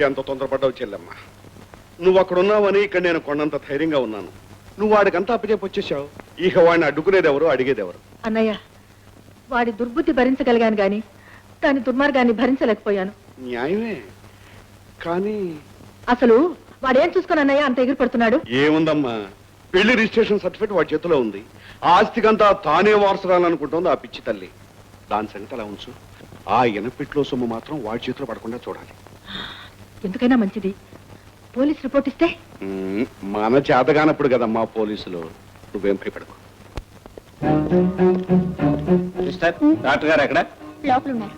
[SPEAKER 2] ఎంత తొందరపడ్డావు చెల్లెమ్మ. నువ్వు అక్కడున్నావని ఇక్కడ నేను కొండంత ధైర్యంగా ఉన్నాను. నువ్వు వాడికంతా అప్పచెప్పి వచ్చేసావు. ఇక వాడిని అడ్డుకునేదెవరు, అడిగేదెవరు?
[SPEAKER 3] అన్నయ్య, వాడి దుర్బుద్ధి భరించగలిగాను గాని దాని దుర్మార్గాన్ని భరించలేకపోయాను.
[SPEAKER 2] న్యాయమే, కానీ
[SPEAKER 3] అసలు వాడేం చూసుకుని అన్నయ్య అంత ఎగిరిపడుతున్నాడు?
[SPEAKER 2] ఏముందమ్మా, పెళ్లి రిజిస్ట్రేషన్ సర్టిఫికేట్ వాడి చేతిలో ఉంది. ఆ ఆస్తికంతా తానే వారసురాలనుకుంటోంది ఆ పిచ్చి తల్లి. దాని సంగతి అలా ఉంచు. ఆ ఎనపెట్లో సొమ్ము మాత్రం వాడి చేతిలో పడకుండా చూడాలి.
[SPEAKER 3] ఎందుకైనా మంచిది పోలీస్ రిపోర్ట్ ఇస్తే.
[SPEAKER 2] మన చేతగానప్పుడు కదమ్మా పోలీసులు. నువ్వేం భయపడకు.
[SPEAKER 1] సిస్టర్, డాక్టర్ గారు ఎక్కడ?
[SPEAKER 5] లోపల ఉన్నారు.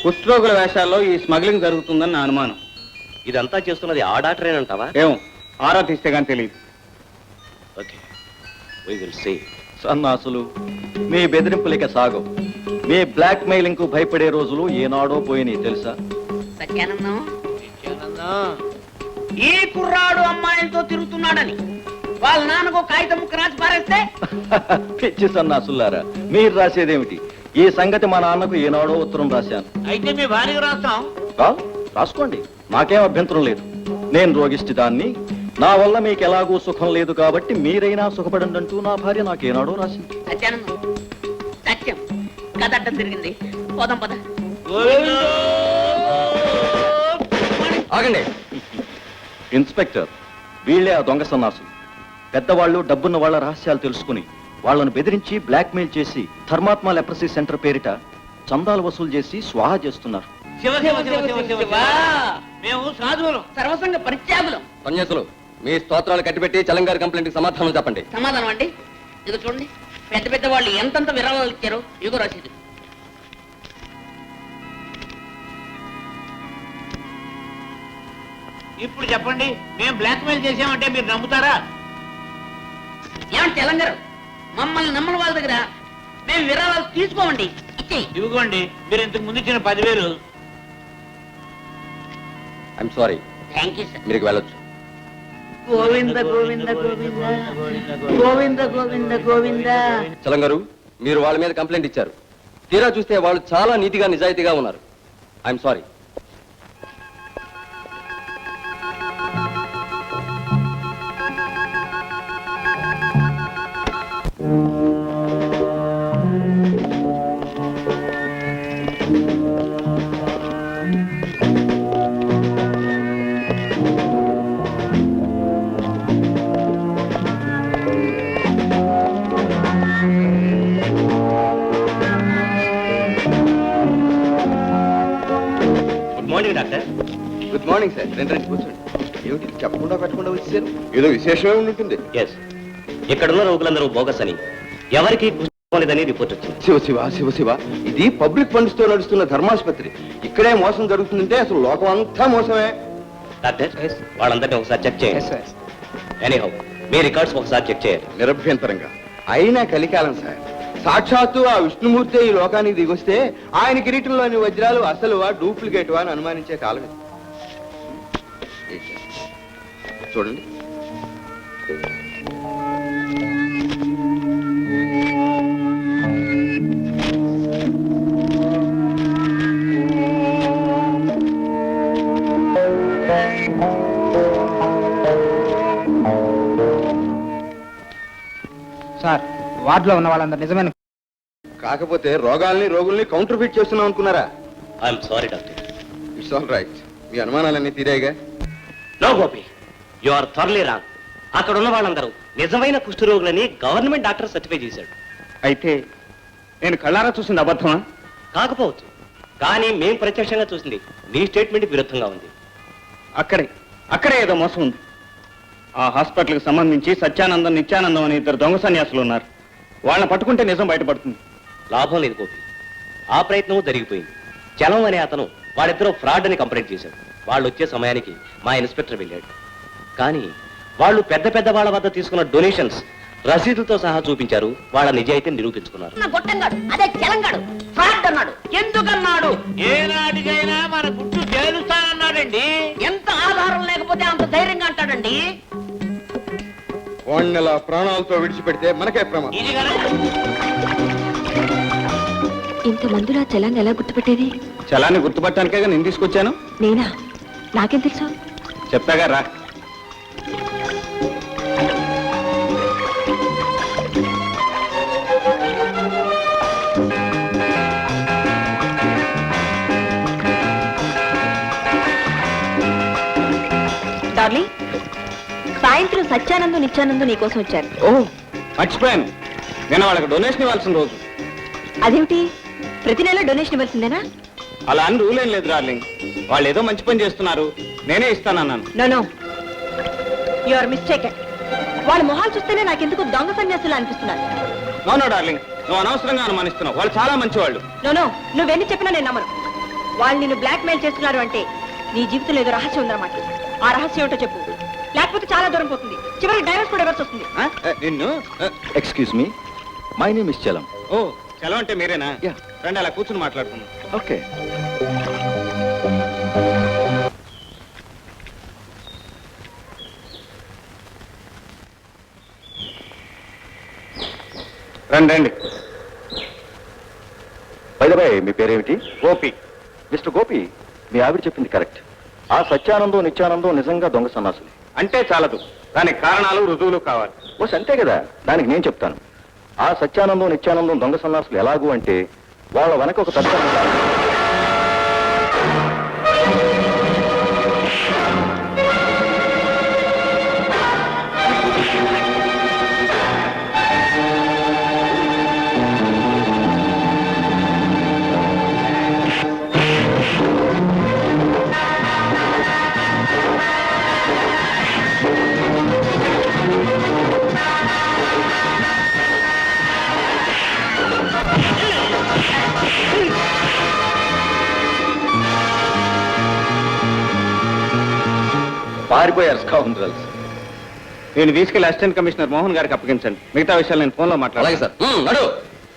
[SPEAKER 1] కుష్ఠరోగుల వేషాల్లో ఈ స్మగ్లింగ్ జరుగుతుందని నా అనుమానం.
[SPEAKER 4] ఇదంతా చేస్తున్నది ఆ డాక్టరేనంటావా?
[SPEAKER 1] ఏమో, ఆరా తీస్తే కానీ తెలియదు.
[SPEAKER 4] Okay, we will see. సన్నాసులు, మీ బెదిరింపులకి సాగవు. మీ బ్లాక్ మెయిలింగ్ కు భయపడే రోజులు ఏనాడో పోయినాయి తెలుసా?
[SPEAKER 6] సత్యానందం, ఈ కుర్రాడు అమ్మాయిలతో తిరుగుతున్నాడని వాళ్ళ నాన్నకు కాగితం ముక్క రాసి పారేస్తే
[SPEAKER 4] పిచ్చి సన్నాసులారా, మీరు రాసేదేమిటి? ఈ సంగతి మా నాన్నకు ఏనాడో ఉత్తరం రాశాను.
[SPEAKER 6] అయితే మీ భార్యకు రాస్తాం.
[SPEAKER 4] రాసుకోండి, నాకేం అభ్యంతరం లేదు. నేను రోగిష్టి దాన్ని, నా వల్ల మీకు ఎలాగూ సుఖం లేదు కాబట్టి మీరైనా సుఖపడండి అంటూ నా భార్య నాకేనాడో రాసింది.
[SPEAKER 6] సత్యానందం, సత్యం కథ అడ్డం తిరిగింది. పోదాం పద.
[SPEAKER 4] ఆగండి ఇన్స్పెక్టర్, వీళ్లే ఆ దొంగ సన్నాసులు. పెద్దవాళ్ళు డబ్బున్న వాళ్ళ రహస్యాలు తెలుసుకుని వాళ్ళను బెదిరించి బ్లాక్మెయిల్ చేసి ధర్మాత్మ లెప్రసీ సెంటర్ పేరిట చందాలు వసూలు చేసి స్వాహా చేస్తున్నారు.
[SPEAKER 6] మేము సాధువులం, సర్వసంగ పరిత్యాగులం.
[SPEAKER 4] సన్యాసులు, మీ స్తోత్రాలు కట్టిపెట్టి చలంగారి కంప్లైంట్ సమాధానం చెప్పండి.
[SPEAKER 6] సమాధానం అండి, ఇది చూడండి. పెద్ద పెద్ద వాళ్ళు ఎంతంత విరాళాలు ఇచ్చారో ఇదిగో రసీదు. ఇప్పుడు చెప్పండి, మేము బ్లాక్ మెయిల్ చేసామంటే మీరు నమ్ముతారా? ఏమంటే తెలంగాణ మమ్మల్ని నమ్మని వాళ్ళ దగ్గర మేము విరాళాలు తీసుకోమండి. ఇవ్వండి, మీరు ఇంతకు ముందు ఇచ్చిన 10,000.
[SPEAKER 4] I'm sorry,
[SPEAKER 6] thank you sir.
[SPEAKER 4] మీరు వెళ్ళొచ్చు.
[SPEAKER 6] గోవింద గోవింద గోవింద గోవింద గోవింద గోవింద.
[SPEAKER 4] చలంగారు, మీరు వాళ్ళ మీద కంప్లైంట్ ఇచ్చారు. తీరా చూస్తే వాళ్ళు చాలా నీతిగా నిజాయితీగా ఉన్నారు. I'm sorry.
[SPEAKER 10] Good morning sir. రండి కూర్చోండి. ఏమిటి చెప్పకుండా పెట్టకుండా వచ్చారు? ఏదో విశేషమే ఉంటుంది.
[SPEAKER 4] ఇక్కడున్న రోగులందరూ బోగస్ అని, ఎవరికి లేదని రిపోర్ట్ వచ్చింది.
[SPEAKER 10] శివ శివ శివ శివ, ఇది పబ్లిక్ ఫండ్స్ తో నడుస్తున్న ధర్మాసుపత్రి. ఇక్కడే మోసం జరుగుతుందంటే అసలు లోకం అంతా మోసమే.
[SPEAKER 4] డాక్టర్, వాళ్ళందరినీ ఒకసారి చెక్ చేయండి. ఎనీహౌ, మీ రికార్డ్స్ ఒకసారి చెక్ చేయాలి.
[SPEAKER 10] నిరభ్యంతరంగా. అయినా కలికాలం సార్. సాక్షాత్తు ఆ విష్ణుమూర్తి ఈ లోకానికి దిగొస్తే ఆయన కిరీటంలోని వజ్రాలు అసలు డూప్లికేట్ అని అనుమానించే కాలం ఇది. చూడండి.
[SPEAKER 11] సార్, వార్డులో ఉన్న వాళ్ళందరూ నిజమైన
[SPEAKER 10] కాకపోతే రోగుల్ని కౌంటర్ ఫిట్ చేస్తున్నాం అనుకున్నారా?
[SPEAKER 4] I'm sorry doctor.
[SPEAKER 10] It's all right. మీ అనుమానాలన్నీ తీరాయిగా.
[SPEAKER 4] No Gopi, you are thoroughly wrong. అక్కడ ఉన్న వాళ్ళందరూ నిజమైన కుష్ఠరోగులని గవర్నమెంట్ డాక్టర్ సర్టిఫై చేశాడు.
[SPEAKER 1] అయితే నేను కళ్ళారా చూసింది అబద్ధమా?
[SPEAKER 4] కాకపోవచ్చు, కానీ మేం ప్రత్యక్షంగా చూసింది నీ స్టేట్మెంట్ విరుద్ధంగా ఉంది.
[SPEAKER 1] అక్కడే ఏదో మోసం ఉంది. ఆ హాస్పిటల్కి సంబంధించి సత్యానందం, నిత్యానందం అనే 2 దొంగ సన్యాసులు ఉన్నారు. వాళ్ళని పట్టుకుంటే నిజం బయటపడుతుంది.
[SPEAKER 4] లాభం లేదు గోపి, ఆ ప్రయత్నం జరిగిపోయింది. చలం అనే అతను వాళ్ళిద్దరూ ఫ్రాడ్ అని కంప్లైంట్ చేశాడు. వాళ్ళు వచ్చే సమయానికి మా ఇన్స్పెక్టర్ వెళ్ళాడు. కానీ వాళ్ళు పెద్ద పెద్ద వాళ్ళ వద్ద తీసుకున్న డొనేషన్స్ రసీదులతో సహా చూపించారు. వాళ్ళ నిజాయితీని నిరూపించుకున్నారు.
[SPEAKER 6] అదే తెలంగాణ ఫ్రాడ్ అన్నాడు. ఎందుకన్నాడు? ఏనాటికైనా మన గుట్టు తేలుస్తానన్నాడండి. ఎంత ఆధారం లేకపోతే అంత ధైర్యంగా అంటాడండి.
[SPEAKER 10] వాళ్ళ ప్రాణాలతో విడిచిపెడితే మనకే ప్రమాదం.
[SPEAKER 3] ఇంతమందిలో ఆ చలాన్ని ఎలా గుర్తుపెట్టేది?
[SPEAKER 1] చలాన్ని గుర్తుపట్టడానికే నేను తీసుకొచ్చాను.
[SPEAKER 3] నేనా? నాకేం తెలుసు?
[SPEAKER 1] చెప్తాగా రా.
[SPEAKER 3] డార్లింగ్, సాయంత్రం సత్యానందం, నిత్యానందం నీకోసం వచ్చారు.
[SPEAKER 1] ఓ, మర్చిపోయాను. నేను వాళ్ళకి డొనేషన్ ఇవ్వాల్సిన రోజు.
[SPEAKER 3] అదేమిటి, ప్రతి నెల డొనేషన్ ఇవ్వాల్సిందేనా?
[SPEAKER 1] అలా అని రూల్ ఏం లేదు డార్లింగ్. వాళ్ళు ఏదో మంచి పని చేస్తున్నారు, నేనే ఇస్తానన్నాను.
[SPEAKER 3] No, you are mistaken. వాళ్ళ మొహాలు చూస్తేనే నాకెందుకు దొంగ సన్యాసులు అనిపిస్తున్నారు.
[SPEAKER 1] నో డార్లింగ్, నువ్వు అనవసరంగా అనుమానిస్తున్నావు. వాళ్ళు చాలా మంచి వాళ్ళు.
[SPEAKER 3] నో, నువ్వెన్ని చెప్పినా నేను నమ్మను. వాళ్ళు నిన్ను బ్లాక్ మెయిల్ చేస్తున్నారు అంటే నీ జీవితంలో ఏదో రహస్యం ఉందన్నమాట. ఆ రహస్యం ఏమిటో చెప్పు, లేకపోతే చాలా దూరం పోతుంది. చివరికి డైవర్స్ కూడా ఇవ్వాల్సి వస్తుంది.
[SPEAKER 1] నిన్ను
[SPEAKER 4] excuse me, my name is Chalam.
[SPEAKER 1] ఓ, చలం అంటే మీరేనా? రండి, అలా కూర్చుని మాట్లాడుకున్నాం.
[SPEAKER 4] ఓకే.
[SPEAKER 1] రండి.
[SPEAKER 4] బై ద బై, మీ పేరేమిటి?
[SPEAKER 1] గోపి.
[SPEAKER 4] మిస్టర్ గోపి, మీ ఆవిడ చెప్పింది కరెక్ట్. ఆ సత్యానందం నిత్యానందం నిజంగా దొంగ సన్నాసులు
[SPEAKER 1] అంటే చాలదు, దానికి కారణాలు రుజువులు కావాలి.
[SPEAKER 4] ఓ అంతే కదా, దానికి నేను చెప్తాను. ఆ సత్యానందం నిత్యానందం దొంగ సన్నాసులు ఎలాగూ అంటే వాళ్ళ వెనక ఒక పెద్ద పారిపోయారు స్కౌండ్రల్స్.
[SPEAKER 1] నేను తీసుకెళ్లి అసిస్టెంట్ కమిషనర్ మోహన్ గారికి అప్పగించండి. మిగతా విషయాలు నేను ఫోన్లో మాట్లాడాలి.
[SPEAKER 4] అలాగే సార్. నడు.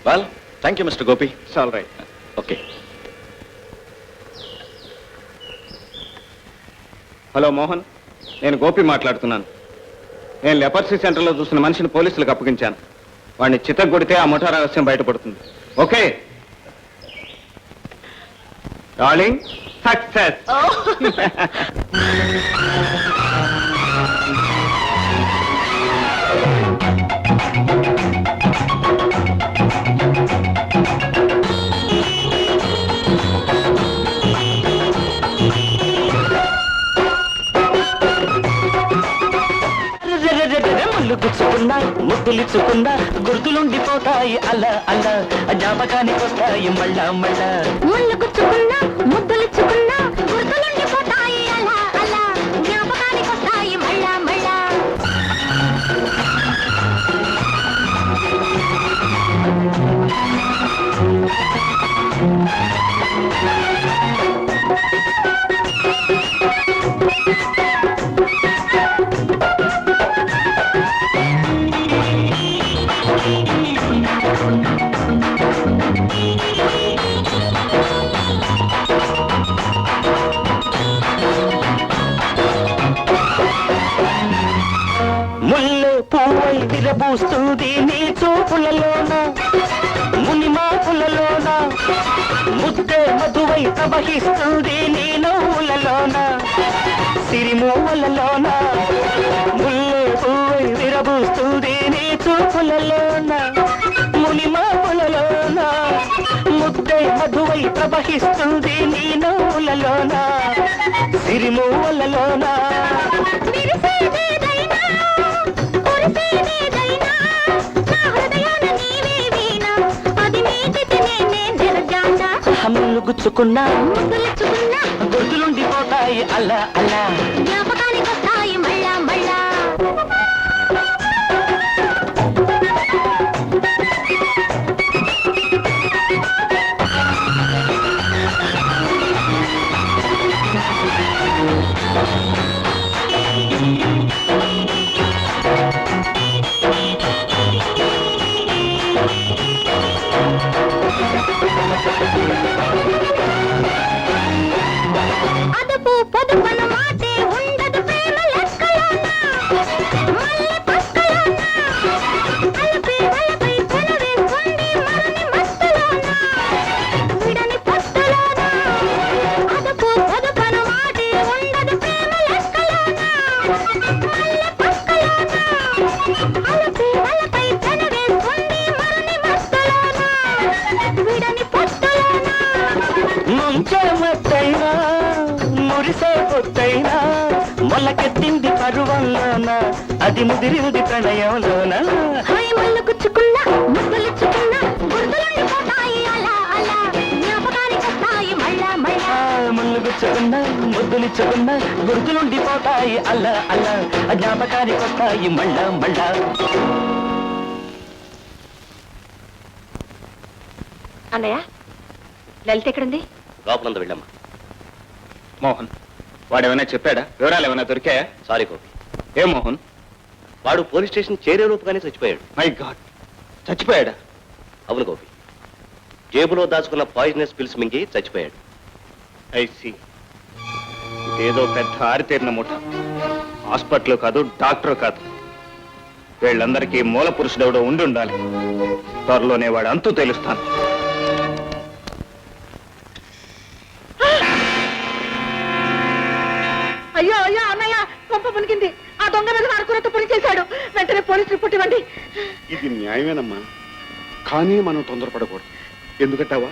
[SPEAKER 4] Well, thank you mister Gopi.
[SPEAKER 1] All right.
[SPEAKER 4] Okay.
[SPEAKER 1] Hello Mohan, నేను గోపి మాట్లాడుతున్నాను. నేను లెపర్సీ సెంటర్లో చూసిన మనిషిని పోలీసులకు అప్పగించాను. వాడిని చితగ్గొడితే ఆ ముఠా రహస్యం బయటపడుతుంది. Okay darling, success.
[SPEAKER 6] గుచ్చుకున్నా ముద్దులిచ్చుకున్నా గుర్తులుండిపోతాయి అలా అలా జ్ఞాపకానికి వస్తాయి మళ్ళా మళ్ళా.
[SPEAKER 5] ముళ్ళు గుచ్చుకున్నా ముద్దులిచ్చుకున్నా గుర్తులుండిపోతాయి అలా అలా జ్ఞాపకానికి వస్తాయి మళ్ళా మళ్ళా.
[SPEAKER 6] ముల్లె పువ్వై విరబూస్తుంది నీ చూపులలోన ముని మాపులలోన ముద్దే మధువై ప్రవహిస్తుంది నీ నవ్వులలోన సిరిమూవలలోన ముల్లె పువ్వై విరబూస్తుంది నీ చూపులలోన ముని మాపులలోన ముద్దే మధువై ప్రవహిస్తుంది నీ నవ్వులలోన సిరిమూవలలోన. ముళ్ళు గుచ్చుకున్నా గుర్తులుండిపోతాయి అలా అలా
[SPEAKER 5] జ్ఞాపకానికి వస్తాయి మళ్ళా మళ్ళా. అదుపు పొదుపన మాటే ఉండదు ప్రేమ లెక్కలోన మల్లె పక్కలోన అలపే వలపై చెలవేస్తుంది మనని మస్తులోన విడని పొత్తులోన. అదుపు పొదుపన మాటే ఉండదు ప్రేమ లెక్కలోన మల్లె పక్కలోన అలపే వలపై చెలవేస్తుంది మనని మస్తులోన విడని పొత్తులోన.
[SPEAKER 6] ముంచే మత్తైనా మురిసే పొత్తైనా మొలకెత్తింది పరువంలోన అది ముదిరింది ప్రణయంలోన.
[SPEAKER 5] హాయ్ ముళ్ళు గుచ్చుకున్నా ముద్దులిచ్చుకున్నా గుర్తులుండిపోతాయి అలా అలా జ్ఞాపకానికి వస్తాయి మళ్ళా మళ్ళా.
[SPEAKER 6] ముళ్ళు గుచ్చుకున్నా ముద్దులిచ్చుకున్నా గుర్తులుండిపోతాయి అలా అలా జ్ఞాపకానికి వస్తాయి మళ్ళా మళ్ళా.
[SPEAKER 3] అన్నయ్య, లలిత ఎక్కడుంది?
[SPEAKER 4] లోపలంత వెళ్ళమ్మా.
[SPEAKER 1] మోహన్, వాడు ఏమైనా చెప్పాడా? వివరాలు ఏమైనా దొరికాయా?
[SPEAKER 4] సారీ గోపి,
[SPEAKER 1] ఏ మోహన్?
[SPEAKER 4] వాడు పోలీస్ స్టేషన్ చేరే రూపుగానే చచ్చిపోయాడు.
[SPEAKER 1] మై గాడ్, చచ్చిపోయాడా?
[SPEAKER 4] అవును గోపి, జేబులో దాచుకున్న పాయిజనస్ పిల్స్ మింగి చచ్చిపోయాడు.
[SPEAKER 1] ఐసి, ఇదేదో పెద్ద ఆరితేరిన ముఠ. హాస్పిటల్ కాదు, డాక్టర్ కాదు. వీళ్ళందరికీ మూల పురుషుడెవడో ఉండి ఉండాలి. త్వరలోనే వాడు అంతు తెలుస్తాను.
[SPEAKER 3] కొంప మునిగింది. ఆ దొంగ మీద అరకురతో పని చేశాడు. వెంటనే పోలీస్ రిపోర్ట్ ఇవ్వండి.
[SPEAKER 2] ఇది న్యాయమేనమ్మా, కానీ మనం తొందరపడకూడదు. ఎందుకంటావా,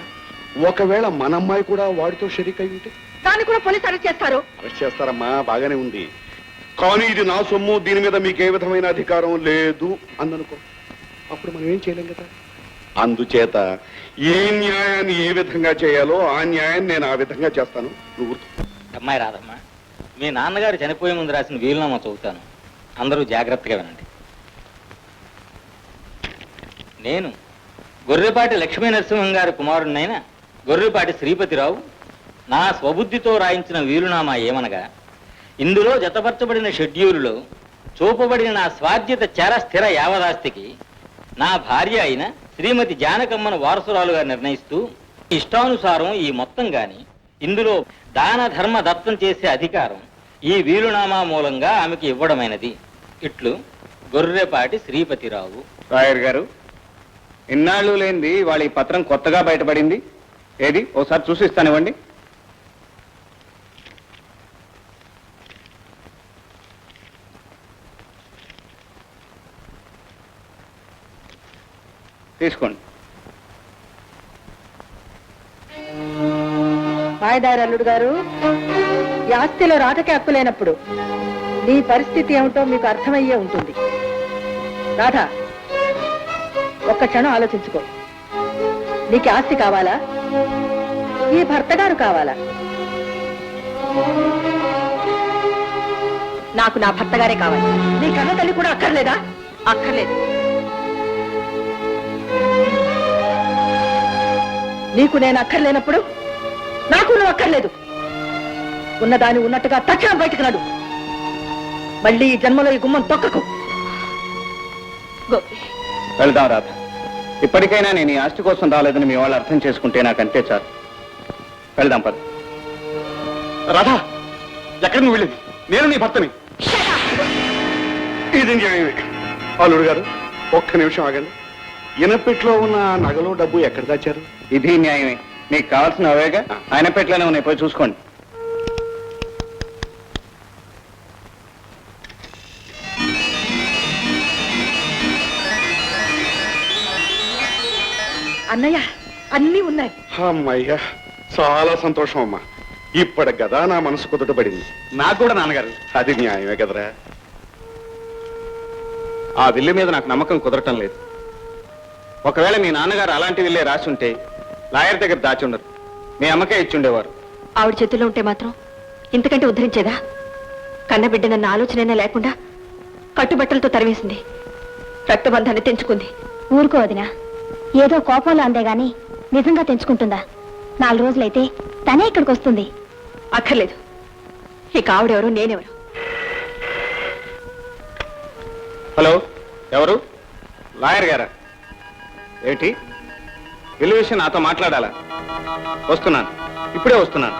[SPEAKER 2] ఒకవేళ మన అమ్మాయి కూడా వాడితో షరీక్ అయి ఉంటే?
[SPEAKER 3] దాన్ని కూడా పోలీస్ అరెస్ట్ చేస్తారు.
[SPEAKER 2] అరెస్ట్ చేస్తారమ్మా, బాగానే ఉంది. కానీ ఇది నా సొమ్ము, దీని మీద మీకు ఏ విధమైన అధికారం లేదు అందనుకో, అప్పుడు మనం ఏం చేయలేం కదా. అందుచేత ఏ న్యాయాన్ని ఏ విధంగా చేయాలో ఆ న్యాయాన్ని నేను ఆ విధంగా చేస్తాను. నువ్వు
[SPEAKER 6] అమ్మాయి రాదమ్మా, మీ నాన్నగారు చనిపోయే ముందు రాసిన వీలునామా చదువుతాను, అందరూ జాగ్రత్తగా వినండి. నేను గొర్రెపాటి లక్ష్మీ నరసింహం గారి కుమారుడినైన గొర్రెపాటి శ్రీపతిరావు నా స్వబుద్ధితో రాయించిన వీలునామా ఏమనగా, ఇందులో జతపరచబడిన షెడ్యూలులో చూపబడిన నా స్వాధ్యత చర స్థిర యావదాస్తికి నా భార్య అయిన శ్రీమతి జానకమ్మను వారసురాలుగా నిర్ణయిస్తూ ఇష్టానుసారం ఈ మొత్తం గాని ఇందులో దాన ధర్మ దత్తం చేసే అధికారం ఈ వీలునామా మూలంగా ఆమెకి ఇవ్వడమైనది. ఇట్లు గొర్రెపాటి శ్రీపతిరావు.
[SPEAKER 1] రాయర్ గారు, ఇన్నాళ్ళు లేనిది వాళ్ళ ఈ పత్రం కొత్తగా బయటపడింది. ఏది ఓసారి చూసి ఇస్తానివ్వండి. తీసుకోండి.
[SPEAKER 3] మాయదారి అల్లుడు గారు, ఈ ఆస్తిలో రాటకి హక్కు లేనప్పుడు నీ పరిస్థితి ఏమిటో మీకు అర్థమయ్యే ఉంటుంది. రాధా, ఒక్క క్షణం ఆలోచించుకో. నీకు ఆస్తి కావాలా, ఈ భర్త గారు కావాలా? నాకు నా భర్త గారే కావాలి. నీ కన్న తల్లి కూడా అక్కర్లేదా? అక్కర్లేదు. నీకు నేను అక్కర్లేనప్పుడు నాకు నువ్వు అక్కర్లేదు. ఉన్నదాని ఉన్నట్టుగా తక్షణం బయటకు నడు. మళ్ళీ ఈ జన్మలో ఈ గుమ్మం తొక్కకు. గోపి,
[SPEAKER 1] వెళ్దాం రాధ. ఇప్పటికైనా నేను ఈ ఆస్తి కోసం రాలేదని మీ వాళ్ళు అర్థం చేసుకుంటే నాకంతే చాలు. వెళ్దాం పద.
[SPEAKER 2] రాధా, ఎక్కడ నువ్వు వెళ్ళేది? నేను నీ భర్తని. ఇది న్యాయమే. అల్లుడు గారు, ఒక్క నిమిషం ఆగండి. ఇనపెట్లో ఉన్న నగలు డబ్బు ఎక్కడ దాచారు?
[SPEAKER 1] ఇది న్యాయమే. మీకు కావాల్సిన అవేగా ఆయన పెట్లోనే ఉన్నాయి, పోయి చూసుకోండి.
[SPEAKER 3] అన్నయ్య, అన్నీ ఉన్నాయి.
[SPEAKER 2] అమ్మయ్యా, చాలా సంతోషం అమ్మా. ఇప్పటికి కదా నా మనసు కుదుటపడింది.
[SPEAKER 1] నాకు కూడా నాన్నగారు.
[SPEAKER 2] అది న్యాయమే కదరా.
[SPEAKER 1] ఆ విల్లు మీద నాకు నమ్మకం కుదరటం లేదు. ఒకవేళ మీ నాన్నగారు అలాంటి విల్లే రాసి ఉంటే లాయర్ దగ్గర దాచి ఉండరు, మీ అమ్మకే ఇచ్చుండేవారు.
[SPEAKER 7] ఆవిడ చేతుల్లో ఉంటే మాత్రం ఇంతకంటే ఉద్ధరించేదా? కన్నబిడ్డనన్న ఆలోచనైనా లేకుండా కట్టుబట్టలతో తరివేసింది. రక్తబంధాన్ని తెంచుకుంది.
[SPEAKER 5] ఊరుకో వదినా, ఏదో కోపంలో అందే గాని నిజంగా తెంచుకుంటుందా? 4 రోజులైతే తనే ఇక్కడికి వస్తుంది.
[SPEAKER 7] అక్కర్లేదు. ఇక ఆవిడెవరు, నేనెవరు?
[SPEAKER 1] హలో, ఎవరు? లాయర్ గారా? ఏంటి విల్లు విషయం నాతో మాట్లాడాలా? వస్తున్నాను, ఇప్పుడే వస్తున్నాను.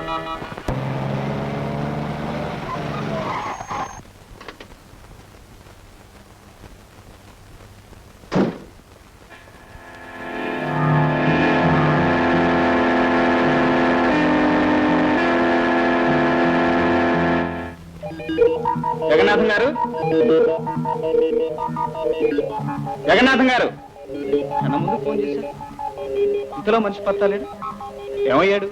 [SPEAKER 1] జగన్నాథం గారు, జగన్నాథం గారు, అన్న ముందు ఫోన్ చేశారు. ఇంతలో మనిషి పత్తాలేడు, ఏమయ్యాడు?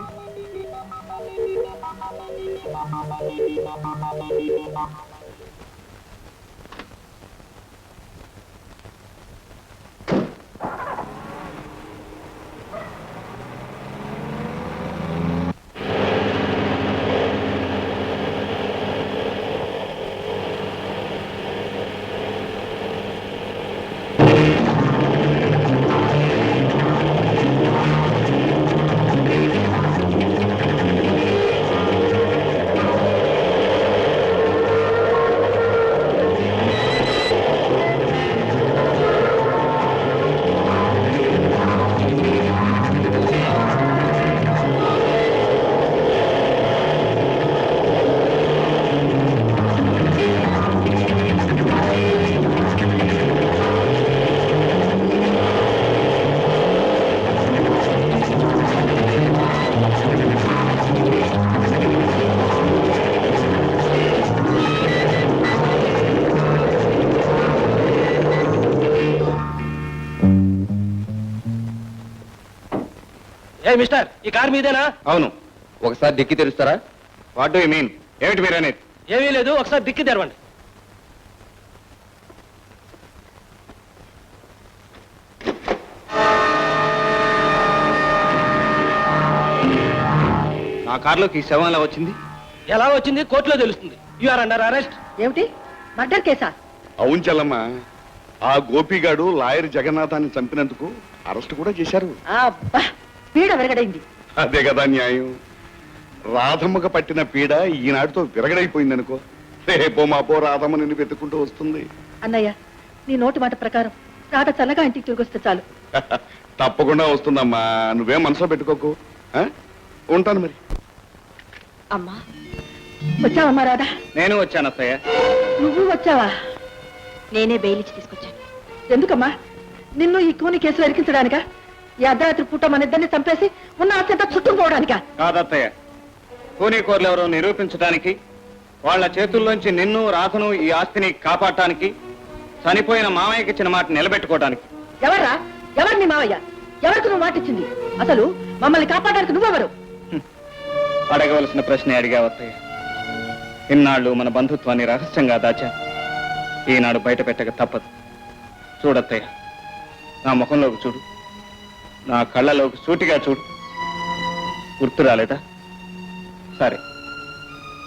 [SPEAKER 4] మిస్టర్ ఈ కార్ మీదేనా?
[SPEAKER 1] అవును.
[SPEAKER 4] ఒకసారి డిక్కి తెరుస్తారా?
[SPEAKER 1] What do you mean? ఏమిటి మీరు అనేది?
[SPEAKER 4] ఏమీ లేదు, ఒకసారి డిక్కి తెరవండి.
[SPEAKER 1] నా కారులోకి ఈ శవం ఎలా వచ్చింది?
[SPEAKER 4] ఎలా వచ్చింది కోర్టులో తెలుస్తుంది. You are under arrest.
[SPEAKER 3] ఏమిటి మర్డర్ కేసా?
[SPEAKER 2] అవును చెల్లమ్మ, ఆ గోపిగాడు లాయర్ జగన్నాథాన్ని చంపినందుకు అరెస్ట్ కూడా చేశారు.
[SPEAKER 3] అబ్బా పీడ విరగడైంది.
[SPEAKER 2] అదే కదా న్యాయం. రాధమ్మకు పట్టిన పీడ ఈనాటితో విరగడైపోయిందనుకో. రేపో మాపో రాధమ్మ నిన్ను వెతుక్కుంటూ వస్తుంది.
[SPEAKER 3] అన్నయ్య నీ నోటి మాట ప్రకారం రాధ చల్లగా ఇంటికి తిరిగి వస్తే చాలు.
[SPEAKER 2] తప్పకుండా వస్తుందమ్మా, నువ్వేం మనసులో పెట్టుకోకు. ఆ? ఉంటాను మరి.
[SPEAKER 3] అమ్మా వచ్చావమ్మా రాధా?
[SPEAKER 1] నేను వచ్చాను అత్తయ్య.
[SPEAKER 3] నువ్వు వచ్చావా? నేనే బెయిల్ ఇచ్చి తీసుకొచ్చాను. ఎందుకమ్మా? నిన్ను ఈ కూని కేసులో ఇరికించడానికా? ఈ అర్ధరాత్రి పూట మన ఇద్దరిని చంపేసి ఉన్న ఆస్తంతా చుట్టుకుపోవడానికా?
[SPEAKER 1] కాదత్తయ్య, కూనీకోర్లు ఎవరో నిరూపించడానికి, వాళ్ళ చేతుల్లోంచి నిన్ను రాధను ఈ ఆస్తిని కాపాడటానికి, చనిపోయిన మామయ్యకి ఇచ్చిన మాట నిలబెట్టుకోవడానికి.
[SPEAKER 3] ఎవర్రా? ఎవరు నీ మావయ్య? ఎవరికి నువ్వు మాటిచ్చింది? అసలు మమ్మల్ని కాపాడడానికి నువ్వెవరు?
[SPEAKER 1] అడగవలసిన ప్రశ్నే అడిగావత్తయ్య. ఇన్నాళ్ళు మన బంధుత్వాన్ని రహస్యంగా దాచా. ఈనాడు బయట పెట్టక తప్పదు. చూడత్తయ్య, నా ముఖంలోకి చూడు, నా కళ్ళలోకి సూటిగా చూడు. గుర్తు రాలేదా? సరే,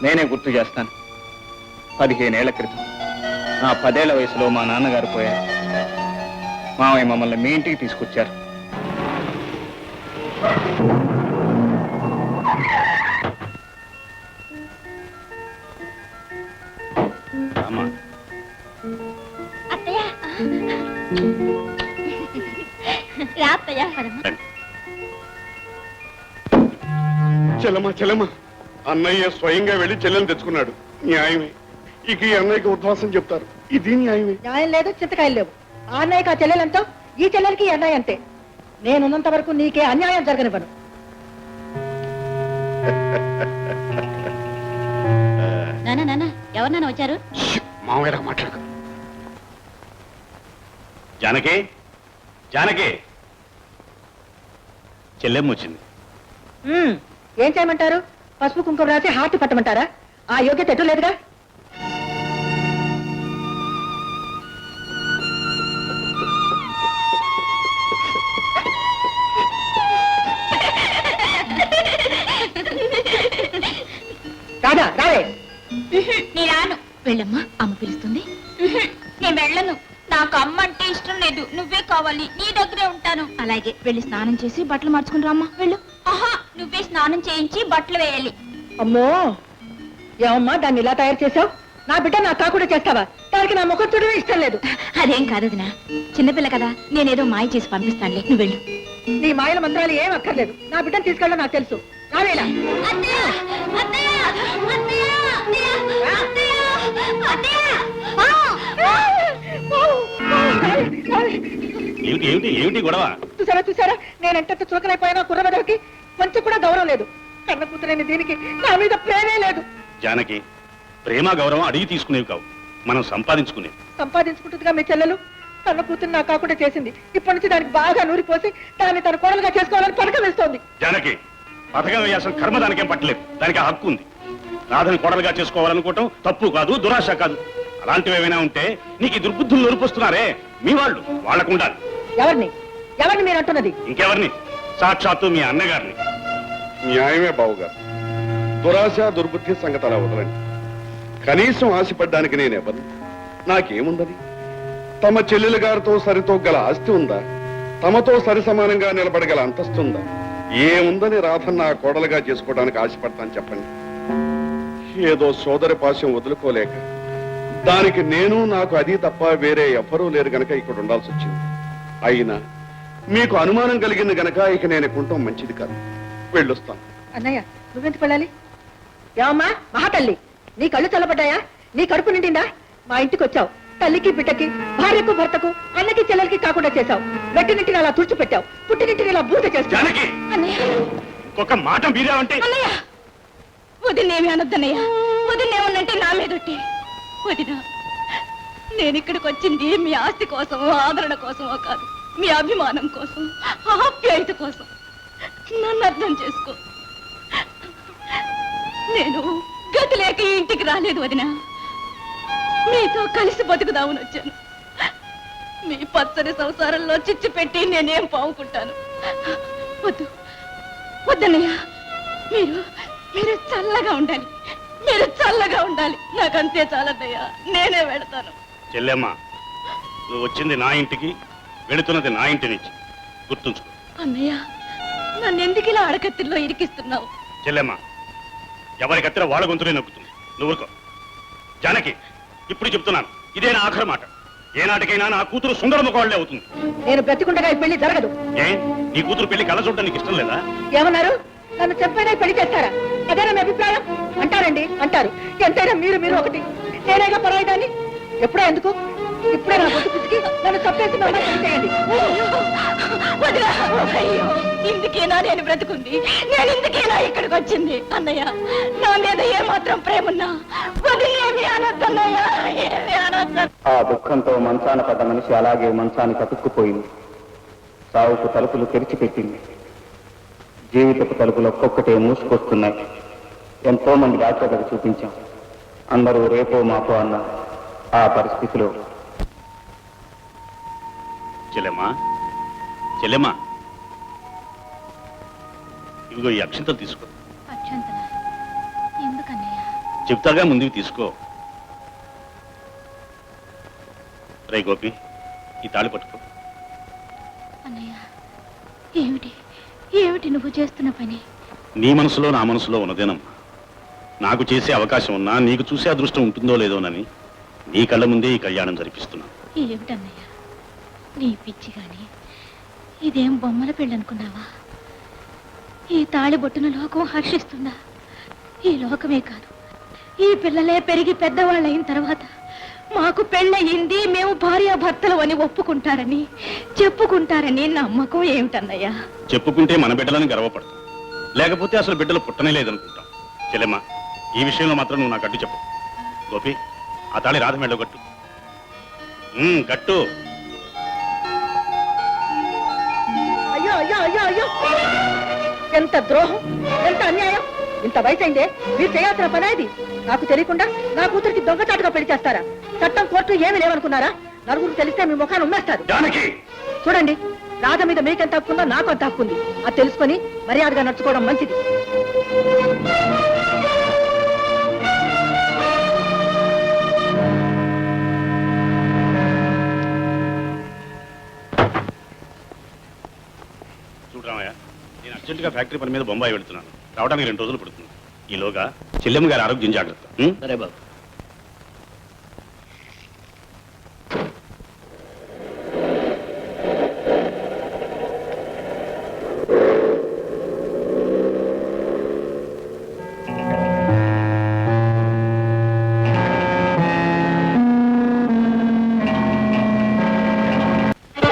[SPEAKER 1] నేనే గుర్తు చేస్తాను. 15 ఏళ్ల క్రితం నా 10 ఏళ్ల వయసులో మా నాన్నగారు పోయారు. మామయ్య మమ్మల్ని మీ ఇంటికి తీసుకొచ్చారు.
[SPEAKER 5] అత్తయ్య రా అత్తయ్య.
[SPEAKER 2] చెల్లమ్మ చెల్లమ్మ, అన్నయ్య స్వయంగా వెళ్ళి చెల్లెని తెచ్చుకున్నాడు. న్యాయమే. ఇక ఈ అన్నయ్యకి ఉద్వాసం చెప్తారు. ఇది న్యాయమే.
[SPEAKER 3] న్యాయం లేదు, చింతకాయలు లేవు. ఆ అన్నయ్యకి ఆ చెల్లెలంతో, ఈ చెల్లెలకి ఈ అన్నయ్య అంతే. నేనున్నంత వరకు నీకే అన్యాయం జరగనివ్వను.
[SPEAKER 5] నాన్న ఎవరు వచ్చారు?
[SPEAKER 2] మామయ్య మాట్లాడు.
[SPEAKER 9] జానకి, జానకి, చెల్లెమ్మ వచ్చింది.
[SPEAKER 3] ఏం చేయమంటారు? పసుపు కుంకుమ రాసి హార్ట్ పట్టమంటారా? ఆ యోగ్యత ఎటు లేదుగా. రాదా రావే.
[SPEAKER 5] నీ రాను. వెళ్ళమ్మా, అమ్మ పిలుస్తుంది. నేను వెళ్ళను. నాకు అమ్మ అంటే ఇష్టం లేదు. నువ్వే కావాలి. నీ దగ్గరే ఉంటాను. అలాగే వెళ్ళి స్నానం చేసి బట్టలు మార్చుకుని రామ్మా. వెళ్ళు. ఆహా, నువ్వే స్నానం చేయించి బట్టలు వేయాలి.
[SPEAKER 3] అమ్మో, ఏమమ్మా దాన్ని ఇలా తయారు చేసావు? నా బిడ్డ నాకు కాకుండా చేస్తావా? దానికి నా ముఖం చూడడం ఇష్టం లేదు.
[SPEAKER 5] అదేం కాదు వదినా, చిన్నపిల్ల కదా, నేనేదో మాయ చేసి పంపిస్తానులే. నువ్వు వెళ్ళు.
[SPEAKER 3] నీ మాయల మంత్రాలు ఏం అక్కర్లేదు. నా బిడ్డను తీసుకెళ్ళడం నాకు తెలుసు. రావేలా.
[SPEAKER 9] ఏమిటి ఏమిటి ఏమిటి గొడవ?
[SPEAKER 3] చూసారా చూసారా, నేనంటే చులకనైపోయినా కుర్రబెదవికి కొంచెం కూడా గౌరవం లేదు. కన్న కూతురైన దీనికి నా మీద ప్రేమే లేదు.
[SPEAKER 9] జానకి, ప్రేమ గౌరవం అడిగి తీసుకునేవి కావు, మనం సంపాదించుకునేవి.
[SPEAKER 3] సంపాదించుకుంటుందిగా మీ చెల్లెలు. కన్న కూతురు నాకు కాకుండా చేసింది. ఇప్పటి నుంచి దానికి బాగా నూరిపోసి దాన్ని తన కోడలుగా చేసుకోవాలని పథకం వేస్తోంది.
[SPEAKER 9] జానకి, పథకం వేయాల్సిన కర్మ దానికేం పట్టలేదు. దానికి ఆ హక్కు ఉంది. రాధని కోడలుగా చేసుకోవాలనుకోవటం తప్పు కాదు, దురాశ కాదు. అలాంటివి ఏమైనా ఉంటే నీకు ఈ దుర్బుద్ధులు నొరిపోస్తున్నారే మీ వాళ్ళు, వాళ్ళకు ఉండాలి.
[SPEAKER 3] ఎవరిని ఎవరిని మీరు అంటున్నది?
[SPEAKER 9] ఇంకెవరిని? సాక్షాత్తు మీ అన్నగారిని.
[SPEAKER 2] న్యాయమే బావుగారు. దురాశ దుర్బుద్ధి సంగతి అలా వదలండి. కనీసం ఆశపడ్డానికి నేనెవరు? నాకేముందని? తమ చెల్లెలు గారితో సరితూగల ఆస్తి ఉందా? తమతో సరి సమానంగా నిలబడగల అంతస్తుందా? ఏముందని రాధన్న కోడలుగా చేసుకోవడానికి ఆశపడతాను చెప్పండి. ఏదో సోదరి పాశం వదులుకోలేక, దానికి నాకు అది తప్ప వేరే ఎవ్వరూ లేరు గనక ఇక్కడ ఉండాల్సి వచ్చింది. అయినా మీకు అనుమానం కలిగింది గనక ఇక నేను కుంటాం మంచిది కాదు. వెళ్ళొస్తాను.
[SPEAKER 3] అన్నయ్య, నువ్వెందుకు వెళ్ళాలి? ఏమమ్మా మహాతల్లి, నీ కళ్ళు చల్లబడ్డాయా? నీ కడుపు నిండిందా? మా ఇంటికి వచ్చావు. తల్లికి బిడ్డకి, భార్యకు భర్తకు, అన్నకి చెల్లెలకి కాకుండా చేశావు. వెట్టినింటిని అలా తుడిచిపెట్టావు. పుట్టినింటిని ఇలా బూత చేస్తావు.
[SPEAKER 9] ఒక మాట మీరేమంటే
[SPEAKER 7] వదిలేమి అనొద్దన్నయ్య. వదిలేమన్నంటే నా మీదొట్టి. వదిన, నేను ఇక్కడికి వచ్చింది మీ ఆస్తి కోసం, ఆదరణ కోసమో కాదు, మీ అభిమానం కోసం, ఆప్యాయత కోసం. నన్ను అర్థం చేసుకో. నేను గతి లేక ఈ ఇంటికి రాలేదు వదినా. మీతో కలిసి బతుకుదామని వచ్చాను. మీ పచ్చని సంసారంలో చిచ్చు పెట్టి నేనేం పావుకుంటాను. వద్దు వద్దన్నయ్య, మీరు మీరు చల్లగా ఉండాలి, మీరు చల్లగా ఉండాలి. నాకంతే చాలన్నయ్య, నేనే వెళతాను.
[SPEAKER 1] చెల్లెమ్మ, నువ్వు వచ్చింది నా ఇంటికి, వెళుతున్నది నా ఇంటి నుంచి, గుర్తుంచుకో.
[SPEAKER 7] అన్నయ్య, నన్ను ఎందుకు ఇలా అడకత్తిలో ఇరికిస్తున్నావు?
[SPEAKER 1] చెల్లెమ్మ, ఎవరి కత్తిర వాళ్ళ గొంతునే నొక్కుతుంది. నువ్వు ఊరుకో. జానకి, ఇప్పుడు చెప్తున్నాను, ఇదే నా ఆఖరి మాట. ఏనాటికైనా నా కూతురు సుందరమ్మ కోళ్ళే అవుతుంది.
[SPEAKER 3] నేను బ్రతికుండగా ఈ పెళ్లి జరగదు.
[SPEAKER 1] ఏ, నీ కూతురు పెళ్లి కళ్ళ చూడడానికి ఇష్టం లేదా?
[SPEAKER 3] ఏమన్నారు? నన్ను చెప్పైనా పెళ్లి చేస్తారా? అదేనా మీ అభిప్రాయం? అంటారండి, అంటారు. ఎంతైనా మీరు మీరు ఒకటి. నేనేగా పరాయిదాన్ని. ఎప్పుడో ఎందుకు? ఇప్పుడే నా బొట్టు పిసికి నన్ను తప్పేసి మమ్మల్ని చేయండి.
[SPEAKER 7] వదినా, అయ్యో, ఇందుకేనా నేను బ్రతుకుంది? నేను ఇందుకేనా ఇక్కడికి వచ్చింది? అన్నయ్య, నా మీద ఏమాత్రం ప్రేమున్నా వదిలేమి అనొద్దన్నయ్య, ఏమి అనొద్దు.
[SPEAKER 11] ఆ దుఃఖంతో మంచాన పడ్డ మనిషి అలాగే మంచానికి అతుక్కుపోయింది. సావుకు తలుపులు తెరిచిపెట్టింది. జీవితపు తలుపులు ఒక్కొక్కటే మూసుకొస్తున్నాయి. ఎంతో మంది డాక్టర్లకు చూపించాం. అందరూ రేపో మాపో అన్న ఆ పరిస్థితిలో
[SPEAKER 1] చెల్లెమ్మా, చెల్లెమ్మా, ఇదిగో ఈ అక్షంతలు తీసుకో.
[SPEAKER 5] అక్షంతలా? ఎందుకన్నయ్య?
[SPEAKER 1] చెప్తాగా, ముందుకు తీసుకో. రే గోపి, ఈ తాళి పట్టుకో.
[SPEAKER 5] అన్నయ్య, ఏమిటి ఏమిటి నువ్వు చేస్తున్న పని?
[SPEAKER 1] నీ మనసులో నా మనసులో ఉన్నదేనమ్మా. నాకు చేసే అవకాశం ఉన్నా నీకు చూసే అదృష్టం ఉంటుందో లేదోనని నీ కళ్ళ ముందే ఈ కళ్యాణం జరిపిస్తున్నాను.
[SPEAKER 5] ఏమిటన్నయ్య నీ పిచ్చి గాని? ఇదేం బొమ్మల పెళ్ళి అనుకున్నావా? ఈ తాళి బొట్టున లోకం హర్షిస్తుందా? ఈ లోకమే కాదు, ఈ పిల్లలే పెరిగి పెద్దవాళ్ళయిన తర్వాత మాకు పెళ్ళయింది, మేము భార్యాభర్తలు అని ఒప్పుకుంటారని చెప్పుకుంటారని నమ్మకం ఏమిటన్నయ్యా?
[SPEAKER 1] చెప్పుకుంటే మన బిడ్డలని గర్వపడతాం, లేకపోతే అసలు బిడ్డలు పుట్టనే లేదనుకుంటాం. చెల్లెమ్మా, ఈ విషయంలో మాత్రం నువ్వు నాకు అడ్డు చెప్పు. గోపి, ఆ తాళి రాధ మెళ్ళో కట్టు. కట్టు.
[SPEAKER 3] అయ్యో అయ్యో అయ్యో అయ్యో, ఎంత ద్రోహం, ఎంత అన్యాయం! ఇంత వయసైందే మీరు చేయాల్సిన పని ఇది. నాకు తెలియకుండా నా కూతురికి దొంగచాటుగా పెళ్లి చేస్తారా? చట్టం, కోర్టు ఏమి లేవనుకున్నారా? నలుగురు తెలిస్తే మీ ముఖాన్ని ఉమ్మేస్తారు. చూడండి, రాధ మీద మీకెంత హక్కుందో నాకు అంత హక్కు ఉంది. అది తెలుసుకొని మర్యాదగా నడుచుకోవడం మంచిది.
[SPEAKER 1] చూడరామయ్య, నేను అర్జెంటుగా ఫ్యాక్టరీ పని మీద బొంబాయి వెళ్తున్నాను. రావడానికి 2 రోజులు పడుతుంది. ఈలోగా చెల్లెమ్మ గారి ఆరోగ్యం జాగ్రత్త.
[SPEAKER 6] సరే బాబు.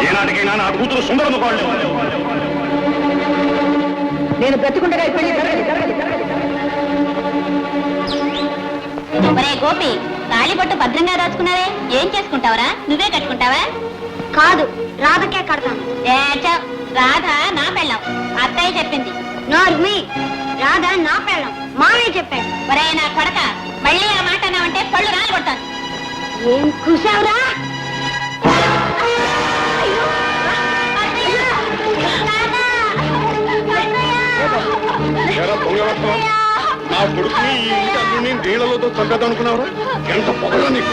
[SPEAKER 1] ఏనాటికైనా నా కూతురు సుందరమ్మ కోళ్ళే.
[SPEAKER 3] నేను బ్రతికుండగా ఈ పెళ్లి జరగదు.
[SPEAKER 5] ఒరే గోపి, తాళిబొట్టు భద్రంగా దాచుకున్నావే, ఏం చేసుకుంటావరా? నువ్వే కట్టుకుంటావా? కాదు, రాధకే కడతాను. రాధ నా పెళ్ళం, అత్తయ్య చెప్పింది. నోర్మి, రాధ నా పెళ్ళం, మామయ్య చెప్పాడు. ఒరే నా కొడక, మళ్ళీ ఆ మాట అన్నావంటే పళ్ళు రాలి కొడతాను. ఏం కూసావురా?
[SPEAKER 2] నా కొడుకుని ఈ ఇంటి అల్లుడిని నీళ్లతో చంపేద్దాం అనుకున్నావురా? ఎంత పొగరా నీకు!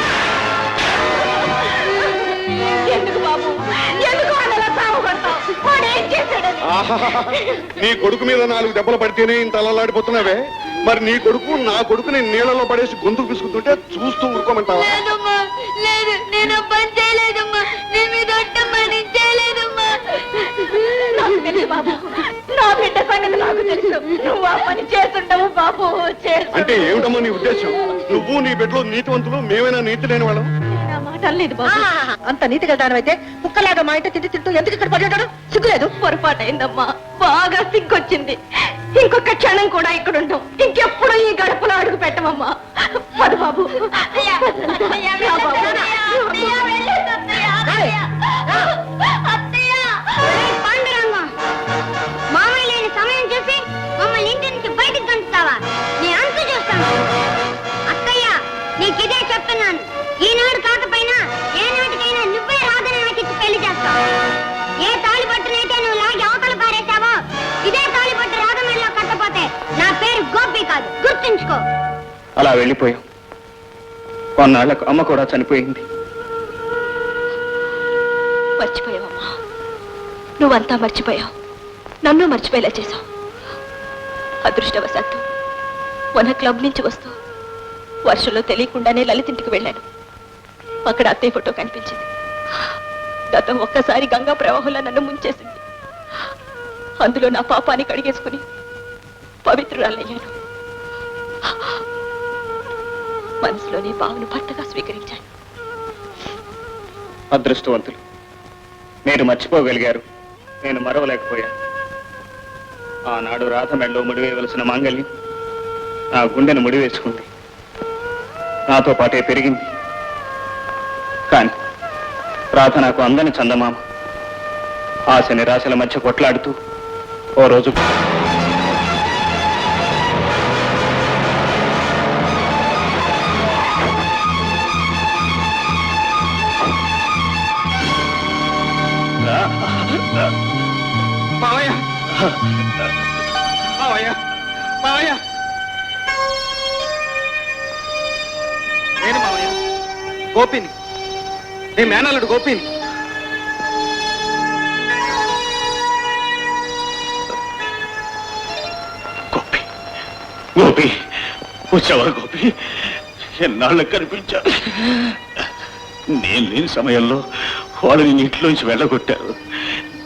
[SPEAKER 7] ఎందుకు బాబు, ఎందుకు అలా సాగుపడతావు? వాడు ఏం చేశాడని?
[SPEAKER 2] నీ కొడుకు మీద 4 దెబ్బలు పడితేనే ఇంత అల్లలాడిపోతున్నావే, మరి నీ కొడుకు నా కొడుకుని నీళ్లలో పడేసి గొంతుకు పిసుకుతుంటే చూస్తూ ఊరుకోమంటావా?
[SPEAKER 5] లేదమ్మా, లేదు, నేను పని చేయలేదమ్మా, నేను మీద పని చేయలేదమ్మా.
[SPEAKER 7] నాకు తెలుసు బాబు, నా బిడ్డ సంగతి నాకు తెలుసు. నువ్వు ఆ పని చేస్తుండవు బాబు,
[SPEAKER 2] అంటే ఏమిటమ్మా నీ ఉద్దేశం? నువ్వు నీ బిడ్డలో నీతివంతులు, మేమైనా నీతి లేని వాళ్ళం?
[SPEAKER 7] నా మాట లేదు బాబు.
[SPEAKER 3] అంత నీతిగా దానమైతే కుక్కలాగా మా ఇంట తిండి తింటూ ఎందుకు ఇక్కడ పడ్డాడు? సిగ్గులేదు?
[SPEAKER 7] పొరపాటైందమ్మా, బాగా సిగ్గొచ్చింది. ఇంకొక క్షణం కూడా ఇక్కడ ఉంటాం. ఇంకెప్పుడు ఈ గడపలో అడుగు పెట్టమమ్మా. పడు బాబు.
[SPEAKER 5] మామయ్య లేని సమయం చెప్తున్నాను, ఈనాడు కాకపోయినా ఏ నాటికైనా నువ్వే రాధని నాకిచ్చి పెళ్లి చేస్తావు. ఏ తాళి పట్టునైతే నువ్వు లాగి అవతల పారేశావో ఇదే తాళి పట్టు రాధమేళలో కట్టపోతే నా పేరు గోపి కాదు, గుర్తుంచుకో.
[SPEAKER 1] అలా వెళ్ళిపోయాం. కొన్నాళ్లకు అమ్మ కూడా చనిపోయింది.
[SPEAKER 7] మర్చిపోయావమ్మా, నువ్వంతా మర్చిపోయావు, నన్ను మర్చిపోయేలా చేశావు. అదృష్టవశాత్తు మొన్న క్లబ్ నుంచి వస్తూ వర్షంలో తెలియకుండానే లలితింటికి వెళ్ళాను. అక్కడ అత్తయ్య ఫోటో కనిపించింది. గతం ఒక్కసారి గంగా ప్రవాహంలో నన్ను ముంచేసింది. అందులో నా పాపాన్ని కడిగేసుకుని పవిత్రురాలయ్యాను. మనసులోని బావను భర్తగా స్వీకరించాను.
[SPEAKER 1] అదృష్టవంతులు, మీరు మర్చిపోగలిగారు, నేను మరవలేకపోయాను. ఆనాడు రాధ మెడలో ముడివేయవలసిన మాంగల్యం నా గుండెను ముడివేసుకుంది. నాతో పాటే పెరిగింది. కానీ రాధ నాకు అందని చందమామ. ఆశ నిరాశల మధ్య కొట్లాడుతూ ఓ రోజు మావయ్య మావయ్య మావయ్య నేను మావయ్య గోపిని, నీ మేనల్లుడు గోపిని.
[SPEAKER 2] గోపి గోపి వచ్చావా గోపి? ఎన్నాళ్ళకు కనిపించా. నేను లేని సమయంలో వాళ్ళని ఇంట్లోంచి వెళ్ళగొట్టారు.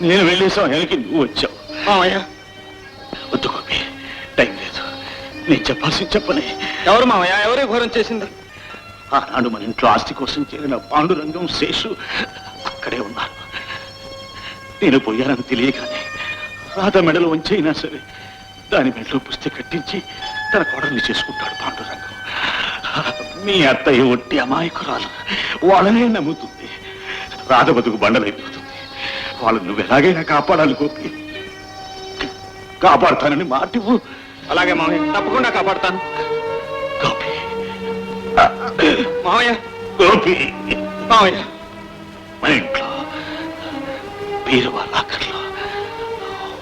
[SPEAKER 2] నేను వెళ్ళే సమయానికి నువ్వు వచ్చావు.
[SPEAKER 1] మావయ్య
[SPEAKER 2] వద్దు గోపి, టైం లేదు. నేను చెప్పాల్సింది చెప్పని.
[SPEAKER 1] ఎవరు మావయ్య? ఎవరే ఘోరం చేసింది?
[SPEAKER 2] ఆనాడు మన ఇంట్లో ఆస్తి కోసం చేరిన పాండురంగం, శేషు అక్కడే ఉన్నారు. నేను పోయానని తెలియగానే రాధ మెడలు వంచైనా సరే దాని మెడలో పుస్తక కట్టించి తన కోడల్ని చేసుకుంటాడు పాండురంగం. మీ అత్తయ్య ఒట్టి అమాయకురాలు, వాళ్ళనే నమ్ముతుంది. రాధ బతుకు బండలైపోతుంది. వాళ్ళు నువ్వు ఎలాగైనా కాపాడాలి గోపి. కాపాడుతానని మాటివ్వు.
[SPEAKER 1] అలాగే మావయ్య, తప్పకుండా కాపాడుతాను.
[SPEAKER 2] గోపి
[SPEAKER 1] మావయ్య
[SPEAKER 2] గోపి
[SPEAKER 1] మావయ్య
[SPEAKER 2] మన ఇంట్లో బీరువా లాకర్లో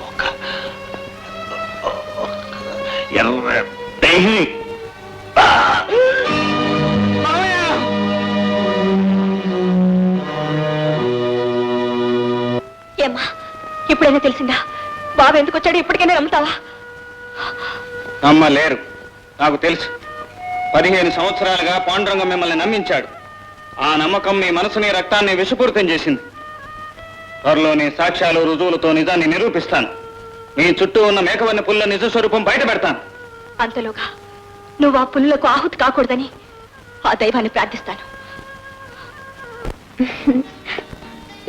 [SPEAKER 2] ఒక ఎర్ర డైరీ.
[SPEAKER 7] ఏమ్మా, ఇప్పుడైనా తెలిసిందా? బాబు ఎందుకు వచ్చాడు? ఇప్పటికైనా నమ్ముతావా?
[SPEAKER 1] అమ్మ లేరు, నాకు తెలుసు. 15 సంవత్సరాలుగా పాండురంగం మిమ్మల్ని నమ్మించాడు. ఆ నమ్మకం మీ మనసుని, రక్తాన్ని విషపూరితం చేసింది. త్వరలోని సాక్ష్యాలు, రుజువులతో నిజాన్ని నిరూపిస్తాను. మీ చుట్టూ ఉన్న మేకవన్ని పుల్ల నిజ స్వరూపం బయట పెడతాను.
[SPEAKER 7] అంతలోగా నువ్వు ఆ పుల్లకు ఆహుతి కాకూడదని ఆ దైవాన్ని ప్రార్థిస్తాను.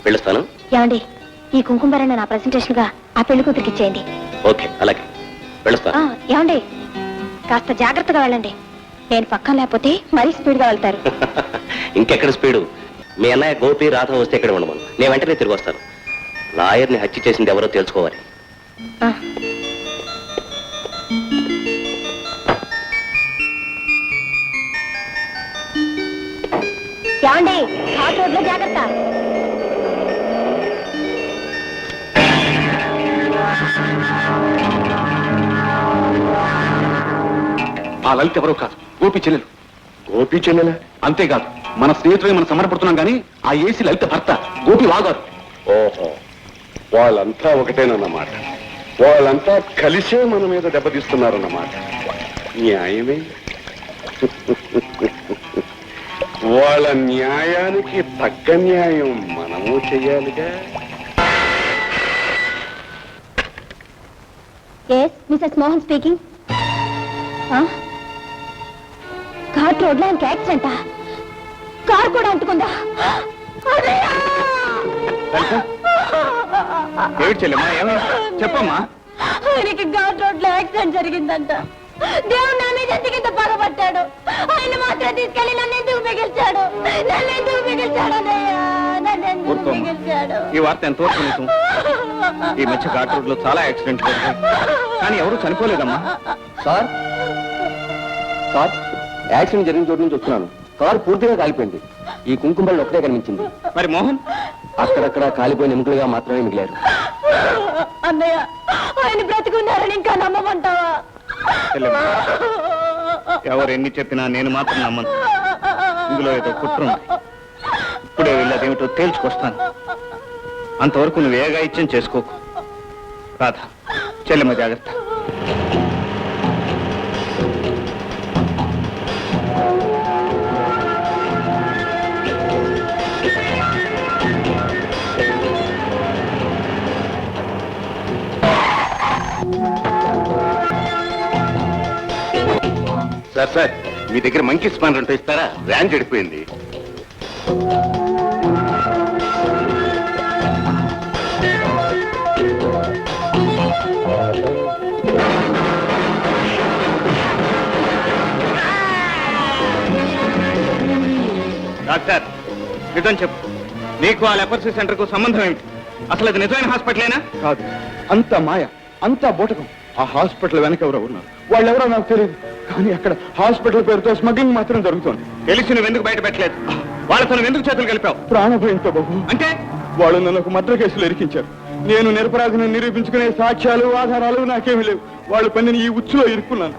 [SPEAKER 4] వెళ్ళొస్తాను.
[SPEAKER 5] ఏమండి, ఈ కుంకుమరణ నా ప్రెజెంటేషన్ గా ఆ పెళ్లి కూతురికి ఇచ్చేయండి.
[SPEAKER 4] ఓకే, అలాగే వెళ్ళొస్తాను.
[SPEAKER 5] ఏమండి, కాస్త జాగ్రత్తగా వెళ్ళండి. నేను పక్కన లేకపోతే మరీ స్పీడ్ గా వెళ్తారు.
[SPEAKER 4] ఇంకెక్కడ స్పీడు? మీ అన్నయ్య గోపి, రాధ వస్తే ఇక్కడ ఉండమను. నేను వెంటనే తిరిగి వస్తాను. లాయర్ని హత్య చేసింది ఎవరో తెలుసుకోవాలి.
[SPEAKER 5] ఏమండి, ఘాట్ రోడ్లో జాగ్రత్త.
[SPEAKER 9] ఆ లలిత ఎవరో కాదు, గోపి చెల్లెలు.
[SPEAKER 2] గోపి చెల్లెలా?
[SPEAKER 9] అంతేకాదు, మన స్నేహితులే మనం సమర్పడుతున్నాం కానీ ఆ ఏసీ లలిత భర్త గోపి వాగారు.
[SPEAKER 2] ఓహో, వాళ్ళంతా ఒకటేనన్నమాట. వాళ్ళంతా కలిసే మన మీద దెబ్బతీస్తున్నారన్నమాట. న్యాయమే. వాళ్ళ న్యాయానికి తగ్గ న్యాయం మనము చెయ్యాలిగా.
[SPEAKER 5] Mrs Mohan speaking. Ghat road లో ఆయనకి యాక్సిడెంటా? కార్ కూడా అంటుకుందా?
[SPEAKER 1] ఏమిటి చెల్లెమ్మా, ఏమైంది చెప్పమ్మా.
[SPEAKER 5] ఆయనకి ఘాట్ రోడ్ లో యాక్సిడెంట్ జరిగిందంట. దేవుడు నా మీద ఎందుకింత పగబట్టాడు? ఆయన మాత్రం తీసుకెళ్లి నన్ను ఎందుకు మిగిల్చాడు? నన్ను ఎందుకు మిగిల్చాడు? నన్ను ఎందుకు మిగిల్చాడు?
[SPEAKER 1] ఈ వార్త ఎంతవరకు నిజం? ఈ మధ్య ఘాట్ రోడ్ లో చాలా యాక్సిడెంట్ జరిగాయి, కానీ ఎవరు చనిపోలేదమ్మా.
[SPEAKER 4] సార్, సార్, యాక్సిడెంట్ జరిగిన చోటు నుంచి వస్తున్నాను. కారు పూర్తిగా కాలిపోయింది. ఈ కుంకుమలు ఒకటే కనిపించింది.
[SPEAKER 1] మరి మోహన్?
[SPEAKER 4] అక్కడక్కడ కాలిపోయిన ఎముకలుగా మాత్రమే మిగిలారు.
[SPEAKER 7] అన్నయ్య, ఆయన బ్రతికున్నారని ఇంకా నమ్మమంటావా?
[SPEAKER 1] ఎవరు ఎన్ని చెప్పినా నేను మాత్రం నమ్మను. ఇందులో ఏదో కుట్ర ఉంది. ఇప్పుడే వెళ్ళి అదేమిటో తేల్చుకొస్తాను. అంతవరకు నువ్వు ఏగా ఇచ్చం చేసుకోకు. రాధ, చెల్లెమ్మ జాగ్రత్త.
[SPEAKER 2] సార్ సార్, మీ దగ్గర మంకీ స్పానర్ అంటే ఇస్తారా? వ్యాన్ చెడిపోయింది.
[SPEAKER 1] డాక్టర్, నిజం చెప్పు, నీకు ఆ లెపర్సీ సెంటర్ కు సంబంధం ఏమిటి? అసలు అది నిజమైన హాస్పిటలేనా?
[SPEAKER 9] కాదు, అంత మాయ, అంతా బోటకం. ఆ హాస్పిటల్ వెనక ఎవరో ఉన్నారు. వాళ్ళెవరో నాకు తెలియదు, కానీ అక్కడ హాస్పిటల్ పేరుతో స్మగ్లింగ్ మాత్రం జరుగుతోంది.
[SPEAKER 1] తెలిసి నువ్వు ఎందుకు బయట పెట్టలేదు? వాళ్ళతో నువ్వు ఎందుకు చేతులు కలిపావు?
[SPEAKER 9] ప్రాణభయంతో బాబు.
[SPEAKER 1] అంటే
[SPEAKER 9] వాళ్ళు నన్ను ఒక మర్డర్ కేసులో ఇరికించారు. నేను నిరపరాధిని నిరూపించుకునే సాక్ష్యాలు ఆధారాలు నాకేమీ లేవు. వాళ్ళు పనిని ఈ ఉచ్చులో ఇరుక్కున్నాను.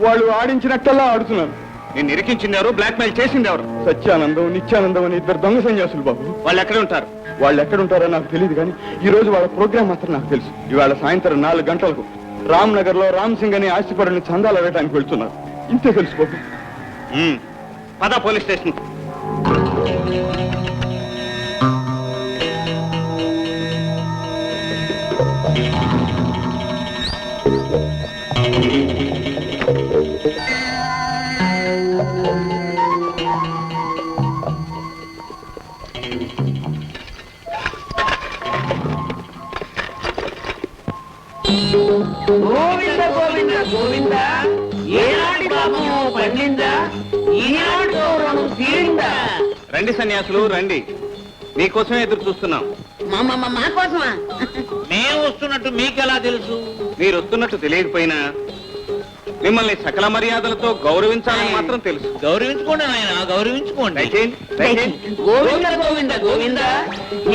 [SPEAKER 9] వాళ్ళు ఆడించినట్టల్లా ఆడుతున్నాను.
[SPEAKER 1] నేను ఇరికించింది ఎవరు? బ్లాక్ మెయిల్ చేసింది ఎవరు?
[SPEAKER 9] సత్యానందం, నిత్యానందం అని ఇద్దరు దొంగ సన్యాసులు బాబు.
[SPEAKER 1] వాళ్ళు ఎక్కడ ఉంటారు?
[SPEAKER 9] వాళ్ళు ఎక్కడుంటారో నాకు తెలియదు, కానీ ఈ రోజు వాళ్ళ ప్రోగ్రామ్ మాత్రం నాకు తెలుసు. ఇవాళ సాయంత్రం 4 గంటలకు రామ్ నగర్ లో రామ్ సింగ్ అనే ఆస్తిపరుని చందాలు వేయడానికి వెళ్తున్నారు. ఇంతే తెలుసు బాబు.
[SPEAKER 1] పద పోలీస్ స్టేషన్.
[SPEAKER 6] గోవింద గోవింద గోవింద, ఏనాటి పాపము పండిందా, ఈనాడు గౌరవం తీరిందా?
[SPEAKER 1] రండి సన్యాసులు రండి, మీకోసమే ఎదురు చూస్తున్నాం.
[SPEAKER 6] మా కోసమా? మేము వస్తున్నట్టు మీకెలా తెలుసు?
[SPEAKER 1] మీరు వస్తున్నట్టు తెలియకపోయినా మిమ్మల్ని సకల మర్యాదలతో గౌరవించాలని మాత్రం తెలుసు.
[SPEAKER 6] గౌరవించుకోండి నాయన, గౌరవించుకోండి.
[SPEAKER 1] దయచేయండి, దయచేయండి.
[SPEAKER 6] గోవింద గోవింద గోవింద,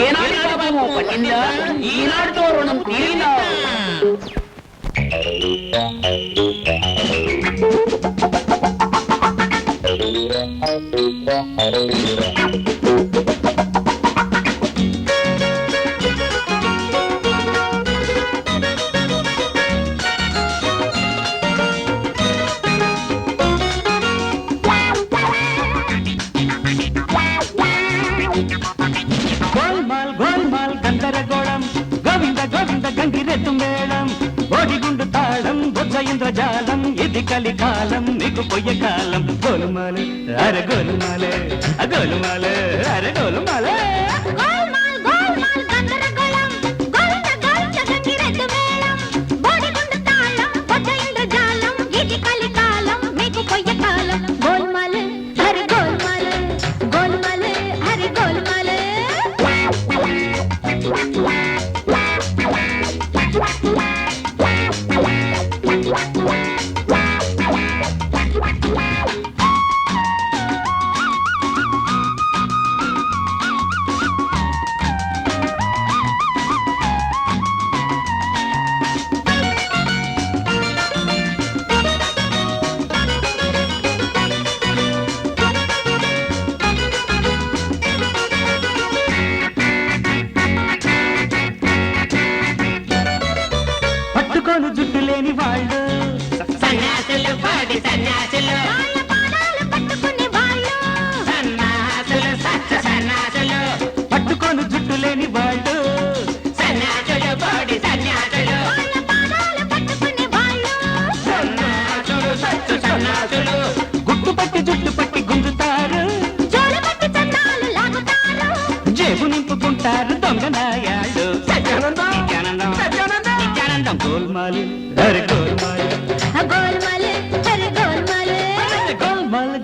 [SPEAKER 6] ఏనాటి పాపము పండిందా, ఈనాడు గౌరవం తీరిందా?
[SPEAKER 12] గోల్మాల్ గోల్మాల్ గందరగోళం, గోవింద గోవింద గంగిరెద్దు మేళం, బోడిగుండు తాళం, బొజ్జ ఇంద్రజాలం, ఇది కలికాలం, మీకు పొయ్య కాలం. గోలుమాలు అరే గోలుమాలే, గోలుమాలే అరే గోలుమాలే. పట్టుకోను జుట్టు లేని వాళ్ళు,
[SPEAKER 6] సన్యాసులు పాడి సన్యాసులు, పట్టుకునే వాళ్ళు సన్యాసులు, సత్య సన్యాసులు.
[SPEAKER 12] పట్టుకోను జుట్టు లేని వాళ్ళు,
[SPEAKER 6] సన్యాసులు పాడి సన్యాసులు, పట్టుకునే వాళ్ళు సన్యాసులు, సత్య సన్యాసులు.
[SPEAKER 12] గుట్టు పట్టి జుట్టు పట్టి గుంజుతారు, జేబు నింపుకుంటారు దొంగ నాయాళ్ళు.
[SPEAKER 6] సత్యానందం,
[SPEAKER 12] నిత్యానందం,
[SPEAKER 6] సత్యానందం,
[SPEAKER 12] నిత్యానందం. గోల్మాలు అరే గోల్మాలు, గోల్మాలు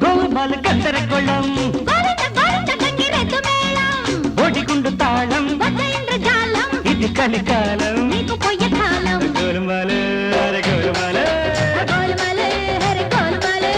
[SPEAKER 12] గోల్మాలు గందరగోళం, బోడిగుండు తాళం, ఇది కలికాలం, గోల్మాలు అరే గోల్మాలు.
[SPEAKER 5] గోల్మాలే హరి గోల్మాలే.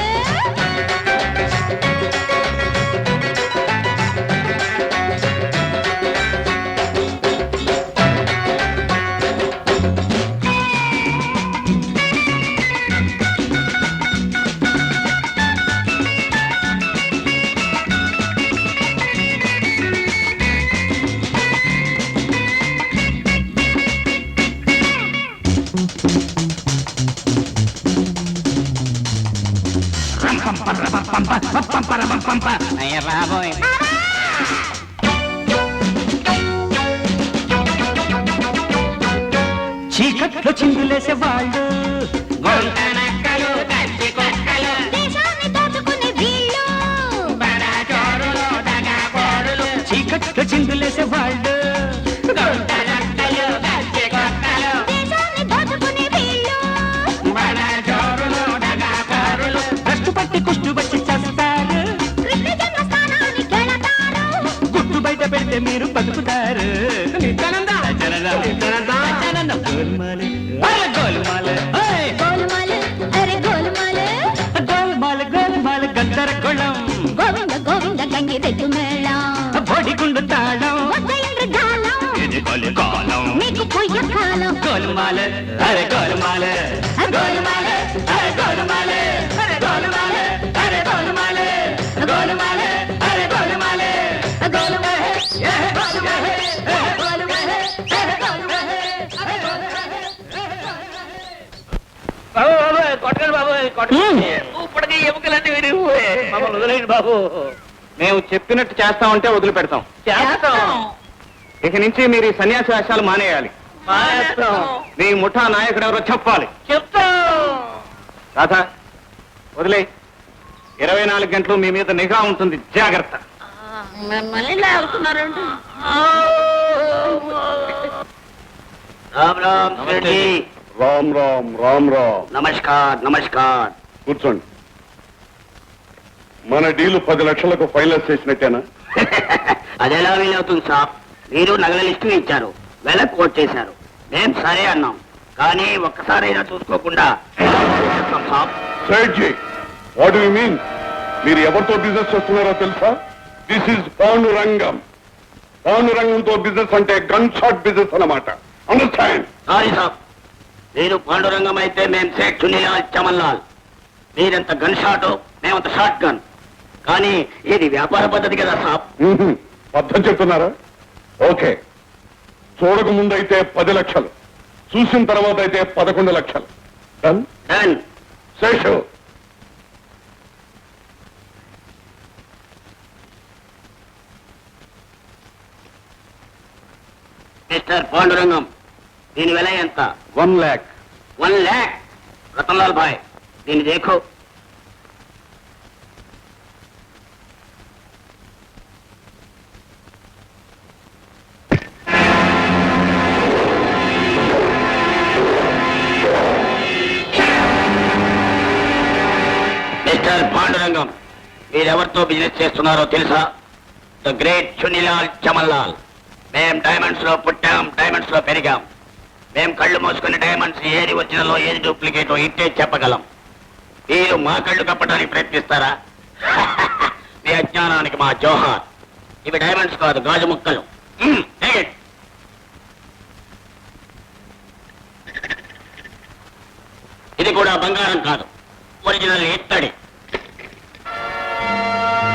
[SPEAKER 12] రాబోయ్ చీకట్లో చిందులేసే వాళ్ళు చీకట్లో చిందులేసే వాళ్ళు కష్టు పట్టి కుష్టు పట్టి చేస్తారు గుట్టు బయట పెడితే మీరు బతుకుతారు గోల్మాల గందరగోళం
[SPEAKER 5] గంగిరెద్దు మేళం
[SPEAKER 12] బొడిగుండు తాళం ఇది కాలం
[SPEAKER 5] మీకు పొయ్య కాలం
[SPEAKER 12] గోల్మాల అరే గోల్మాల గోల్మాల అరే గోల్మాల అరే గోల్మాల అరే గోల్మాల గోల్మాల అరే గోల్మాల
[SPEAKER 5] గోలుమాల
[SPEAKER 6] కొట్టండి బాబు కొట్టండి ఇప్పటికీ ఎముకలన్నీ విరిగిపోయే మమ్మల్ని వదిలేయండి బాబు.
[SPEAKER 1] మేము చెప్పినట్టు చేస్తామంటే వదిలిపెడతాం.
[SPEAKER 6] చేస్తాం
[SPEAKER 1] ఇక నుంచి మీరు ఈ సన్యాసి వేషాలు మానేయాలి.
[SPEAKER 6] మానేస్తాం
[SPEAKER 1] మీ ముఠా నాయకుడు ఎవరో చెప్పాలి.
[SPEAKER 6] చెప్తాం.
[SPEAKER 1] రాధా వదిలే. 24 గంటలు మీ మీద నిఘా ఉంటుంది, జాగ్రత్త.
[SPEAKER 6] మళ్ళీ లాగుతున్నారండి. రామ్ రామ్ శెట్టి.
[SPEAKER 2] రామ్ రామ్ రామ్ రామ్.
[SPEAKER 6] నమస్కార్ నమస్కార్.
[SPEAKER 2] కూర్చోండి. మన డీలు 10 లక్షలకు ఫైనల్ చేసినట్టేనా?
[SPEAKER 6] అదెలా వీలవుతుంది సాబ్? మీరు నగల లిస్టు ఇచ్చారు, వెల కోట్ చేశారు, మేం సరే అన్నాం. కానీ ఒక్కసారైనా చూసుకోకుండా సాబ్.
[SPEAKER 2] సేట్జీ, వాట్ డు యు మీన్? మీరు ఎవరితో బిజినెస్ చేస్తున్నారో తెలుసా? This is Pandurangam. పాండురంగంతో బిజినెస్ అంటే గన్ షాట్ బిజినెస్ అన్నమాట. అండర్స్టాండ్?
[SPEAKER 6] సారీ సాబ్, మీరు పాండురంగం అయితే మేం సేట్ చునీలాల్ చమన్లాల్. మీరెంత గన్ షాట్, మేమంత షార్ట్ గన్. కానీ ఇది వ్యాపార పద్ధతి కదా సాబ్.
[SPEAKER 2] పద్ధతి చెప్తున్నారా? ఓకే. చూడక ముందైతే 10 లక్షలు, చూసిన తర్వాత అయితే 11 లక్షలు. Done?
[SPEAKER 6] Done.
[SPEAKER 2] Seshu,
[SPEAKER 6] mister Pandurangam, దీని వెల ఎంత?
[SPEAKER 2] 1 lakh.
[SPEAKER 6] 1 lakh. రతన్లాల్ భాయ్, దీన్ని దేఖో. మిస్టర్ పాండురంగం, మీరెవరితో బిజినెస్ చేస్తున్నారో తెలుసా? The great Chunilal Chamanlal. మేం డైమండ్స్ లో పుట్టాం, డైమండ్స్ లో పెరిగాం. మేం కళ్ళు మూసుకుని డైమండ్స్ ఏది ఒరిజినలో ఏది డూప్లికేటో ఇట్టే చెప్పగలం. మీరు మా కళ్ళు కప్పడానికి ప్రయత్నిస్తారా? మీ అజ్ఞానానికి మా జోహార్. ఇవి డైమండ్స్ కాదు, గాజు ముక్కలు. take it. ఇది కూడా బంగారం కాదు, ఒరిజినల్ ఇత్తడి.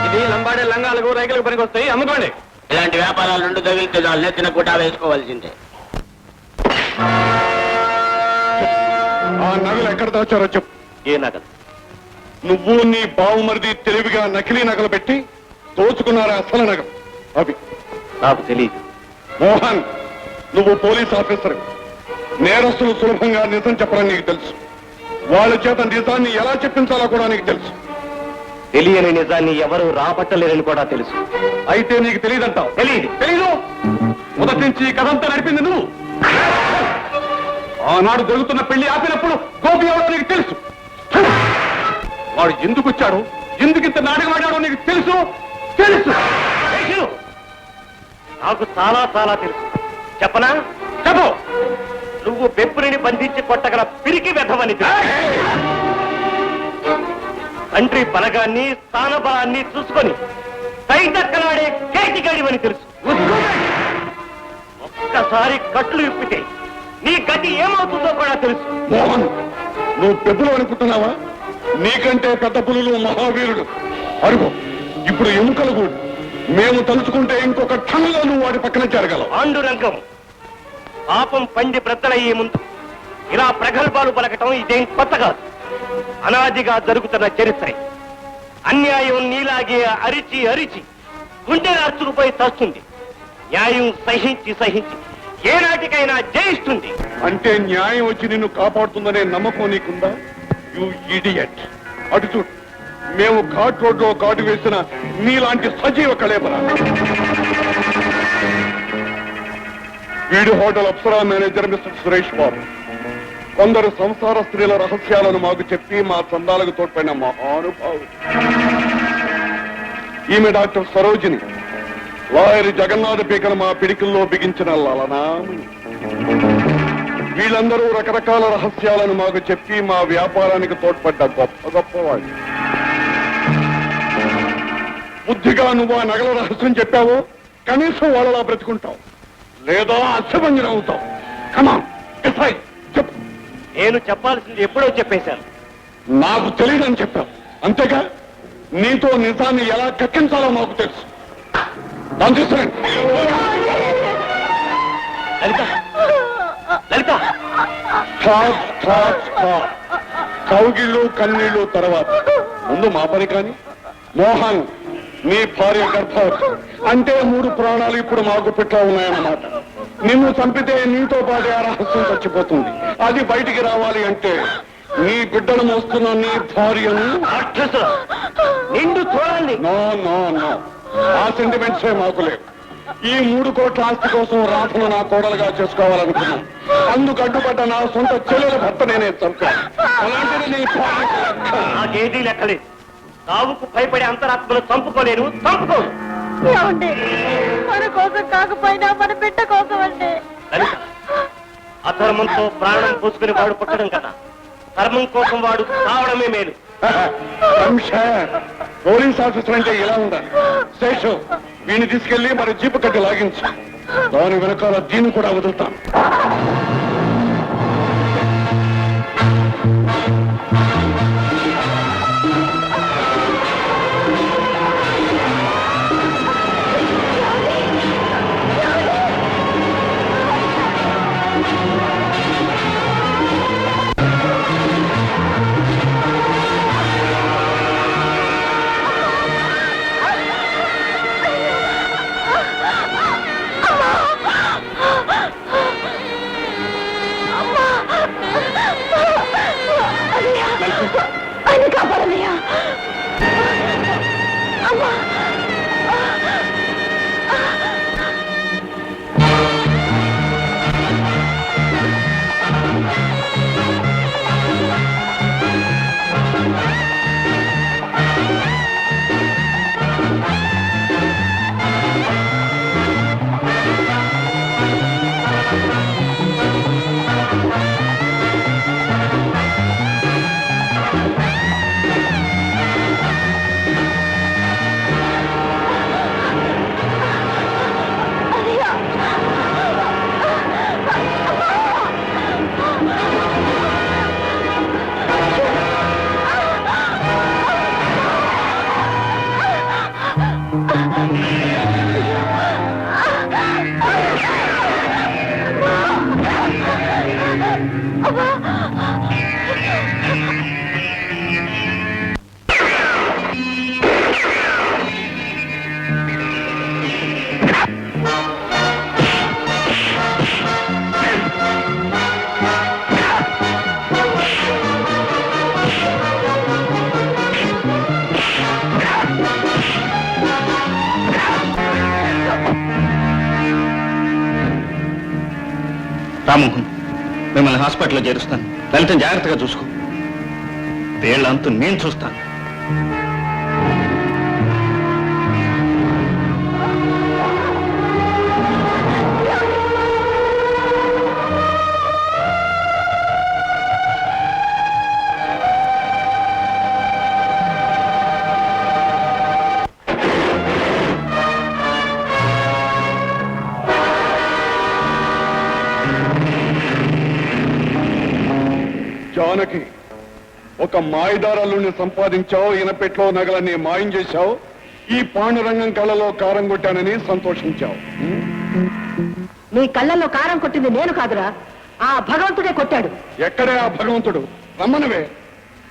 [SPEAKER 1] ఇది లంబాడే లంగాలకు రైతులకు పనికొస్తాయి, అమ్ముకోండి.
[SPEAKER 6] ఇలాంటి వ్యాపారాలు 2 తగిలితే చాలు, నెత్తిన గుటా వేసుకోవాల్సిందే.
[SPEAKER 2] ఆ నగలు ఎక్కడ దాచారో చెప్పు.
[SPEAKER 6] ఏ నగలు?
[SPEAKER 2] నువ్వు నీ బావుమరిది తెలివిగా నకిలీ నగలు పెట్టి దోచుకున్నారా అసలు నగలు అవి?
[SPEAKER 6] నాకు తెలియదు.
[SPEAKER 2] మోహన్, నువ్వు పోలీస్ ఆఫీసర్. నేరస్తులు సులభంగా నిజం చెప్పడం నీకు తెలుసు. వాళ్ళ చేత నిజాన్ని ఎలా చెప్పించాలో కూడా నీకు తెలుసు.
[SPEAKER 4] తెలియని నిజాన్ని ఎవరు రాబట్టలేరని కూడా తెలుసు.
[SPEAKER 2] అయితే నీకు తెలియదంటావు? తెలీదు. మొదటి నుంచి ఈ కథంతా నడిపింది నువ్వు. ఆనాడు జరుగుతున్న పెళ్లి ఆపినప్పుడు గోపి ఎవడో నీకు తెలుసు. వాడు ఎందుకు వచ్చాడు, ఎందుకు ఇంత నాటకం ఆడాడో నీకు తెలుసు.
[SPEAKER 4] నాకు చాలా చాలా తెలుసు. చెప్పనా?
[SPEAKER 2] చెప్పు.
[SPEAKER 4] నువ్వు బెప్పుని బంధించి కొట్టగల పిరికి వెధవని తెలుసు. తండ్రి బలగాన్ని స్థానబలాన్ని చూసుకొని సైదక్కలాడే కేటిగాడివని తెలుసు. ఒక్కసారి కట్లు ఇప్పితే నీ గతి ఏమవుతుందో కూడా తెలుసు.
[SPEAKER 2] మోహన్, నువ్వు పెద్దలు అనుకుంటున్నావా? నీకంటే పెద్ద పులులు మహావీరుడు. అరుగు, ఇప్పుడు ఎముకలు కూడా. మేము తలుచుకుంటే ఇంకొక క్షణంలో నువ్వు వాడి పక్కన చేరగలవు.
[SPEAKER 4] పాండురంగం, పాపం పండి బ్రద్దలయ్యే ముందు ఇలా ప్రగల్భాలు పలకటం ఇదేం కొత్త కాదు. అనాదిగా జరుగుతున్న చరిత్ర. అన్యాయం నీలాగే అరిచి అరిచి గుండె రాచుకుపోయి తస్తుంది. న్యాయం సహించి సహించి ఏనాటికైనా జయిస్తుంది.
[SPEAKER 2] అంటే న్యాయం వచ్చి నిన్ను కాపాడుతుందనే నమ్మకం నీకుందా? You idiot. అటు చూడు, మేము ఘాట్ రోడ్ లో ఘాటు వేసిన నీలాంటి సజీవ కళేబర. వీడు hotel Apsara manager mister Suresh Babu. కొందరు సంసార స్త్రీల రహస్యాలను మాకు చెప్పి మా చందాలకు తోడ్పడిన మహానుభావుడు. ఈమె డాక్టర్ సరోజిని. లాయర్ జగన్నాథ పీకలు మా పిడికిల్లో బిగించిన లలనామణి. వీళ్ళందరూ రకరకాల రహస్యాలను మాకు చెప్పి మా వ్యాపారానికి తోడ్పడ్డ గొప్ప గొప్పవాళ్ళు. బుద్ధిగా నువ్వు ఆ నగల రహస్యం చెప్పావో కనీసం వాళ్ళలా బ్రతుకుంటావు, లేదా అశ్వభంజనం అవుతావు. కమాన్ చెప్పు.
[SPEAKER 4] నేను చెప్పాల్సింది ఎప్పుడో చెప్పేశాను.
[SPEAKER 2] నాకు తెలియదని చెప్పావు అంతేగా. నీతో నిజాన్ని ఎలా కక్కించాలో మాకు తెలుసు. దాన్ని తీసుకురండి.
[SPEAKER 4] లలిత, లలిత,
[SPEAKER 2] కౌగిళ్ళు కన్నీళ్లు తర్వాత ముందు మా పని కాని. మోహన్, నీ భార్య గర్భవతి అంటే 3 ప్రాణాలు ఇప్పుడు మాకు పెట్లా ఉన్నాయన్నమాట. నిన్ను చంపితే నీతో పాటు ఆ రహస్యం చచ్చిపోతుంది. అది బయటికి రావాలి అంటే నీ బిడ్డను మోస్తున్న నీ భార్యను
[SPEAKER 4] నిండు చూడండి.
[SPEAKER 2] నో నో నో, ఆ సెంటిమెంట్సే మాకు లేవు. ఈ 3 కోట్ల ఆస్తి కోసం రాధను నా కోడలుగా చేసుకోవాలనుకున్నాను. అందుకు అడ్డుపడ్డ నా సొంత చెల్లెల భర్త నేనే చంపాను. అలాంటిది నీ
[SPEAKER 4] నాకేదీ లెక్కలేదు. సావుకు భయపడే అంతరాత్మను చంపుకోలేను, చంపుకోను.
[SPEAKER 7] మన కోసం కాకపోయినా మన బిడ్డ కోసం అండి.
[SPEAKER 4] లలిత, అధర్మంతో ప్రాణం పోసుకుని వాడు పుట్టడం కదా, ధర్మం కోసం వాడు కావడమే మేలు.
[SPEAKER 2] పోలీస్ ఆఫీసర్ అంటే ఇలా ఉండాలి. శేషు, వీడిని తీసుకెళ్లి మరి జీపు కట్టి లాగించు. దాని వెనకాల దీన్ని కూడా వదులుతాను.
[SPEAKER 7] ఆయన కాపాడనయ్యా.
[SPEAKER 1] రామ్మోహన్, మిమ్మల్ని హాస్పిటల్లో చేరుస్తాను. లలితను జాగ్రత్తగా చూసుకో. వీళ్ళంతా నేను చూస్తాను.
[SPEAKER 2] జానకి, ఒక మాయదారుల్ని సంపాదించావు. ఇనపెట్లో నగలన్నీ మాయం చేశావు. ఈ పాండురంగం కళ్ళలో కారం కొట్టానని సంతోషించావు.
[SPEAKER 3] నీ కళ్ళల్లో కారం కొట్టింది నేను కాదురా, ఆ భగవంతుడే కొట్టాడు.
[SPEAKER 2] ఎక్కడే ఆ భగవంతుడు? రమ్మనవే.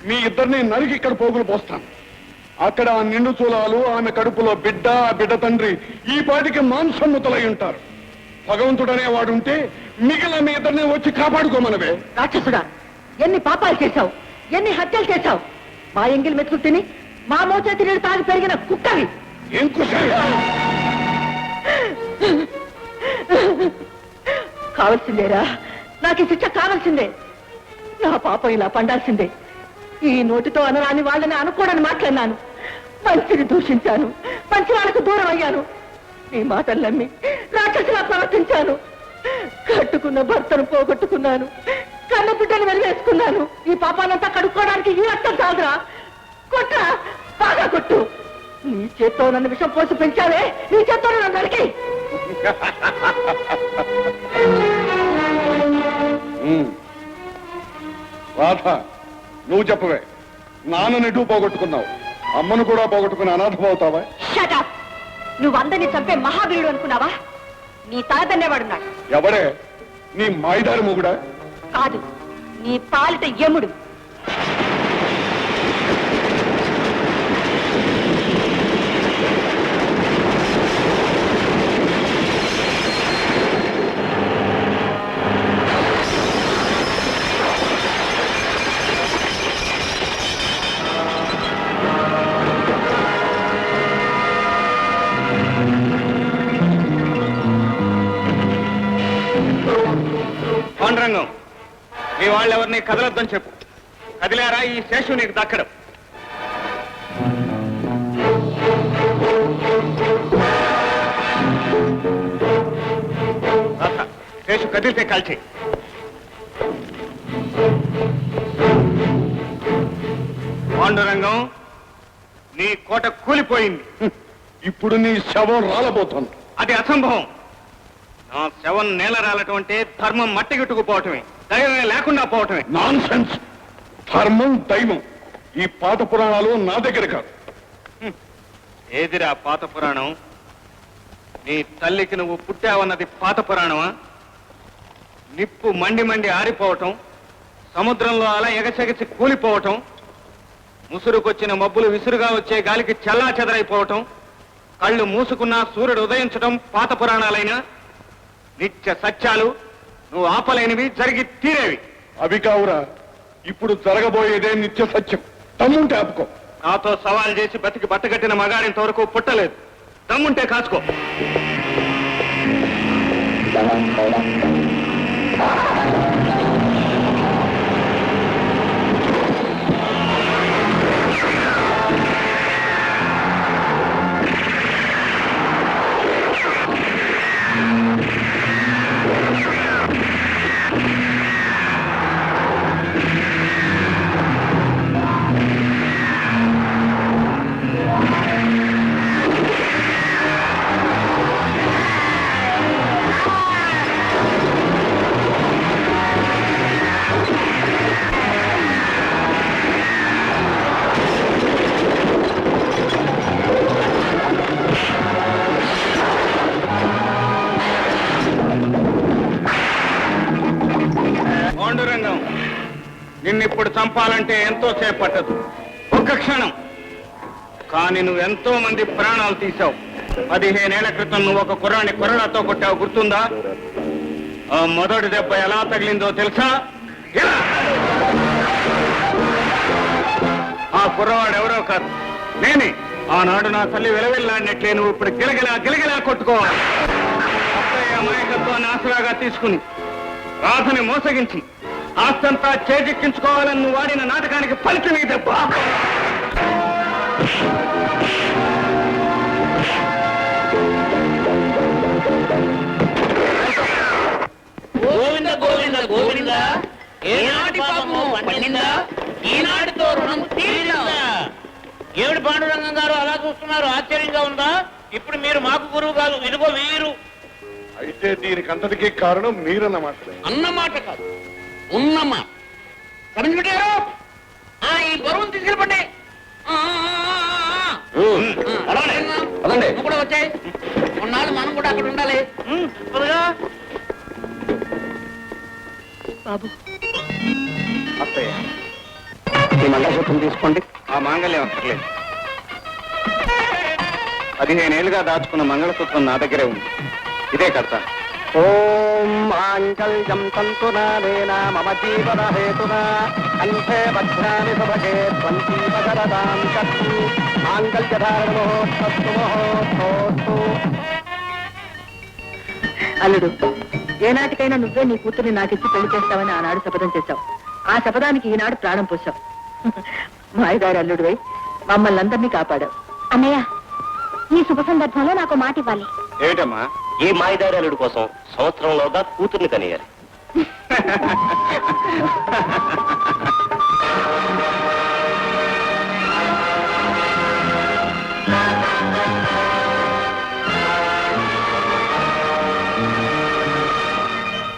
[SPEAKER 2] మీ ఇద్దరిని నరికి ఇక్కడ పోగులు పోస్తాను. అక్కడ ఆ నిండు చూలాలు, ఆమె కడుపులో బిడ్డ, ఆ బిడ్డ తండ్రి ఈ పాటికి మాంసముతలై ఉంటారు. భగవంతుడనే వాడుంటే మిగిలిన మీ ఇద్దరిని వచ్చి కాపాడుకోమనవే.
[SPEAKER 3] రాక్షసుడా, ఎన్ని పాపాలు చేశావు, ఎన్ని హత్యలు చేశావు. మా ఎంగిల్ మెతుకు తిని మా మోచేతి నీళ్ళు తాగి పెరిగిన కుక్కవి.
[SPEAKER 2] ఏం కుషాయి?
[SPEAKER 3] కావలసిందేరా, నాకు ఈ శిక్ష కావాల్సిందే. నా పాపం ఇలా పండాల్సిందే. ఈ నోటితో అనరాని వాళ్ళని అనుకోవడానికి మాట్లాడినాను. మంచిని దూషించాను, మంచి వాళ్ళకు దూరం అయ్యాను. నీ మాటలు నమ్మి రాక్షసులా ప్రవర్తించాను. కట్టుకున్న భర్తను పోగొట్టుకున్నాను, కన్న బిడ్డను వెలివేసుకున్నాను. ఈ పాపాలంతా కడుక్కోవడానికి ఈ రక్తం చాలరా. కొట్టరా, బాగా కొట్టు. నీ చేత్తో నన్ను విషం పోసి పెంచావే, నీ చేత్తో నన్ను నరికి.
[SPEAKER 2] రాధ, నువ్వు చెప్పవే. నాన్నని ఎటు పోగొట్టుకున్నావు, అమ్మను కూడా పోగొట్టుకుని అనాథమవుతావా?
[SPEAKER 7] Shut up! నువ్వు అందరినీ చంపే మహావీరుడు అనుకున్నావా? నీ తలదన్నేవాడున్నాడు.
[SPEAKER 2] ఎవడే? నీ మాయిదారి మొగుడా?
[SPEAKER 7] కాదు, నీ పాలిట యముడు.
[SPEAKER 1] పాండురంగం, మీ వాళ్ళెవరిని కదలొద్దని చెప్పు. కదిలారా ఈ శేషు నీకు దక్కడం. శేషు కదిలితే కాల్చే. పాండురంగం, నీ కోట కూలిపోయింది.
[SPEAKER 2] ఇప్పుడు నీ శవం రాలబోతోంది.
[SPEAKER 1] అది అసంభవం. నా శవం నేల రాలటం అంటే ధర్మం మట్టిగట్టుకుపోవటమే, దైవమే లేకుండా పోవటమే.
[SPEAKER 2] Non sense. ధర్మం, దైవం ఈ పాత పురాణాలు నా దగ్గర కాదు.
[SPEAKER 1] ఏదిరా పాత పురాణం? నీ తల్లికి నువ్వు పుట్టావన్నది పాత పురాణమా? నిప్పు మండి మండి ఆరిపోవటం, సముద్రంలో అలా ఎగసెగసి కూలిపోవటం, ముసురుకొచ్చిన మబ్బులు విసురుగా వచ్చే గాలికి చల్లా చెదరైపోవటం, కళ్ళు మూసుకున్నా సూర్యుడు ఉదయించటం పాత పురాణాలైనా నిత్య సత్యాలు, నువ్వు ఆపలేనివి, జరిగి తీరేవి.
[SPEAKER 2] అవి కావురా, ఇప్పుడు జరగబోయేదే నిత్య సత్యం. తమ్ముంటే ఆపుకో.
[SPEAKER 1] నాతో సవాల్ చేసి బతికి బట్టగట్టిన మగాడింత వరకు పుట్టలేదు. దమ్ముంటే కాచుకో. పాండురంగం, నిన్నిప్పుడు చంపాలంటే ఎంతో సేపు పట్టదు, ఒక్క క్షణం. కానీ నువ్వెంతో మంది ప్రాణాలు తీశావు. 15 ఏళ్ల క్రితం నువ్వు ఒక కుర్రాన్ని కొరడాతో కొట్టావు, గుర్తుందా? ఆ మొదటి దెబ్బ ఎలా తగిలిందో తెలుసా? ఇలా. ఆ కుర్రవాడు ఎవరో కాదు, నేనే. ఆనాడు నా తల్లి వెలవెల్లాడినట్లే నువ్వు ఇప్పుడు గిలగిలా గిలగిలా కొట్టుకోవాలి. అత్తయ్య అమాయకత్వాన్ని ఆసరాగా తీసుకుని రాధని మోసగించి ఆస్తంతా చేజిక్కించుకోవాలని నువ్వు వాడిన నాటకానికి ఫలితం ఈ దెబ్బ.
[SPEAKER 6] గోవింద గోవింద గోవింద, ఏనాటి పాపము పండిందా, ఈనాటితో రుణం తీరిందా? ఏమిటి పాండురంగం గారు అలా చూస్తున్నారు? ఆశ్చర్యంగా ఉందా? ఇప్పుడు మీరు మాకు గురువు కాదు, ఇదిగో వీరు.
[SPEAKER 2] అయితే దీనికి అంతటికీ కారణం మీరన్నమాట.
[SPEAKER 6] అన్నమాట కాదు, ఉన్నమాట. కమించుకుంటారు ఈ బరువును తీసుకెళ్ళిపండి. కూడా వచ్చాయి. కొన్నాళ్ళు మనం కూడా అక్కడ ఉండాలి.
[SPEAKER 3] బాబు,
[SPEAKER 1] అత్తయ్య,
[SPEAKER 11] ఈ మంగళసూత్రం తీసుకోండి.
[SPEAKER 1] ఆ మాంగళ్యం అక్కర్లేదు. 15 ఏళ్ళుగా దాచుకున్న మంగళసూత్రం నా దగ్గరే ఉంది. ఇదే కడతా.
[SPEAKER 11] ఓం మాంగళ్యం తంతునానేన మమ జీవన హేతునా కంఠే భద్రామి సుభగే త్వంతి భగరదాం కర్తు మాంగళ్యధారణమోస్తు మహోస్తు.
[SPEAKER 3] అల్లుడు, ఏనాటికైనా నువ్వే నీ కూతుర్ని నాకిచ్చి పెళ్లి చేస్తావని ఆనాడు శపథం చేశావు. ఆ శపథానికి ఈనాడు ప్రాణం పోశావు. మాయదారి అల్లుడివై మమ్మల్ని అందరినీ కాపాడావు.
[SPEAKER 5] అన్నయ్య, ఈ శుభ సందర్భంలో నాకు మాట ఇవ్వాలి.
[SPEAKER 1] ఏమిటమ్మా?
[SPEAKER 4] ఈ మాయదారుడు కోసం సంవత్సరంలోగా కూతుర్ని కనియాలి.